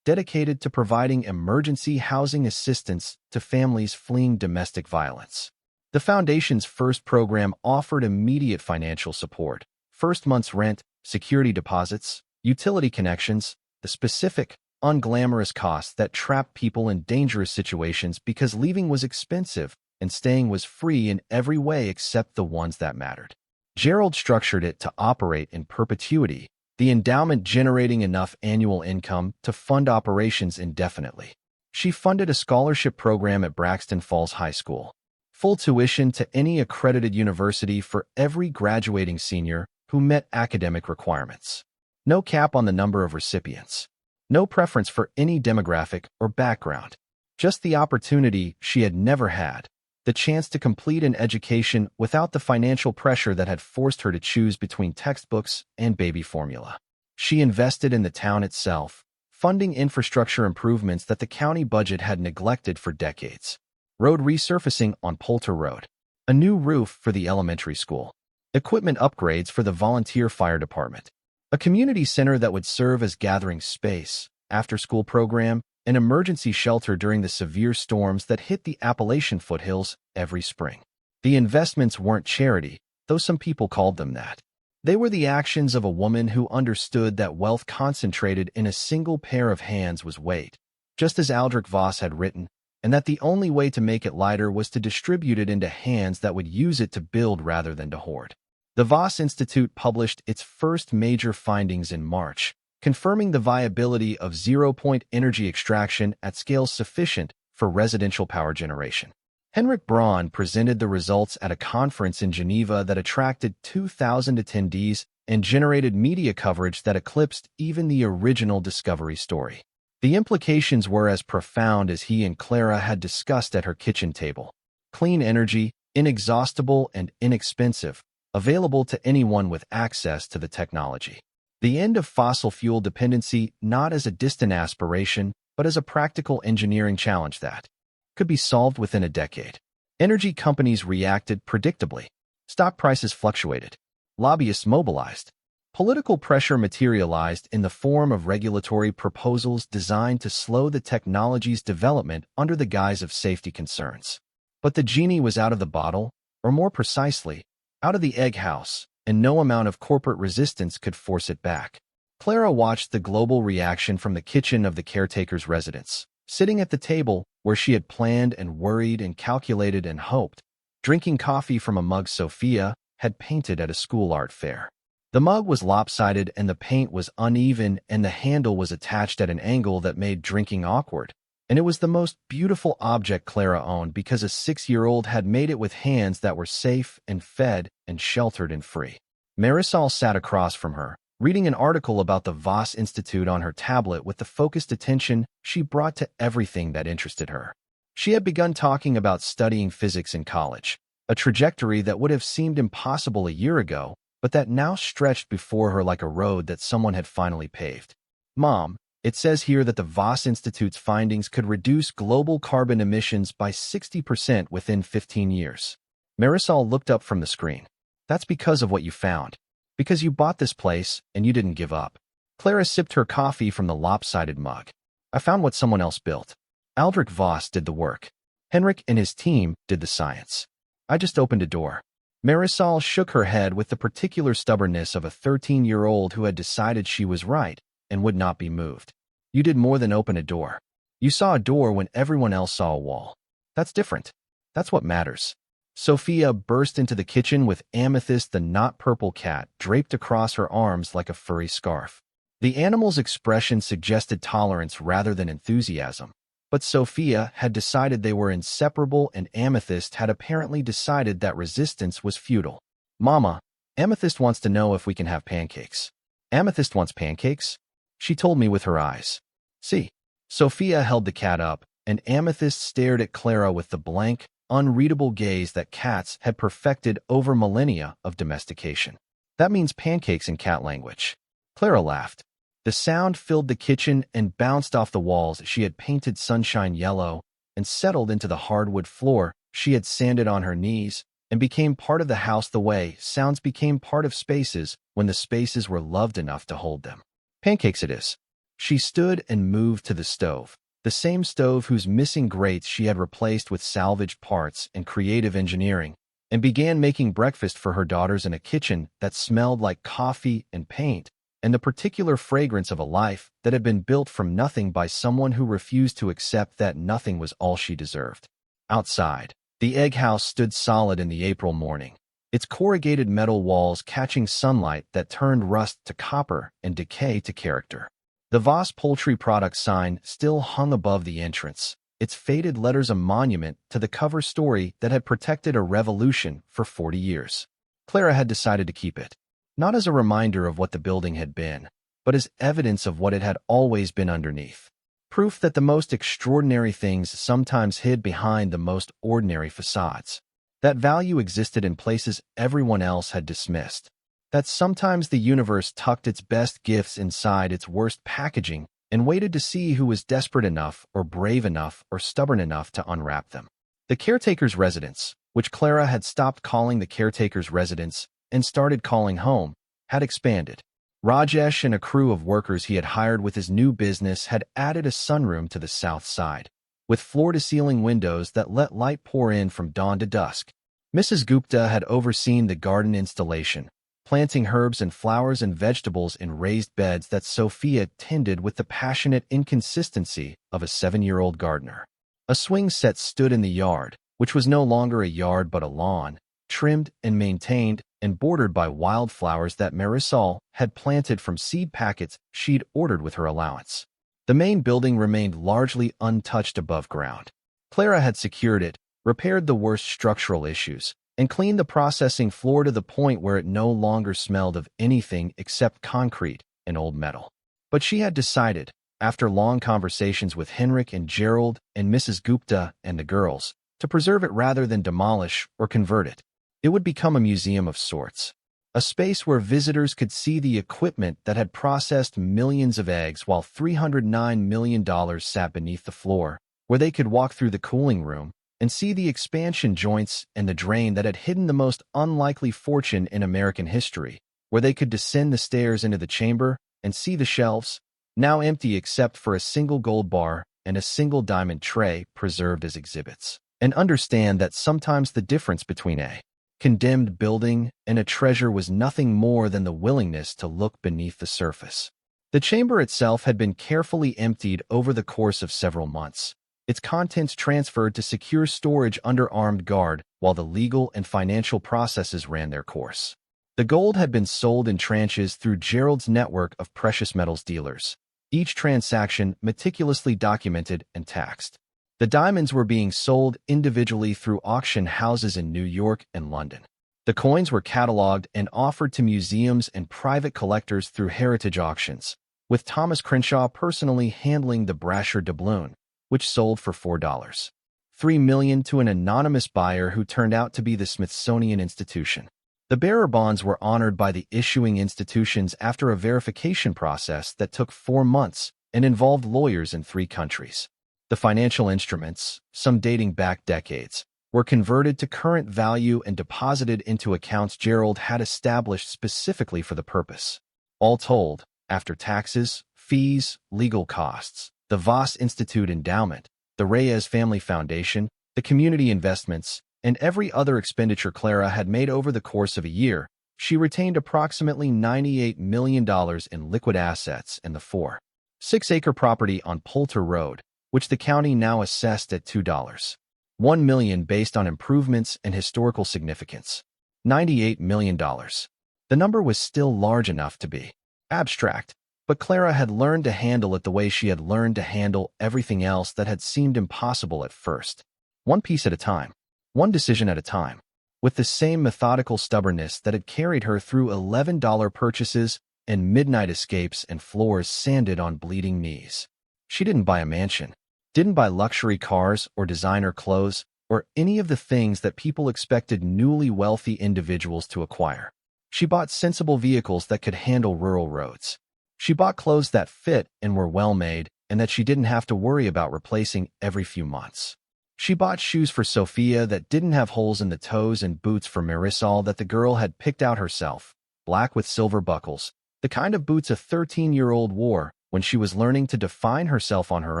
dedicated to providing emergency housing assistance to families fleeing domestic violence. The foundation's first program offered immediate financial support, first month's rent, security deposits, utility connections, the specific, unglamorous costs that trapped people in dangerous situations because leaving was expensive and staying was free in every way except the ones that mattered. Gerald structured it to operate in perpetuity, the endowment generating enough annual income to fund operations indefinitely. She funded a scholarship program at Braxton Falls High School, full tuition to any accredited university for every graduating senior who met academic requirements. No cap on the number of recipients. No preference for any demographic or background. Just the opportunity she had never had, the chance to complete an education without the financial pressure that had forced her to choose between textbooks and baby formula. She invested in the town itself, funding infrastructure improvements that the county budget had neglected for decades. Road resurfacing on Poultry Road, a new roof for the elementary school, equipment upgrades for the volunteer fire department, a community center that would serve as gathering space, after-school program, an emergency shelter during the severe storms that hit the Appalachian foothills every spring. The investments weren't charity, though some people called them that. They were the actions of a woman who understood that wealth concentrated in a single pair of hands was weight, just as Aldrich Voss had written, and that the only way to make it lighter was to distribute it into hands that would use it to build rather than to hoard. The Voss Institute published its first major findings in March, confirming the viability of zero-point energy extraction at scales sufficient for residential power generation. Henrik Braun presented the results at a conference in Geneva that attracted 2,000 attendees and generated media coverage that eclipsed even the original discovery story. The implications were as profound as he and Clara had discussed at her kitchen table. Clean energy, inexhaustible and inexpensive, available to anyone with access to the technology. The end of fossil fuel dependency not as a distant aspiration, but as a practical engineering challenge that could be solved within a decade. Energy companies reacted predictably. Stock prices fluctuated. Lobbyists mobilized. Political pressure materialized in the form of regulatory proposals designed to slow the technology's development under the guise of safety concerns. But the genie was out of the bottle, or more precisely, out of the egg house, and no amount of corporate resistance could force it back. Clara watched the global reaction from the kitchen of the caretaker's residence. Sitting at the table where she had planned and worried and calculated and hoped, drinking coffee from a mug Sophia had painted at a school art fair. The mug was lopsided and the paint was uneven and the handle was attached at an angle that made drinking awkward. And it was the most beautiful object Clara owned because a 6-year-old had made it with hands that were safe and fed and sheltered and free. Marisol sat across from her, reading an article about the Voss Institute on her tablet with the focused attention she brought to everything that interested her. She had begun talking about studying physics in college, a trajectory that would have seemed impossible a year ago, but that now stretched before her like a road that someone had finally paved. "Mom, it says here that the Voss Institute's findings could reduce global carbon emissions by 60% within 15 years. Marisol looked up from the screen. "That's because of what you found. Because you bought this place, and you didn't give up." Clara sipped her coffee from the lopsided mug. "I found what someone else built. Aldrich Voss did the work. Henrik and his team did the science. I just opened a door." Marisol shook her head with the particular stubbornness of a 13-year-old who had decided she was right and would not be moved. "You did more than open a door. You saw a door when everyone else saw a wall. That's different. That's what matters." Sophia burst into the kitchen with Amethyst the not-purple cat draped across her arms like a furry scarf. The animal's expression suggested tolerance rather than enthusiasm, but Sophia had decided they were inseparable and Amethyst had apparently decided that resistance was futile. "Mama, Amethyst wants to know if we can have pancakes." "Amethyst wants pancakes?" She told me with her eyes. "See." Sophia held the cat up, and Amethyst stared at Clara with the blank, unreadable gaze that cats had perfected over millennia of domestication. "That means pancakes in cat language." Clara laughed. The sound filled the kitchen and bounced off the walls she had painted sunshine yellow and settled into the hardwood floor she had sanded on her knees and became part of the house the way sounds became part of spaces when the spaces were loved enough to hold them. "Pancakes it is." She stood and moved to the stove. The same stove whose missing grates she had replaced with salvaged parts and creative engineering, and began making breakfast for her daughters in a kitchen that smelled like coffee and paint, and the particular fragrance of a life that had been built from nothing by someone who refused to accept that nothing was all she deserved. Outside, the egg house stood solid in the April morning, its corrugated metal walls catching sunlight that turned rust to copper and decay to character. The Voss poultry product sign still hung above the entrance, its faded letters a monument to the cover story that had protected a revolution for 40 years. Clara had decided to keep it, not as a reminder of what the building had been, but as evidence of what it had always been underneath. Proof that the most extraordinary things sometimes hid behind the most ordinary facades. That value existed in places everyone else had dismissed. That sometimes the universe tucked its best gifts inside its worst packaging and waited to see who was desperate enough or brave enough or stubborn enough to unwrap them. The caretaker's residence, which Clara had stopped calling the caretaker's residence and started calling home, had expanded. Rajesh and a crew of workers he had hired with his new business had added a sunroom to the south side, with floor-to-ceiling windows that let light pour in from dawn to dusk. Mrs. Gupta had overseen the garden installation, planting herbs and flowers and vegetables in raised beds that Sophia tended with the passionate inconsistency of a 7-year-old gardener. A swing set stood in the yard, which was no longer a yard but a lawn, trimmed and maintained and bordered by wildflowers that Marisol had planted from seed packets she'd ordered with her allowance. The main building remained largely untouched above ground. Clara had secured it, repaired the worst structural issues, and cleaned the processing floor to the point where it no longer smelled of anything except concrete and old metal. But she had decided, after long conversations with Henrik and Gerald and Mrs. Gupta and the girls, to preserve it rather than demolish or convert it. It would become a museum of sorts, a space where visitors could see the equipment that had processed millions of eggs while $309 million sat beneath the floor, where they could walk through the cooling room and see the expansion joints and the drain that had hidden the most unlikely fortune in American history, where they could descend the stairs into the chamber and see the shelves, now empty except for a single gold bar and a single diamond tray preserved as exhibits, and understand that sometimes the difference between a condemned building and a treasure was nothing more than the willingness to look beneath the surface. The chamber itself had been carefully emptied over the course of several months, its contents transferred to secure storage under armed guard while the legal and financial processes ran their course. The gold had been sold in tranches through Gerald's network of precious metals dealers, each transaction meticulously documented and taxed. The diamonds were being sold individually through auction houses in New York and London. The coins were cataloged and offered to museums and private collectors through heritage auctions, with Thomas Crenshaw personally handling the brasher doubloon, which sold for $4.3 million to an anonymous buyer who turned out to be the Smithsonian Institution. The bearer bonds were honored by the issuing institutions after a verification process that took 4 months and involved lawyers in 3 countries. The financial instruments, some dating back decades, were converted to current value and deposited into accounts Gerald had established specifically for the purpose. All told, after taxes, fees, legal costs, the Voss Institute Endowment, the Reyes Family Foundation, the community investments, and every other expenditure Clara had made over the course of a year, she retained approximately $98 million in liquid assets in the 4.6-acre property on Poultry Road, which the county now assessed at $2.1 million based on improvements and historical significance. $98 million. The number was still large enough to be abstract, but Clara had learned to handle it the way she had learned to handle everything else that had seemed impossible at first. One piece at a time, one decision at a time, with the same methodical stubbornness that had carried her through $11 purchases and midnight escapes and floors sanded on bleeding knees. She didn't buy a mansion, didn't buy luxury cars or designer clothes or any of the things that people expected newly wealthy individuals to acquire. She bought sensible vehicles that could handle rural roads. She bought clothes that fit and were well-made and that she didn't have to worry about replacing every few months. She bought shoes for Sophia that didn't have holes in the toes and boots for Marisol that the girl had picked out herself, black with silver buckles, the kind of boots a 13-year-old wore when she was learning to define herself on her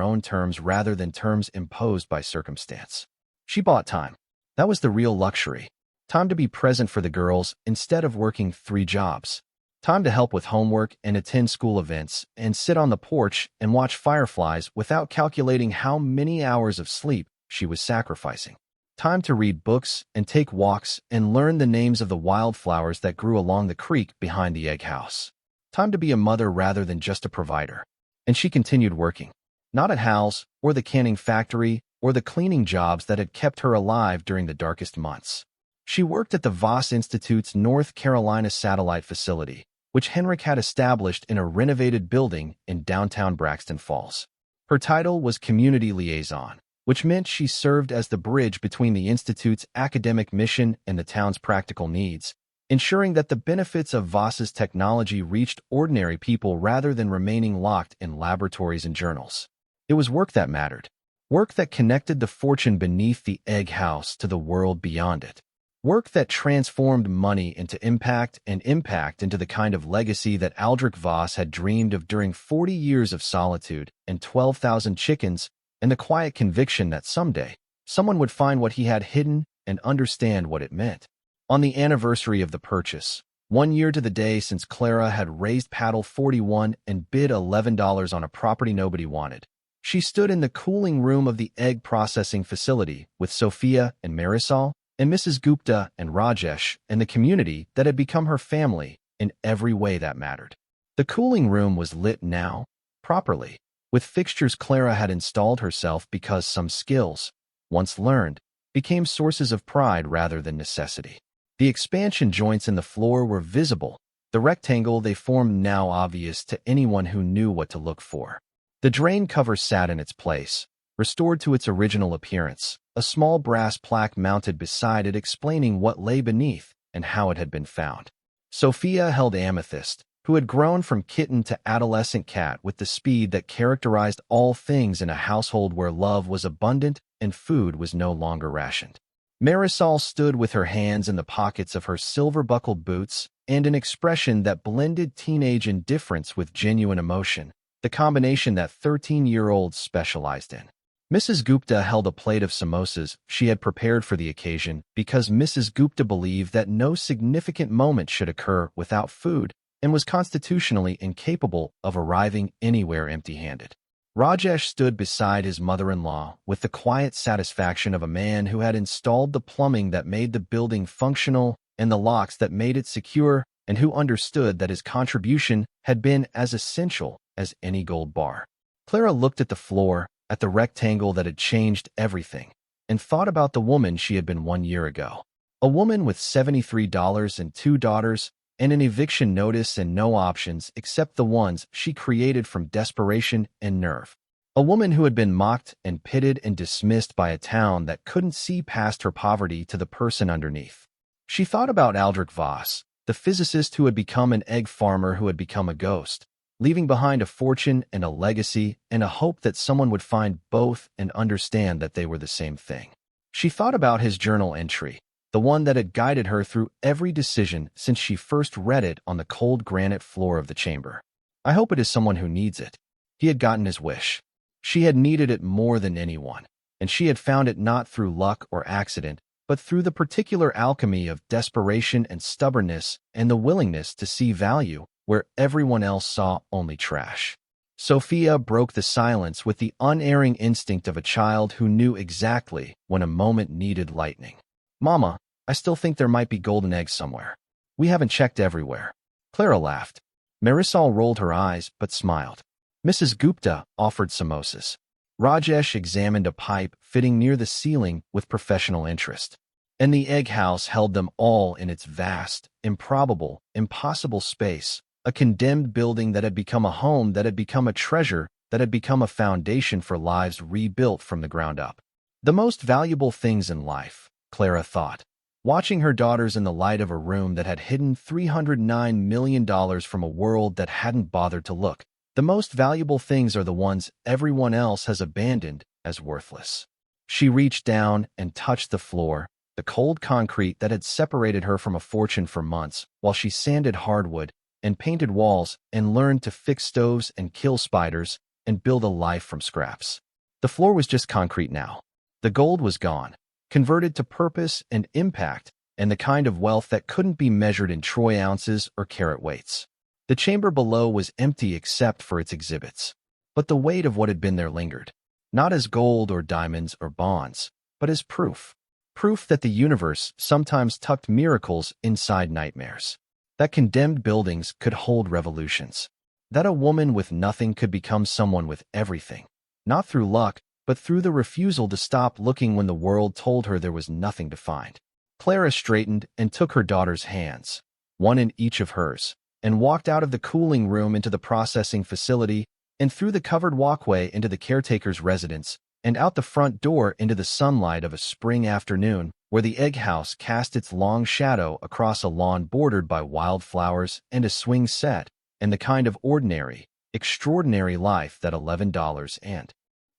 own terms rather than terms imposed by circumstance. She bought time. That was the real luxury. Time to be present for the girls instead of working 3 jobs. Time to help with homework and attend school events and sit on the porch and watch fireflies without calculating how many hours of sleep she was sacrificing. Time to read books and take walks and learn the names of the wildflowers that grew along the creek behind the egg house. Time to be a mother rather than just a provider. And she continued working. Not at Hal's, or the canning factory, or the cleaning jobs that had kept her alive during the darkest months. She worked at the Voss Institute's North Carolina satellite facility, which Henrik had established in a renovated building in downtown Braxton Falls. Her title was Community Liaison, which meant she served as the bridge between the Institute's academic mission and the town's practical needs, ensuring that the benefits of Voss's technology reached ordinary people rather than remaining locked in laboratories and journals. It was work that mattered, work that connected the fortune beneath the egg house to the world beyond it. Work that transformed money into impact and impact into the kind of legacy that Aldrich Voss had dreamed of during 40 years of solitude and 12,000 chickens, and the quiet conviction that someday someone would find what he had hidden and understand what it meant. On the anniversary of the purchase, 1 year to the day since Clara had raised paddle 41 and bid $11 on a property nobody wanted, she stood in the cooling room of the egg processing facility with Sophia and Marisol, and Mrs. Gupta and Rajesh and the community that had become her family in every way that mattered. The cooling room was lit now, properly, with fixtures Clara had installed herself because some skills, once learned, became sources of pride rather than necessity. The expansion joints in the floor were visible, the rectangle they formed now obvious to anyone who knew what to look for. The drain cover sat in its place, restored to its original appearance, a small brass plaque mounted beside it explaining what lay beneath and how it had been found. Sophia held Amethyst, who had grown from kitten to adolescent cat with the speed that characterized all things in a household where love was abundant and food was no longer rationed. Marisol stood with her hands in the pockets of her silver-buckled boots and an expression that blended teenage indifference with genuine emotion, the combination that 13-year-olds specialized in. Mrs. Gupta held a plate of samosas she had prepared for the occasion because Mrs. Gupta believed that no significant moment should occur without food and was constitutionally incapable of arriving anywhere empty-handed. Rajesh stood beside his mother-in-law with the quiet satisfaction of a man who had installed the plumbing that made the building functional and the locks that made it secure, and who understood that his contribution had been as essential as any gold bar. Clara looked at the floor, at the rectangle that had changed everything, and thought about the woman she had been 1 year ago. A woman with $73 and 2 daughters, and an eviction notice and no options except the ones she created from desperation and nerve. A woman who had been mocked and pitted and dismissed by a town that couldn't see past her poverty to the person underneath. She thought about Aldrich Voss, the physicist who had become an egg farmer who had become a ghost, leaving behind a fortune and a legacy and a hope that someone would find both and understand that they were the same thing. She thought about his journal entry, the one that had guided her through every decision since she first read it on the cold granite floor of the chamber. I hope it is someone who needs it. He had gotten his wish. She had needed it more than anyone, and she had found it not through luck or accident, but through the particular alchemy of desperation and stubbornness and the willingness to see value where everyone else saw only trash. Sophia broke the silence with the unerring instinct of a child who knew exactly when a moment needed lightning. Mama, I still think there might be golden eggs somewhere. We haven't checked everywhere. Clara laughed. Marisol rolled her eyes but smiled. Mrs. Gupta offered samosas. Rajesh examined a pipe fitting near the ceiling with professional interest. And the egg house held them all in its vast, improbable, impossible space, a condemned building that had become a home, that had become a treasure, that had become a foundation for lives rebuilt from the ground up. The most valuable things in life, Clara thought, watching her daughters in the light of a room that had hidden $309 million from a world that hadn't bothered to look. The most valuable things are the ones everyone else has abandoned as worthless. She reached down and touched the floor, the cold concrete that had separated her from a fortune for months, while she sanded hardwood and painted walls and learned to fix stoves and kill spiders and build a life from scraps. The floor was just concrete now. The gold was gone, converted to purpose and impact, and the kind of wealth that couldn't be measured in troy ounces or carat weights. The chamber below was empty except for its exhibits. But the weight of what had been there lingered, not as gold or diamonds or bonds, but as proof. Proof that the universe sometimes tucked miracles inside nightmares. That condemned buildings could hold revolutions. That a woman with nothing could become someone with everything. Not through luck, but through the refusal to stop looking when the world told her there was nothing to find. Clara straightened and took her daughter's hands, one in each of hers, and walked out of the cooling room into the processing facility and through the covered walkway into the caretaker's residence and out the front door into the sunlight of a spring afternoon where the egg house cast its long shadow across a lawn bordered by wildflowers and a swing set and the kind of ordinary, extraordinary life that $11 and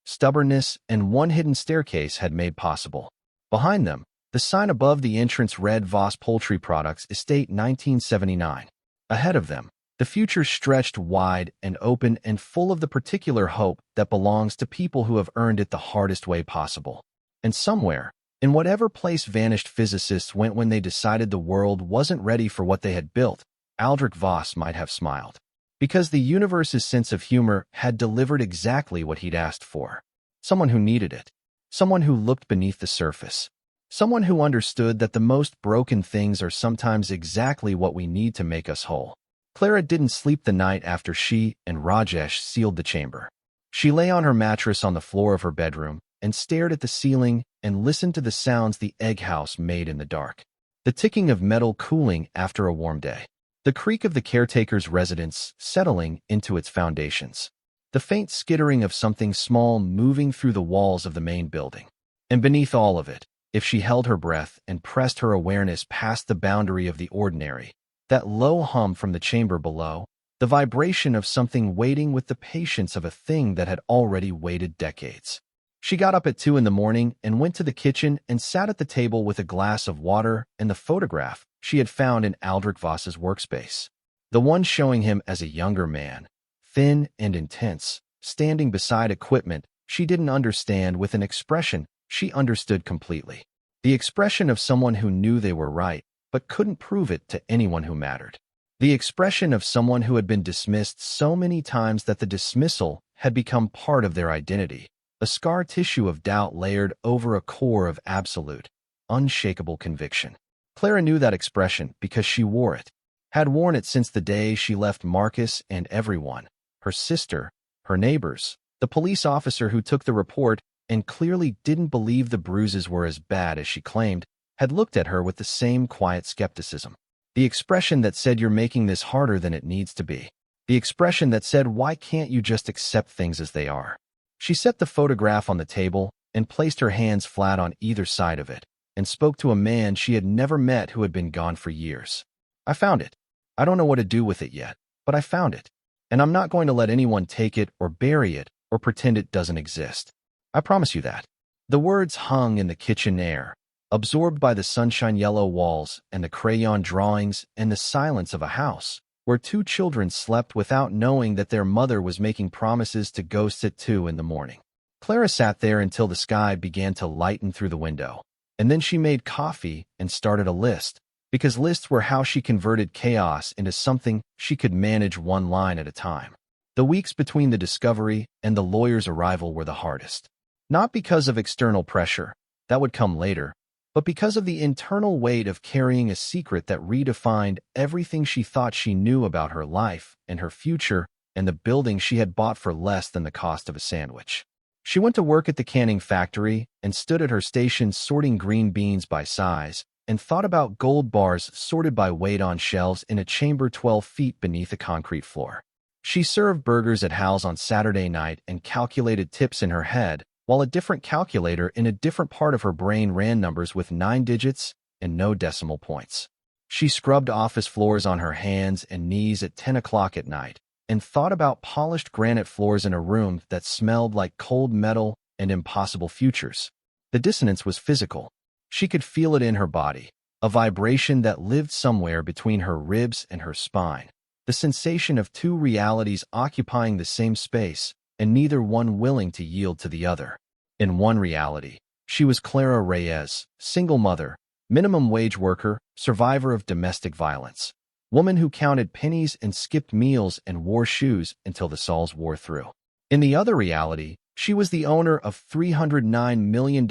stubbornness and one hidden staircase had made possible. Behind them, the sign above the entrance read Voss Poultry Products Estate 1979. Ahead of them, the future stretched wide and open and full of the particular hope that belongs to people who have earned it the hardest way possible. And somewhere, in whatever place vanished physicists went when they decided the world wasn't ready for what they had built, Aldrich Voss might have smiled. Because the universe's sense of humor had delivered exactly what he'd asked for. Someone who needed it. Someone who looked beneath the surface. Someone who understood that the most broken things are sometimes exactly what we need to make us whole. Clara didn't sleep the night after she and Rajesh sealed the chamber. She lay on her mattress on the floor of her bedroom and stared at the ceiling and listened to the sounds the egg house made in the dark. The ticking of metal cooling after a warm day. The creak of the caretaker's residence settling into its foundations. The faint skittering of something small moving through the walls of the main building. And beneath all of it, if she held her breath and pressed her awareness past the boundary of the ordinary, that low hum from the chamber below, the vibration of something waiting with the patience of a thing that had already waited decades. She got up at 2 in the morning and went to the kitchen and sat at the table with a glass of water and the photograph she had found in Aldrich Voss's workspace. The one showing him as a younger man, thin and intense, standing beside equipment she didn't understand with an expression she understood completely. The expression of someone who knew they were right, but couldn't prove it to anyone who mattered. The expression of someone who had been dismissed so many times that the dismissal had become part of their identity, a scar tissue of doubt layered over a core of absolute, unshakable conviction. Clara knew that expression because she wore it, had worn it since the day she left Marcus and everyone, her sister, her neighbors, the police officer who took the report and clearly didn't believe the bruises were as bad as she claimed, had looked at her with the same quiet skepticism. The expression that said, "You're making this harder than it needs to be." The expression that said, "Why can't you just accept things as they are?" She set the photograph on the table and placed her hands flat on either side of it and spoke to a man she had never met who had been gone for years. "I found it. I don't know what to do with it yet, but I found it. And I'm not going to let anyone take it or bury it or pretend it doesn't exist. I promise you that." The words hung in the kitchen air, absorbed by the sunshine yellow walls and the crayon drawings and the silence of a house where 2 children slept without knowing that their mother was making promises to ghosts at 2 in the morning. Clara sat there until the sky began to lighten through the window, and then she made coffee and started a list, because lists were how she converted chaos into something she could manage one line at a time. The weeks between the discovery and the lawyer's arrival were the hardest. Not because of external pressure, that would come later, but because of the internal weight of carrying a secret that redefined everything she thought she knew about her life and her future and the building she had bought for less than the cost of a sandwich. She went to work at the canning factory and stood at her station sorting green beans by size and thought about gold bars sorted by weight on shelves in a chamber 12 feet beneath a concrete floor. She served burgers at Hal's on Saturday night and calculated tips in her head, while a different calculator in a different part of her brain ran numbers with 9 digits and no decimal points. She scrubbed office floors on her hands and knees at 10 o'clock at night and thought about polished granite floors in a room that smelled like cold metal and impossible futures. The dissonance was physical. She could feel it in her body, a vibration that lived somewhere between her ribs and her spine, the sensation of 2 realities occupying the same space, and neither one willing to yield to the other. In one reality, she was Clara Reyes, single mother, minimum wage worker, survivor of domestic violence, woman who counted pennies and skipped meals and wore shoes until the soles wore through. In the other reality, she was the owner of $309 million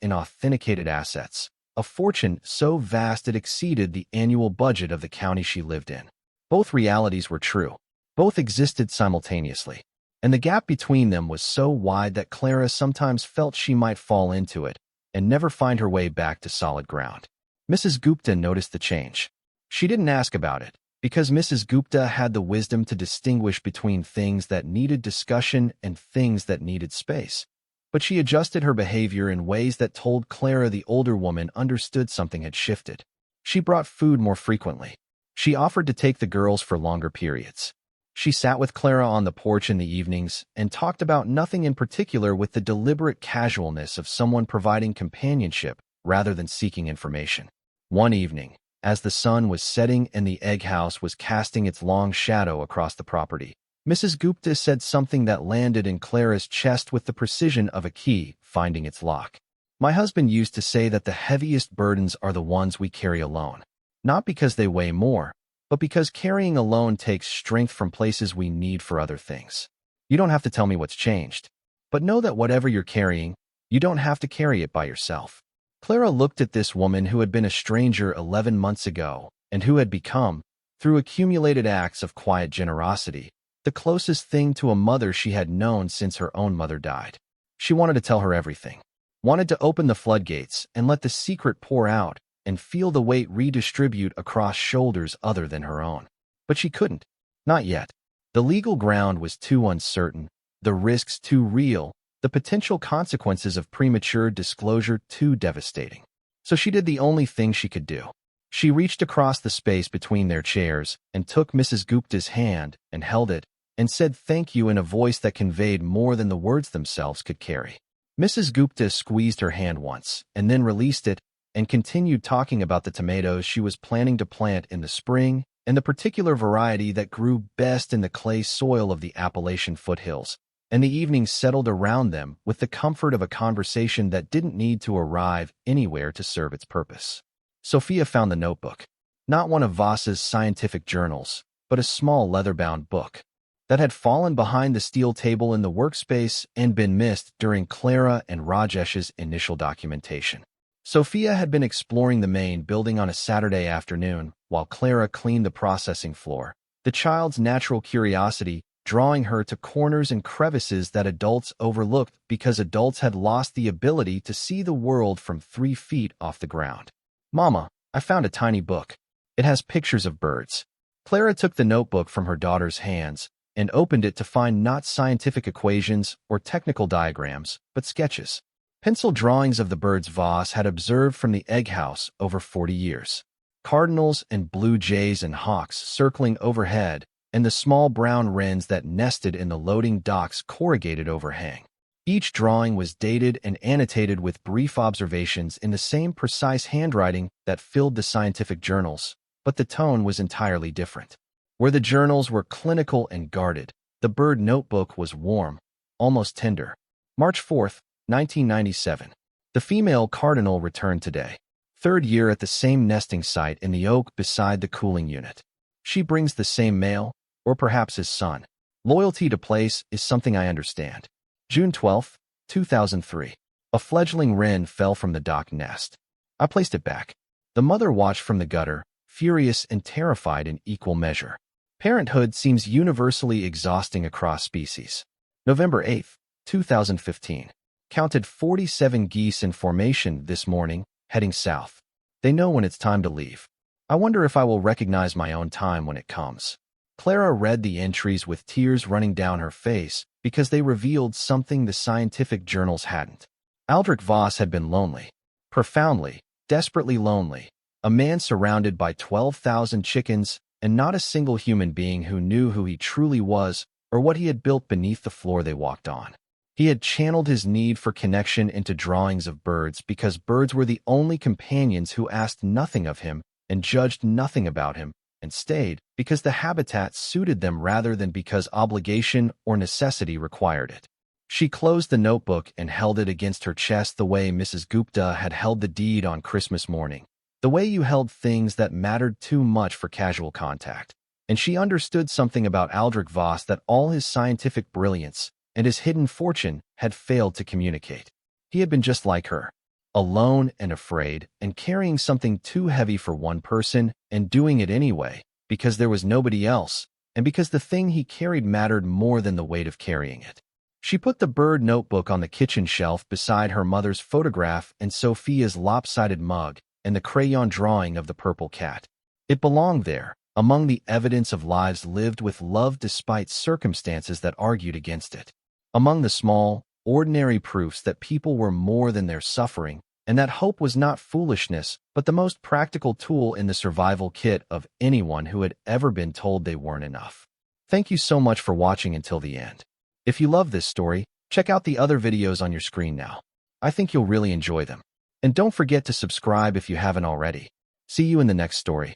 in authenticated assets, a fortune so vast it exceeded the annual budget of the county she lived in. Both realities were true. Both existed simultaneously. And the gap between them was so wide that Clara sometimes felt she might fall into it and never find her way back to solid ground. Mrs. Gupta noticed the change. She didn't ask about it, because Mrs. Gupta had the wisdom to distinguish between things that needed discussion and things that needed space. But she adjusted her behavior in ways that told Clara the older woman understood something had shifted. She brought food more frequently. She offered to take the girls for longer periods. She sat with Clara on the porch in the evenings and talked about nothing in particular with the deliberate casualness of someone providing companionship rather than seeking information. One evening, as the sun was setting and the egg house was casting its long shadow across the property, Mrs. Gupta said something that landed in Clara's chest with the precision of a key finding its lock. "My husband used to say that the heaviest burdens are the ones we carry alone, not because they weigh more, but because carrying alone takes strength from places we need for other things. You don't have to tell me what's changed, but know that whatever you're carrying, you don't have to carry it by yourself." Clara looked at this woman who had been a stranger 11 months ago and who had become, through accumulated acts of quiet generosity, the closest thing to a mother she had known since her own mother died. She wanted to tell her everything. Wanted to open the floodgates and let the secret pour out and feel the weight redistribute across shoulders other than her own. But she couldn't. Not yet. The legal ground was too uncertain, the risks too real, the potential consequences of premature disclosure too devastating. So she did the only thing she could do. She reached across the space between their chairs and took Mrs. Gupta's hand and held it and said thank you in a voice that conveyed more than the words themselves could carry. Mrs. Gupta squeezed her hand once and then released it and continued talking about the tomatoes she was planning to plant in the spring and the particular variety that grew best in the clay soil of the Appalachian foothills. And the evenings settled around them with the comfort of a conversation that didn't need to arrive anywhere to serve its purpose. Sophia found the notebook, not one of Voss's scientific journals, but a small leather-bound book that had fallen behind the steel table in the workspace and been missed during Clara and Rajesh's initial documentation. Sophia had been exploring the main building on a Saturday afternoon while Clara cleaned the processing floor, the child's natural curiosity drawing her to corners and crevices that adults overlooked because adults had lost the ability to see the world from 3 feet off the ground. "Mama, I found a tiny book. It has pictures of birds." Clara took the notebook from her daughter's hands and opened it to find not scientific equations or technical diagrams, but sketches. Pencil drawings of the birds Voss had observed from the egg house over 40 years. Cardinals and blue jays and hawks circling overhead, and the small brown wrens that nested in the loading dock's corrugated overhang. Each drawing was dated and annotated with brief observations in the same precise handwriting that filled the scientific journals, but the tone was entirely different. Where the journals were clinical and guarded, the bird notebook was warm, almost tender. March 4th, 1997. The female cardinal returned today. 3rd year at the same nesting site in the oak beside the cooling unit. She brings the same male, or perhaps his son. Loyalty to place is something I understand. June 12, 2003. A fledgling wren fell from the dock nest. I placed it back. The mother watched from the gutter, furious and terrified in equal measure. Parenthood seems universally exhausting across species. November 8, 2015. Counted 47 geese in formation this morning, heading south. They know when it's time to leave. I wonder if I will recognize my own time when it comes. Clara read the entries with tears running down her face because they revealed something the scientific journals hadn't. Aldrich Voss had been lonely. Profoundly, desperately lonely. A man surrounded by 12,000 chickens and not a single human being who knew who he truly was or what he had built beneath the floor they walked on. He had channeled his need for connection into drawings of birds because birds were the only companions who asked nothing of him and judged nothing about him, and stayed because the habitat suited them rather than because obligation or necessity required it. She closed the notebook and held it against her chest the way Mrs. Gupta had held the deed on Christmas morning, the way you held things that mattered too much for casual contact. And she understood something about Aldrich Voss that all his scientific brilliance and his hidden fortune had failed to communicate. He had been just like her, alone and afraid and carrying something too heavy for one person and doing it anyway because there was nobody else and because the thing he carried mattered more than the weight of carrying it. She put the bird notebook on the kitchen shelf beside her mother's photograph and Sophia's lopsided mug and the crayon drawing of the purple cat. It belonged there, among the evidence of lives lived with love despite circumstances that argued against it. Among the small, ordinary proofs that people were more than their suffering, and that hope was not foolishness, but the most practical tool in the survival kit of anyone who had ever been told they weren't enough. Thank you so much for watching until the end. If you love this story, check out the other videos on your screen now. I think you'll really enjoy them. And don't forget to subscribe if you haven't already. See you in the next story.